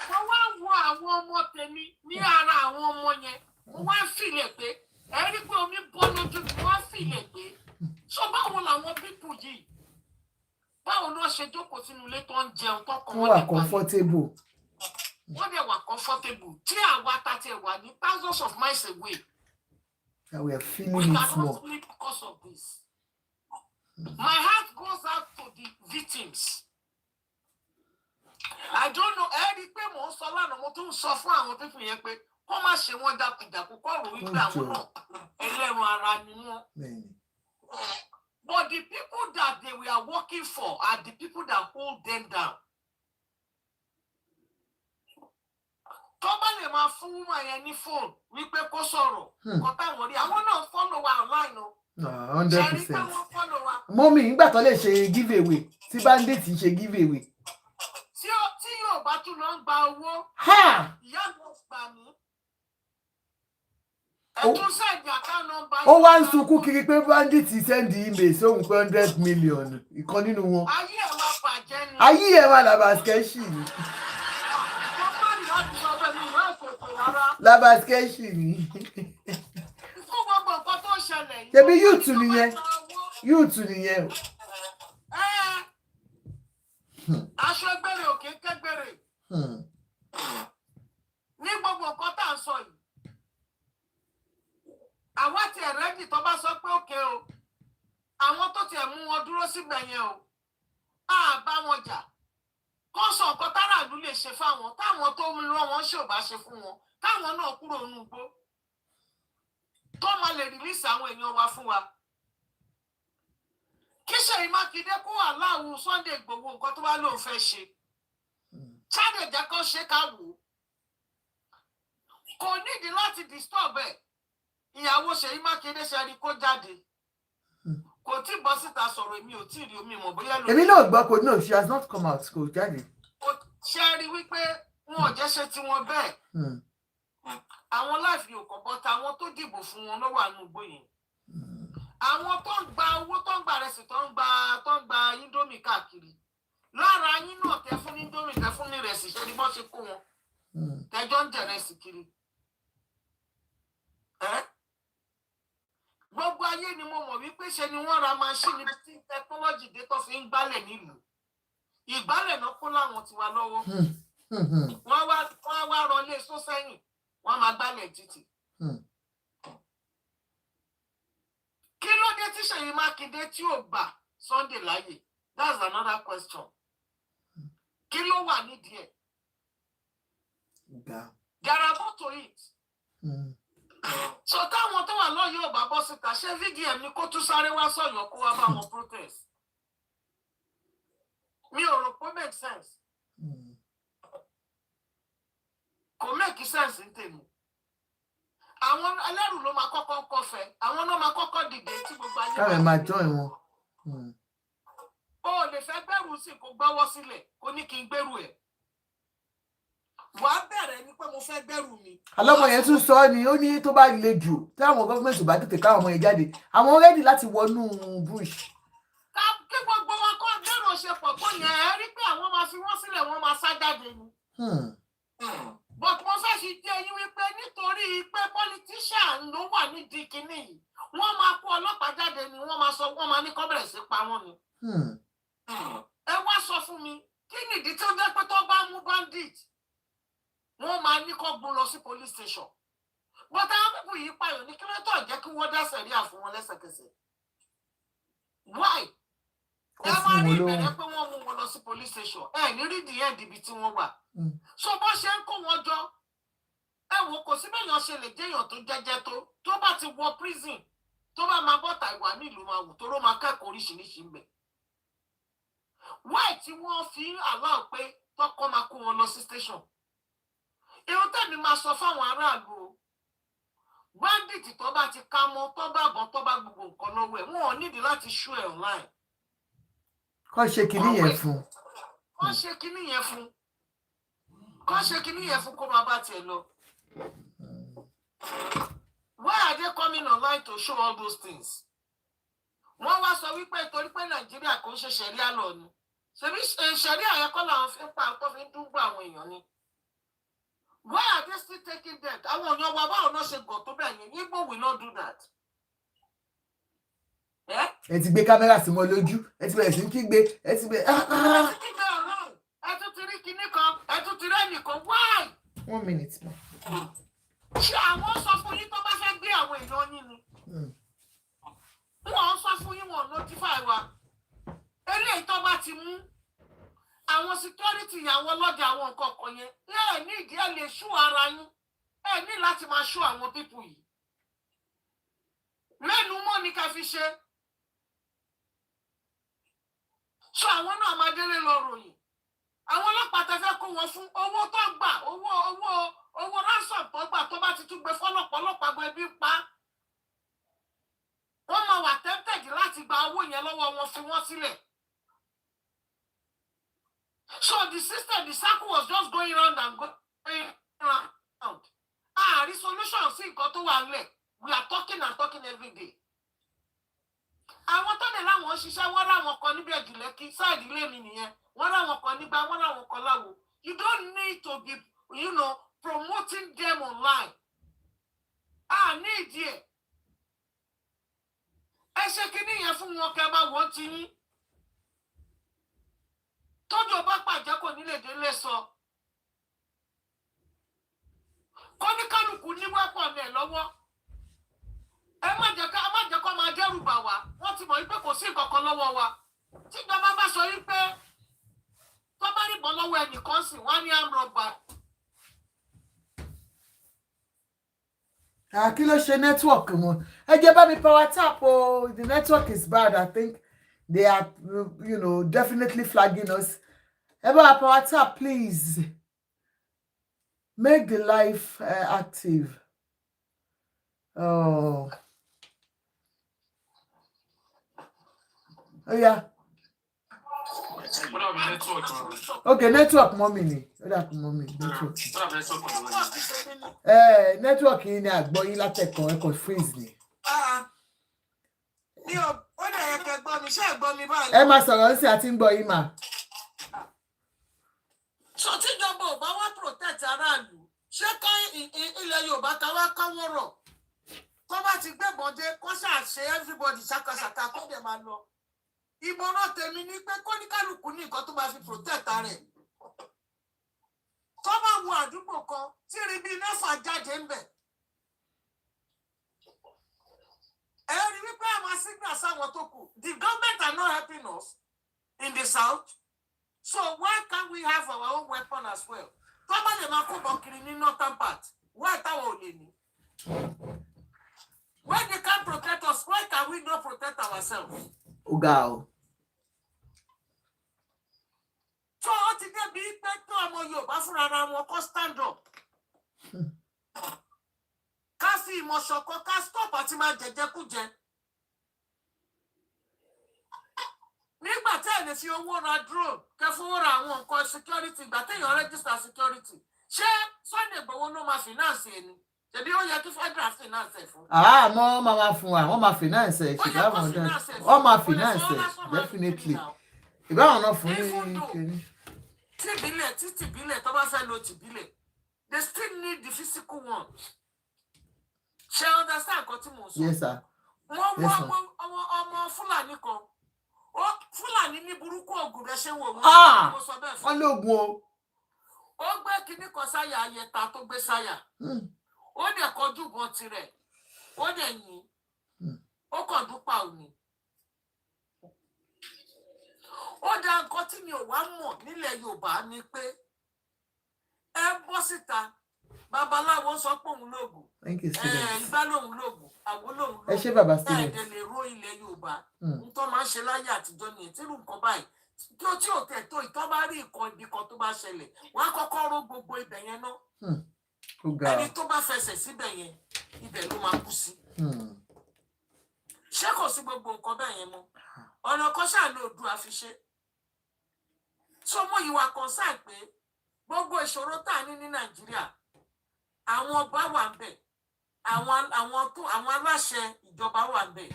Mo wá wo àwọn ọmọ tèmi ní ara àwọn ọmọ yẹn. Mo wá fìlẹ̀ pé ẹ̀rí pé omi bọ́ lójú mi. Mo wá fìlẹ̀ pé so báwo làwọn pípù yìí? Báwo ló ṣe jókòó sínú ilé tó ń jẹun tó kàn wọ́n nípa comfortable. Wọ́n dẹ̀ wà comfortable. Tí àwa ta ti wà ní thousands of miles away. That we are feeling We it cannot more. sleep because of this. My heart goes out to the victims. I don't know. Ẹ̀rí pé mò ń sọ lánàá mo tún sọ fún àwọn pípù yẹn pé kó má ṣe wọ́n dákúdàkú kó rò wípé àwọn náà ẹlẹ́ran ara ni wọ́n. But the people that they were working for are the people that hold them down. Tó bá lè máa fún woman yẹn ní phone wípé kó sọ̀rọ̀ kó táwọn rí àwọn náà follow wa online o. 100%. Mọ́mí nígbà tó lè ṣe giveaway tí bandit ṣe giveaway. Tí yóò bá tún lọ gba owó. Ìyá mi ò gbà mí. Ẹ̀tún sẹ́ẹ̀dì account number. Ó wá ń sunkún kiri pé bandit send email sóhun pé 100 million ìkan nínú wọn. Ayé ẹ̀ máa bàjẹ́ ni. Ayé ẹ̀ máa làbàskẹ́ṣì ni. Làbàskẹ́ṣì ni. Fún gbogbo nǹkan tó ṣẹlẹ̀ yìí. Ṣebí youth nìyẹn. Youth nìyẹn. Aṣọ ẹgbẹ́rẹ́ òkè kẹ́gbẹ́rẹ́. Ní gbogbo nǹkan tá à ń sọ yìí. Àwa ti ẹ̀rẹ́dì tó bá sọ pé òkè o. Àwọn tó tiẹ̀ mú wọn dúró síbẹ̀ yẹn o. Á bá wọn jà. Kó sọ nǹkan táràlú lè ṣe fáwọn táwọn tó ń rán wọn ṣe ò bá ṣe fún wọn. Káwọn náà kúrò nínú igbó. Tó máa lè rìlíìsì àwọn èèyàn wa fún wa. Kí Ṣèyí Mákindé kó wà láàwù Sunday Igboho nǹkan tó bá lóun fẹ́ ṣe. Ṣáde jẹ́ kó ṣe ká wò ó. Kò nídìí láti disturb ẹ̀. Ìyàwó Ṣèyí Mákindé ṣe rí kó jáde. Kò tí bọ́ síta sọ̀rọ̀ èmi ò tí ì rí omi mọ̀ bóyá lórí. Èmi náà gbọ́ kò no, she has not come out kò jáde. Ṣé rí wípé wọn ò jẹ́ ṣe tiwọn bẹ́ẹ̀. Àwọn láìfi òkàn bọ́ta àwọn tó dìbò fún wọn ló wà nínú igbó yẹn. Àwọn tó ń gba owó tó ń gba rẹsì tó ń gba Indomie káàkiri. Lára yín náà tẹ fún Indomie tẹ fún ní rẹsì ṣe ni bọ́ ṣe kó wọn. Tẹjọ́ ń jẹ rẹsì kiri. Gbogbo ayé ni mo mọ̀ wípé ṣe ni wọ́n ra máṣíìnì tí tẹkinọ́lọ́jì dé tó fi ń gbálẹ̀ nílùú. Ìgbálẹ̀ náà kó láwọn tiwa lọ́wọ́. Wọ́n wá rọlé sósẹ́yìn. Wọ́n máa gbálẹ̀ títì. Kí ló dé tí Ṣèyí Mákindé tí ò gbà Sunday láyè? That's another question. Kí ló wà nídìí ẹ̀? There are more to it. So táwọn tó wà lọ́yọ̀ ò bá bọ́ síta ṣé VDM ni kó tún sáré wá sọ̀yọ̀ kó wá bá wọn protest? Mi ò rò pé make sense. Kò make sense ní tèmi. Àwọn ẹlẹ́rù ló máa kọ́kọ́ kọfẹ́. Àwọn náà máa kọ́kọ́ dìde tí gbogbo ayé. Káwọn máa join wọn. O lè fẹ́ gbẹ́rù sí kó gbọ́wọ́ sílẹ̀ kó ní kí n gbẹ́rù ẹ̀. Wàá bẹ̀rẹ̀ ni pé mo fẹ́ gbẹ́rù mi. Àlọ́mọ yẹn tún sọ ni ó ní tó bá le jù tí àwọn gọ́ọ̀mẹ̀ntì bá tètè káwọn ọmọ yẹn jáde. Àwọn rẹ́dì láti wọnú bush. Kí gbogbo wọn kọ́ gbẹ́rù ṣe pọ̀ tó yẹn ẹ rí pé àwọn máa fi wọ́n sílẹ̀ wọ́n máa sá jáde ni. But mo fẹ́ fi jẹ́ yín wípé nítorí pé politician ló wà nídìí kinní yìí wọ́n máa kó ọlọ́pàá jáde ni wọ́n máa ní kó bẹ̀rẹ̀ sí pa wọ́n ni. Ẹ wá sọ fún mi kí nìdí tí ó jẹ́ pé tó bá mú bandit wọ́n máa ní kó gbó lọ sí police station. But àwọn pípọ̀ yìí pààyàn ní kí ló tó jẹ́ kí wọ́n dá sẹ̀ríà fún wọn lẹ́sẹ̀kẹsẹ̀. Why? Ẹ máa rí ìbẹ̀rẹ̀ pé wọ́n mú wọn lọ sí police station. Ẹ ní rí the end ibi tí wọ́n wà. So bó ṣe ń kó wọn jọ ẹ wò kò sí bẹ́yàn ṣe lè déyàn tó jẹ́jẹ́ tó bá ti wọ prison tó bá máa bọ́ta ìwà nílùú máa wù tó ló máa kẹ́kọ̀ọ́ oríṣiríṣi ń bẹ̀. Why tí wọ́n fi allow pé tọ́kọ́ máa kó wọn lọ sí station? Ihun tẹ́mi máa sọ fáwọn aráàlú bandit tó bá ti ká mọ́ tó bá bọ́ tó bá gbogbo nǹkan lọ́wọ́ ẹ̀ wọn ò nídìí láti ṣú ẹ̀ online. Kọ́ ṣe kinní yẹn fún. Kọ́ ṣe kinní yẹn fún. Kọ́ ṣe kinní yẹn fún kó máa bá tiẹ̀ lọ. Why are they coming online to show all those things? Wọ́n wá sọ wípé torí pé Nàìjíríà kò ń ṣe ṣẹ̀ríà lọ ni. Ṣebí ṣẹ̀ríà yẹn kọ́ làwọn fi ń pa tó fi ń dúgbò àwọn èèyàn ni. Why are they still taking that? Àwọn èèyàn wa báwo náà ṣe gàn tó bẹ́ẹ̀ yẹn? Igbo will not do that. Ẹ ti gbé kámẹ́rà sí wọn lójú, ẹ ti bẹ̀rẹ̀ sí ń kígbe, ẹ ti bẹ̀rẹ̀. Ẹ tún ti rí kinní kan, ẹ tún ti rí ẹnìkan, why? 1 minute more. Ṣé àwọn sọ fún yín tó bá fẹ́ gbé àwọn èèyàn yín ni? Wọ́n sọ fún yín wọ́n notify wa. Eléyìí tó bá ti mú àwọn security àwọn ọlọ́dẹ àwọn nǹkan kan yẹn ẹ ní ìdí ẹ lè ṣú ara yín ẹ ní láti máa ṣú àwọn pípù yìí. Lẹ́nu mọ́ ni ká fi ṣe. Ṣé àwọn náà máa délé lọ ròyìn? Àwọn ọlọ́pàá tẹ fẹ́ kó wọn fún owó tó gbà owó ransom tó gbà tó bá ti tún gbé fọ́lọ́pàá gbé bí pa. Wọ́n máa wà tempted láti gba owó yẹn lọ́wọ́ wọn fi wọ́n sílẹ̀. So the system, the circle was just going round and going round. The solution sí nǹkan tó wà nílẹ̀. We are talking and talking every day. Àwọn tó dé láwọn ṣiṣẹ́ wọ́n ráwọn kan níbi ẹ̀jùlẹ́kí sáàdì ilé mi nìyẹn. Wọ́n ráwọn kan nígbà wọ́n ráwọn kan láwo. You don't need to be, promoting them online. Ní ìdí ẹ̀. Ẹ ṣe kíní yẹn fún wọn kẹ́ máa wọ́n ti yín. Tójú bá pàjẹ́ kò ní lè délé sọ. Kọ́níkálùkù ní wẹ́pọ̀n ẹ̀ lọ́wọ́. Ẹ má jẹ́ kó máa dẹ́rù bà wá. Wọ́n ti mọ̀ wípé kò sí nǹkan kan lọ́wọ́ wa. Tí ìjọba bá sọ wípé tó bá rìbọn lọ́wọ́ ẹnìkan sì wọ́n ní àmrọ̀gbà. Kí ló ṣe network wọn? Ẹ jẹ́ bá mi power tap o. The network is bad. I think they are, definitely flagging us. Ẹ bá wa power tap, please. Make the life active. Oh yeah. Okay, network mommy ni. Mommy network. Network yìí ni àgbọ̀ yín látẹ̀kọ̀ ẹ̀kọ́ freeze ni. Ó dẹ̀ yẹ kẹ́ gbọ́ mi, ṣé ẹ gbọ́ mi báyìí? Ẹ máa sọ̀rọ̀ sí àti ń gbọ́ yín mà. So tíjọba ò bá wá protect aráàlú, ṣé ká ilẹ̀ Yorùbá ká wá káwọ́ rọ̀? Kó bá ti gbébọn dé, kó ṣàṣe everybody ṣàkàṣàkà kó dẹ̀ máa lọ. Ìmọ̀ràn tèmi ni pé kóníkálùkù ní nǹkan tó máa fi protect rẹ̀. Tó bá wo àdúgbò kan tí rí bí mẹ́fà jáde ń bẹ̀. Ẹ rí wípé àwọn signal sáwọn tó kù. The government are not helping us in the south. So why can't we have our own weapon as well? Tó bá lè máa kó bọ̀ kiri ní northern part, why táwọn ò lè ní? When they can't protect us, why can we not protect ourselves? Ugao. So ó ti débi pé tó ọmọ Yorùbá fúnra ara wọn kó stand up. Ká fi ìmọ̀ ṣọ̀kan ká stop àti máa jẹjẹkújẹ. Nígbà tí ẹ lè fi owó ra drone, kẹ́ fowó ra àwọn nǹkan security, ìgbà téèyàn register security. Ṣé Sunday Igboho ló máa finance ẹni? Ṣebí ó yẹ kí federal finance fún. Wọ́n máa fún wa, wọ́n máa finance ẹ̀ ṣùgbọ́n àwọn ọ̀dọ́ wọ́n máa finance ẹ̀ definitely. Ìbáwọn náà fún ní kíní. Tìbílẹ̀ tó bá fẹ́ lo tìbílẹ̀, they still need the physical one. Ṣé understand nǹkan tí mo sọ? Yes sir. Wọ́n wọ́n ọmọ Fúlàní kan. Fúlàní ní burúkú ògùn rẹ̀ ṣe wò wọ́n. Wọ́n lóògùn o. Ó gbé kinní kan sáyà ayẹta tó gbé sáyà. Ó dẹ̀ kọjú bọ́ tirẹ̀. Ó dẹ̀ yìn. Ó kàn dúpà òní. Ó dá nǹkan tí mi ò wá mọ̀ nílẹ̀ Yorùbá ni pé ẹ bọ́ síta. Babaláwo sọ pé òun lóògùn. Ìgbà lòun lóògùn. Àwo lòun lóògùn. Ẹ ṣé bàbá Stephen. Ẹ̀ẹ́dẹ̀ lè ró ilẹ̀ Yorùbá. Nǹkan máa ń ṣe láyé àtijọ́ ni ètí irú nǹkan báyìí. Tí ó tí ò tẹ̀ tó ìtọ́ bá rí nǹkan ibi kan tó bá ṣẹlẹ̀, wọ́n á kọ́kọ́ ró gbogbo ibẹ̀ yẹn náà. ẹni tó bá fẹsẹ̀ síbẹ̀ yẹn ibẹ̀ ló máa kú sí. Ṣé kò sí gbogbo nǹkan bẹ́ẹ̀ yẹn mọ́? Ọ̀nà kan ṣáà ló dùn àfiṣe. So mo yìí wà concern pé gbogbo ìṣòro tá a ní ní Nàìjíríà àwọn ọba wà ń bẹ̀, àwọn aláṣẹ ìjọba wà ń bẹ̀.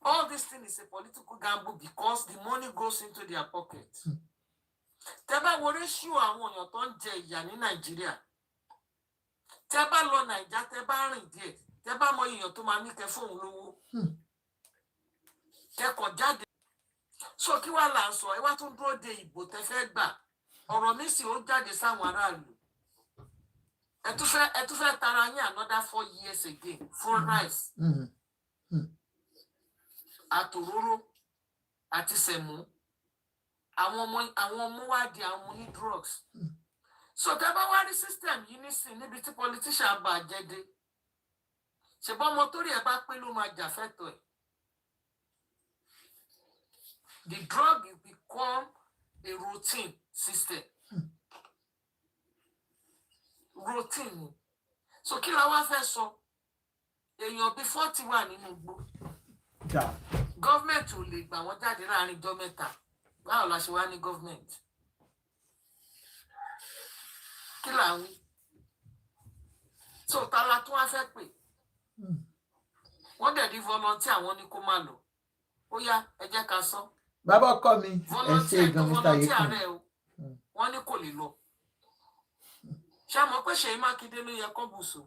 All this thing is a political gamble because the money goes into their pocket. Tẹ́ bá wo ratio àwọn èèyàn tó ń jẹ ìyà ní Nàìjíríà. Tẹ́ bá lọ Nàìjà, tẹ́ bá rìn díẹ̀, tẹ́ bá mọ èèyàn tó máa ní kẹ́ fóun lówó. Kẹ́kọ̀ọ́ jáde. So kí wàá là ń sọ, ẹ wá tún dúró de ìbò tẹ́ fẹ́ gbà. Ọ̀rọ̀ mi sì ó jáde sáwọn aráàlú. Ẹ tún fẹ́ tara yín another 4 years again for rice. Àtòróró àti sẹ̀mú. Àwọn ọmọ wá di àwọn ní drugs. So tẹ́ bá wá rí system yìí nísìn níbi tí politician bá jẹ́ dé. Ṣèbọn ọmọ torí ẹ bá pé ló máa jà fẹ́tọ̀ ẹ̀. The drug will become a routine system. Routine. So kí la wá fẹ́ sọ? Èèyàn bí 40 wà nínú igbó. Government ò lè gbà wọ́n jáde láàrin ọjọ́ mẹ́ta. Báwo la ṣe wá ní government? Kí là ń wí? So ta la tún wá fẹ́ pè? Wọ́n dẹ̀ di volunteer àwọn ní kó má lọ. Ó yá ẹ jẹ́ ká sọ. Bàbá ọkọ mi, ẹ ṣe gan Mr. Volunteer rẹ̀ o. Wọ́n ní kò lè lọ. Ṣé mọ̀ pé Ṣèyí Mákindé ló yẹ kó bùsùn?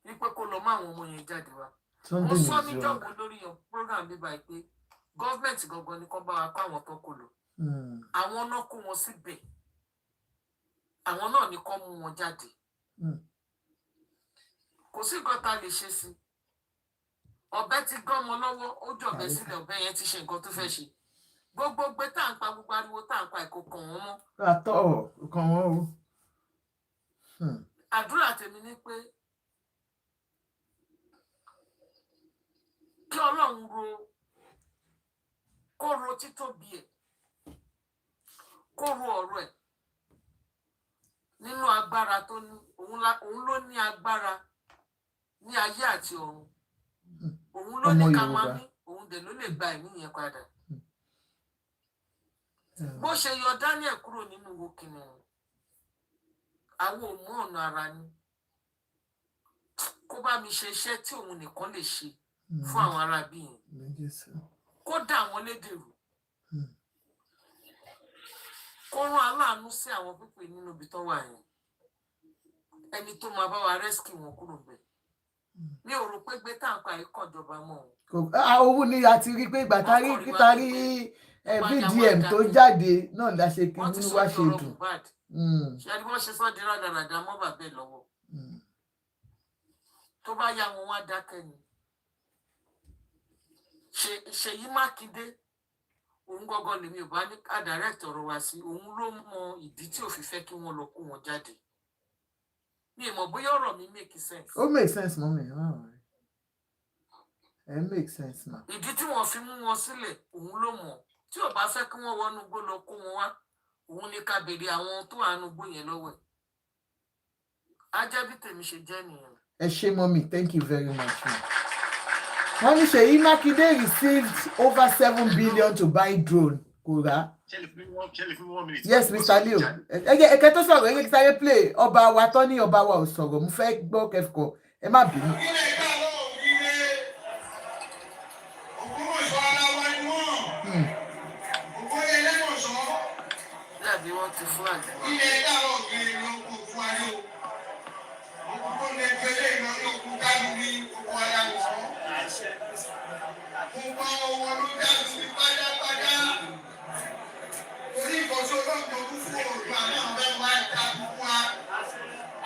Wípé kó lọ máa àwọn ọmọ yẹn jáde wá. Mo sọ níjọ̀gbọ́n lórí program bíbá pé gọ́ọ̀mẹ̀ntì gangan ni kó bá wa kó àwọn tó kò lọ. Àwọn náà kó wọn síbẹ̀. Àwọn náà ni kó mú wọn jáde. Kò sí nǹkan tá a lè ṣe sí. Ọ̀bẹ ti gán ọmọ lọ́wọ́, ó jọ̀bẹ sílẹ̀, ọ̀bẹ yẹn ti ṣe nǹkan tó fẹ́ ṣe. Gbogbo gbé tá à ń pa gbogbo ariwo tá à ń pa ẹ̀kọ́ kan wọn mọ́. Àtọ̀ kan wọn o. Àdúrà tèmi ni pé kí Ọlọ́run kó ro títóbi ẹ̀, kó ro ọ̀rọ̀ ẹ̀ nínú agbára tó ní. Òun ló ní agbára ní ayé àti ọ̀run. Òun ló ní ká máa ní, òun dẹ̀ ló lè gba ẹ̀mí yẹn padà. Bó ṣe yọ Daniel kúrò nínú wo kìnìún, àwọn ò mú ọ̀nà ara ni. Kó bá mi ṣe iṣẹ́ tí òun nìkan lè ṣe fún àwọn ará bí yẹn. Kó dà wọ́n lédèrú. Kó rán aláàánú sí àwọn pípé nínú ibi tó wà yẹn. Ẹni tó máa bá wa rescue wọn kúrò bẹ̀. Mi ò rò pé gbé táǹkà yìí kàn jọba mọ́ o. Owó ni a ti rí pé ìgbà tá rí BDM tó jáde náà la ṣe kí nínú wá ṣe dùn. Ṣé ẹni wọ́n ṣe sọ́ di rádaràdà mọ́ bàbá ẹ̀ lọ́wọ́? Tó bá yá wọn wá dákẹ́ ni. Ṣèyí Mákindé òun gọ́gọ́ lèmi ò bá ní ká direct ọ̀rọ̀ wá sí. Òun ló mọ ìdí tí ò fi fẹ́ kí wọ́n lọ kó wọn jáde. Mi ò mọ̀ bóyá ọ̀rọ̀ mi make sense. Ó make sense mọ́ mi. It makes sense ma. Ìdí tí wọ́n fi mú wọn sílẹ̀ òun ló mọ̀. Tí ò bá fẹ́ kí wọ́n wọnú igbó lọ kó wọn wá, òun ní ká béèrè àwọn tó wà nínú igbó yẹn lọ́wọ́ ẹ̀. Ajá bí tèmi ṣe jẹ́ nìyẹn. Ẹ ṣé mọ́mì, thank you very much. Wọ́n ní Ṣèyí Mákindé received over 7 billion to buy drone. Kò rà. Yes, Mr. Leo. Ẹ̀kẹ́ tó sọ̀rọ̀ ẹ̀yẹ́ kí sáré play ọba wa tán ní ọba wa ò sọ̀rọ̀. Mo fẹ́ gbọ́ kẹ́kọ̀ọ́. Ẹ má bínú. Dàbí wọ́n ti fún àgbà. Ilé ẹ̀dá ọ̀gbìn ló kù fún ayé o. Òkúkú ní ẹgbẹ́lẹ́ ìran ló kú dánú ní owó ayáwòsàn. Mo pa owó ló dánú ní pátápátá. Orí ìkọ̀sọ́ ọlọ́gbọ̀n kú fún òògùn àná ọ̀bẹ wa ta fún wa.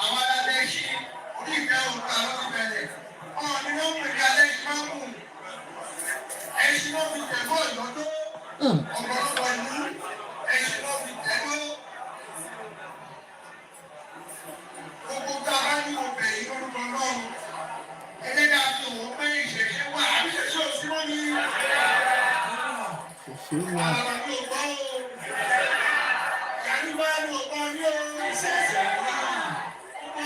Àwọn alẹ́ ṣí orí ìfẹ́ òògùn àwọn ti bẹ̀rẹ̀. Ọ̀hún ni wọ́n pè ní alẹ́ ṣí máa ń mú. Ẹṣin náà fi tẹ̀gbọ́ ìlọ́dún. Ọ̀pọ̀lọpọ̀ ìlú ẹṣin náà fi tẹ̀gbọ́. Gbogbo tá a bá ní ọbẹ̀ yìí lórúkọ náà, ẹlẹ́dàá fi òun pé ìṣẹ̀ṣẹ̀ wà, àbí ìṣẹ̀ṣẹ̀ ò sí wọ́n ní. Àwọn àbí ògbọ́ o, ìyàní bá ní ògbọ́ ní o. Ìṣẹ̀ṣẹ̀ wà, ọmọ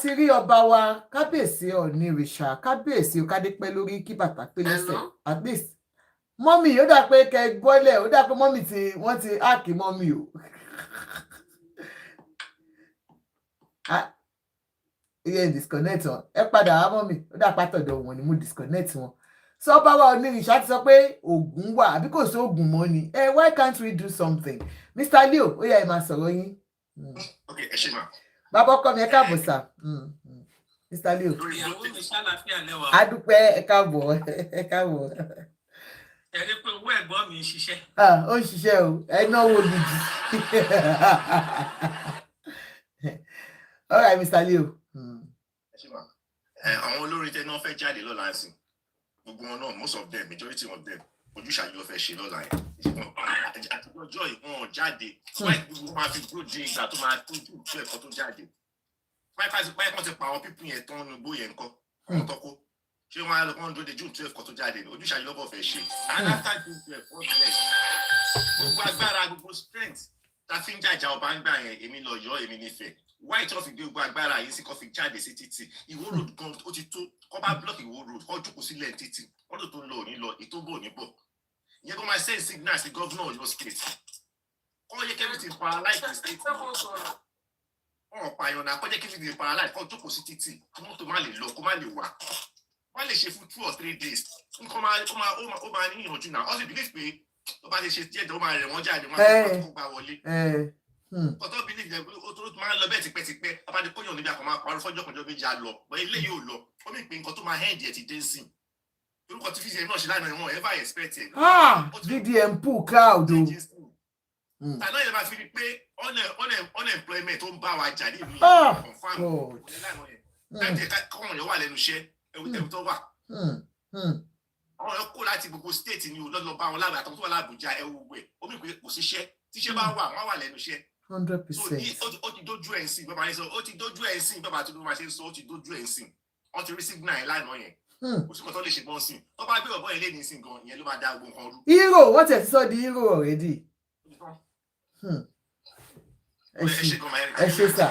ti rí ọba wa kábíyèsí Ọọ̀ni ìrìṣà kábíyèsí Kádépẹ́ lórí kí bàtà pé lẹ́sẹ̀ at least mọ́mì ó dà pé kẹ gbọ́lẹ̀ ó dà pé mọ́mì tí wọ́n ti áàkì mọ́mì o iye disconnect wọn ẹ padà wá mọ́mì ó dà pátọ̀dọ̀ wọn ni mo disconnect wọn so ọba wa Ọọ̀ni ìrìṣà ti sọ pé ògùn wà àbí kò sí ògùn mọ́ ni why can't we do something Mr. Leo ó yá ẹ máa sọ̀rọ̀ yín. Okay, ẹ ṣe mà. Bàbá ọkọ mi ẹ káàbọ̀ sà. Mr. Leo. Adúpẹ́ ẹ káàbọ̀ ẹ káàbọ̀. Ẹ rí pé owó ẹ̀gbọ́n mi ń ṣiṣẹ́. Ó ń ṣiṣẹ́ o, ẹ náwó gidi. All right, Mr. Leo. Ẹ ṣe mà. Àwọn olórin tẹ́ náà fẹ́ jáde lọ́la ẹ̀sìn. Gbogbo wọn náà, most of them, majority of them, ojúṣàjú ló fẹ́ ṣe lọ́la yẹn. Àtijọ́ ìwọ̀n jáde, wáyé gbogbo máa fi gbó di ìgbà tó máa tó jù tó ẹ̀kọ́ tó jáde. Báyìí kan ti pa àwọn pípín yẹn tán ní gbó yẹn nǹkan, àwọn tọ́kọ. Ṣé wọ́n á lọ kán dúró de June 12 kan tó jáde ní ojúṣàjú lọ́kọ̀ fẹ́ ṣe. And after June 12, what's next? Gbogbo agbára, gbogbo strength, ta fi ń jàjà ọba ń gbà yẹn, èmi lọ yọ, èmi nífẹ̀ẹ́. Wáyé tí wọ́n fi gbé gbogbo agbára yìí sí kọ́ fi jáde sí títì. Ìwó road gan ó ti tó, kọ́ bá block Ìwó road, kọ́ jókòó sílẹ̀ títì. Wọ́n tó ń lọ òní lọ, ètò bò ní bọ̀. Ìyẹn kó máa send signal sí governor Ọ̀yọ́ state. Kọ́ yẹ kẹ́mi ti paralyze the state. Wọ́n pààyàn náà kọ́ jẹ́ kí fi paralyze kọ́ jókòó sí títì. Mọ́tò má lè lọ, kó má lè wà. Wọ́n lè ṣe fún 2 or 3 days. Nǹkan ó máa ní ìyànjú náà. Ó sì believe pé tó bá ti ṣe díẹ̀ tó máa rẹ̀ wọ́n jáde, wọ́n á kó gbà wọlé. Ọ̀tọ̀ believe jẹ́ pé ó tó máa ń lọ bẹ́ẹ̀ tipẹ́tipẹ́. Abáde kóyàn níbi àkọ́ máa parọ́ fọ́jọ́ kan jọ méjì á lọ. Bọ́ ilé yóò lọ. Ó mì pé nǹkan tó máa hẹ́ǹdì ẹ̀ ti dé sí. Orúkọ tí fíjẹ náà ṣe lánàá wọn ever expect ẹ̀. VDM pull crowd o. Tàná yẹn máa fi rí pé unemployment tó ń bá wa jà ní ìlú confam. Láti ẹ̀ka kọ́mọ̀ yẹn wà lẹ́nu iṣẹ́ ẹ̀wù tó wà. Àwọn yẹn kó láti gbogbo state ni o lọ́dọ̀ bá wọn lára àtàwọn tó wà lábùjá ẹ̀wù wẹ̀. Ó mì pé kò síṣẹ́ tíṣẹ́ bá wà wọ́n wà lẹ́nu iṣẹ́. 100%. Ó ti dójú ẹ̀ ń sìn bàbá yẹn sọ ó ti dójú ẹ̀ ń sìn bàbá tó máa ṣe sọ ó ti dójú ẹ̀ ń sìn. Wọ́n ti rí signal ẹ̀ lánàá yẹn. Ó sì kọ́ tó lè ṣe bọ́ sí. Tó bá gbé ọ̀bọ̀ yẹn lé ní sìn gan ìyẹn ló máa dá gbogbo nǹkan rú. Hero wọ́n ti sọ di hero already. Ẹ ṣe sà.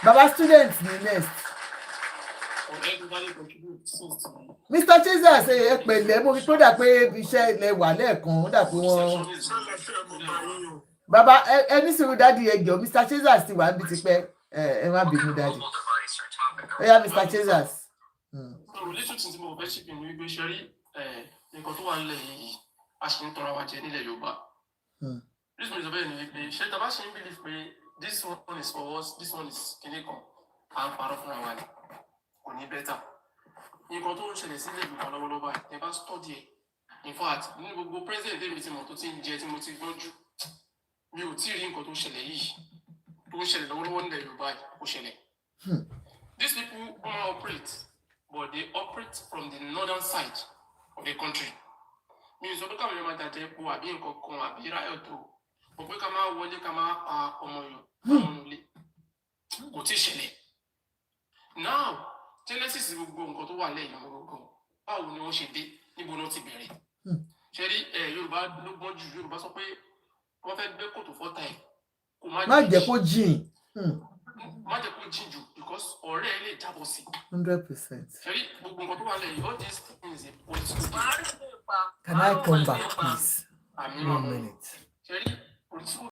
Baba student ni next. Mr. Chizas ẹ pẹ̀lẹ́ mo fi tó dà pé iṣẹ́ ilẹ̀ wà lẹ́ẹ̀kan ó dà pé wọ́n. Baba ẹ ní sùúrù dádì ẹ jọ̀ọ́ Mr. Chizas ti wà níbi tipẹ́ ẹ má bínú dádì. Ó yá Mr. Chizas. Relation tí mo fẹ́ ṣe pinnu wípé ṣe rí nǹkan tó wà nílẹ̀ yìí a ṣe ń tọrọ wa jẹ nílẹ̀ Yorùbá. Reason is bẹ́ẹ̀ ni wípé ṣé tá a bá ṣe ń believe pé this one is for us this one is kìíní kan à ń parọ́ fúnra wa ni kò ní bẹ́tà. Nǹkan tó ń ṣẹlẹ̀ sílẹ̀ Yorùbá lọ́wọ́lọ́wọ́ ẹ bá study ẹ̀ in fact nínú gbogbo president èmi tí mo tó ti ń jẹ tí mo ti gbọ́n jù mi ò tí ì rí nǹkan tó ń ṣẹlẹ̀ yìí tó ń ṣẹlẹ̀ lọ́wọ́lọ́wọ́ nílẹ̀ Yorùbá kò ṣẹlẹ̀. These people don't operate. But they operate from the northern side of the country. Mi ò sọ pé káwọn èèyàn máa dàjẹ́ epo àbí nǹkan kan àbí riot o. Mo pé ká máa wọlé ká máa pa ọmọ ilé. Kò tí ì ṣẹlẹ̀. Now, genesis gbogbo nǹkan tó wà lẹ́yìn gbogbo báwo ni wọ́n ṣe dé níbo ni wọ́n ti bẹ̀rẹ̀. Ṣé rí Yorùbá ló gbọ́n jù Yorùbá sọ pé wọ́n fẹ́ gbé kòtò fọ́tà ẹ̀. Má jẹ́ kó jìn. Má jẹ́ kó jìn jù because ọ̀rẹ́ ẹ lè jábọ̀ sí. 100%. Ṣẹ́rí gbogbo nǹkan tó wà lẹ́yìn all these things is political. Can I come back please? 1 minute. Ṣẹ́rí political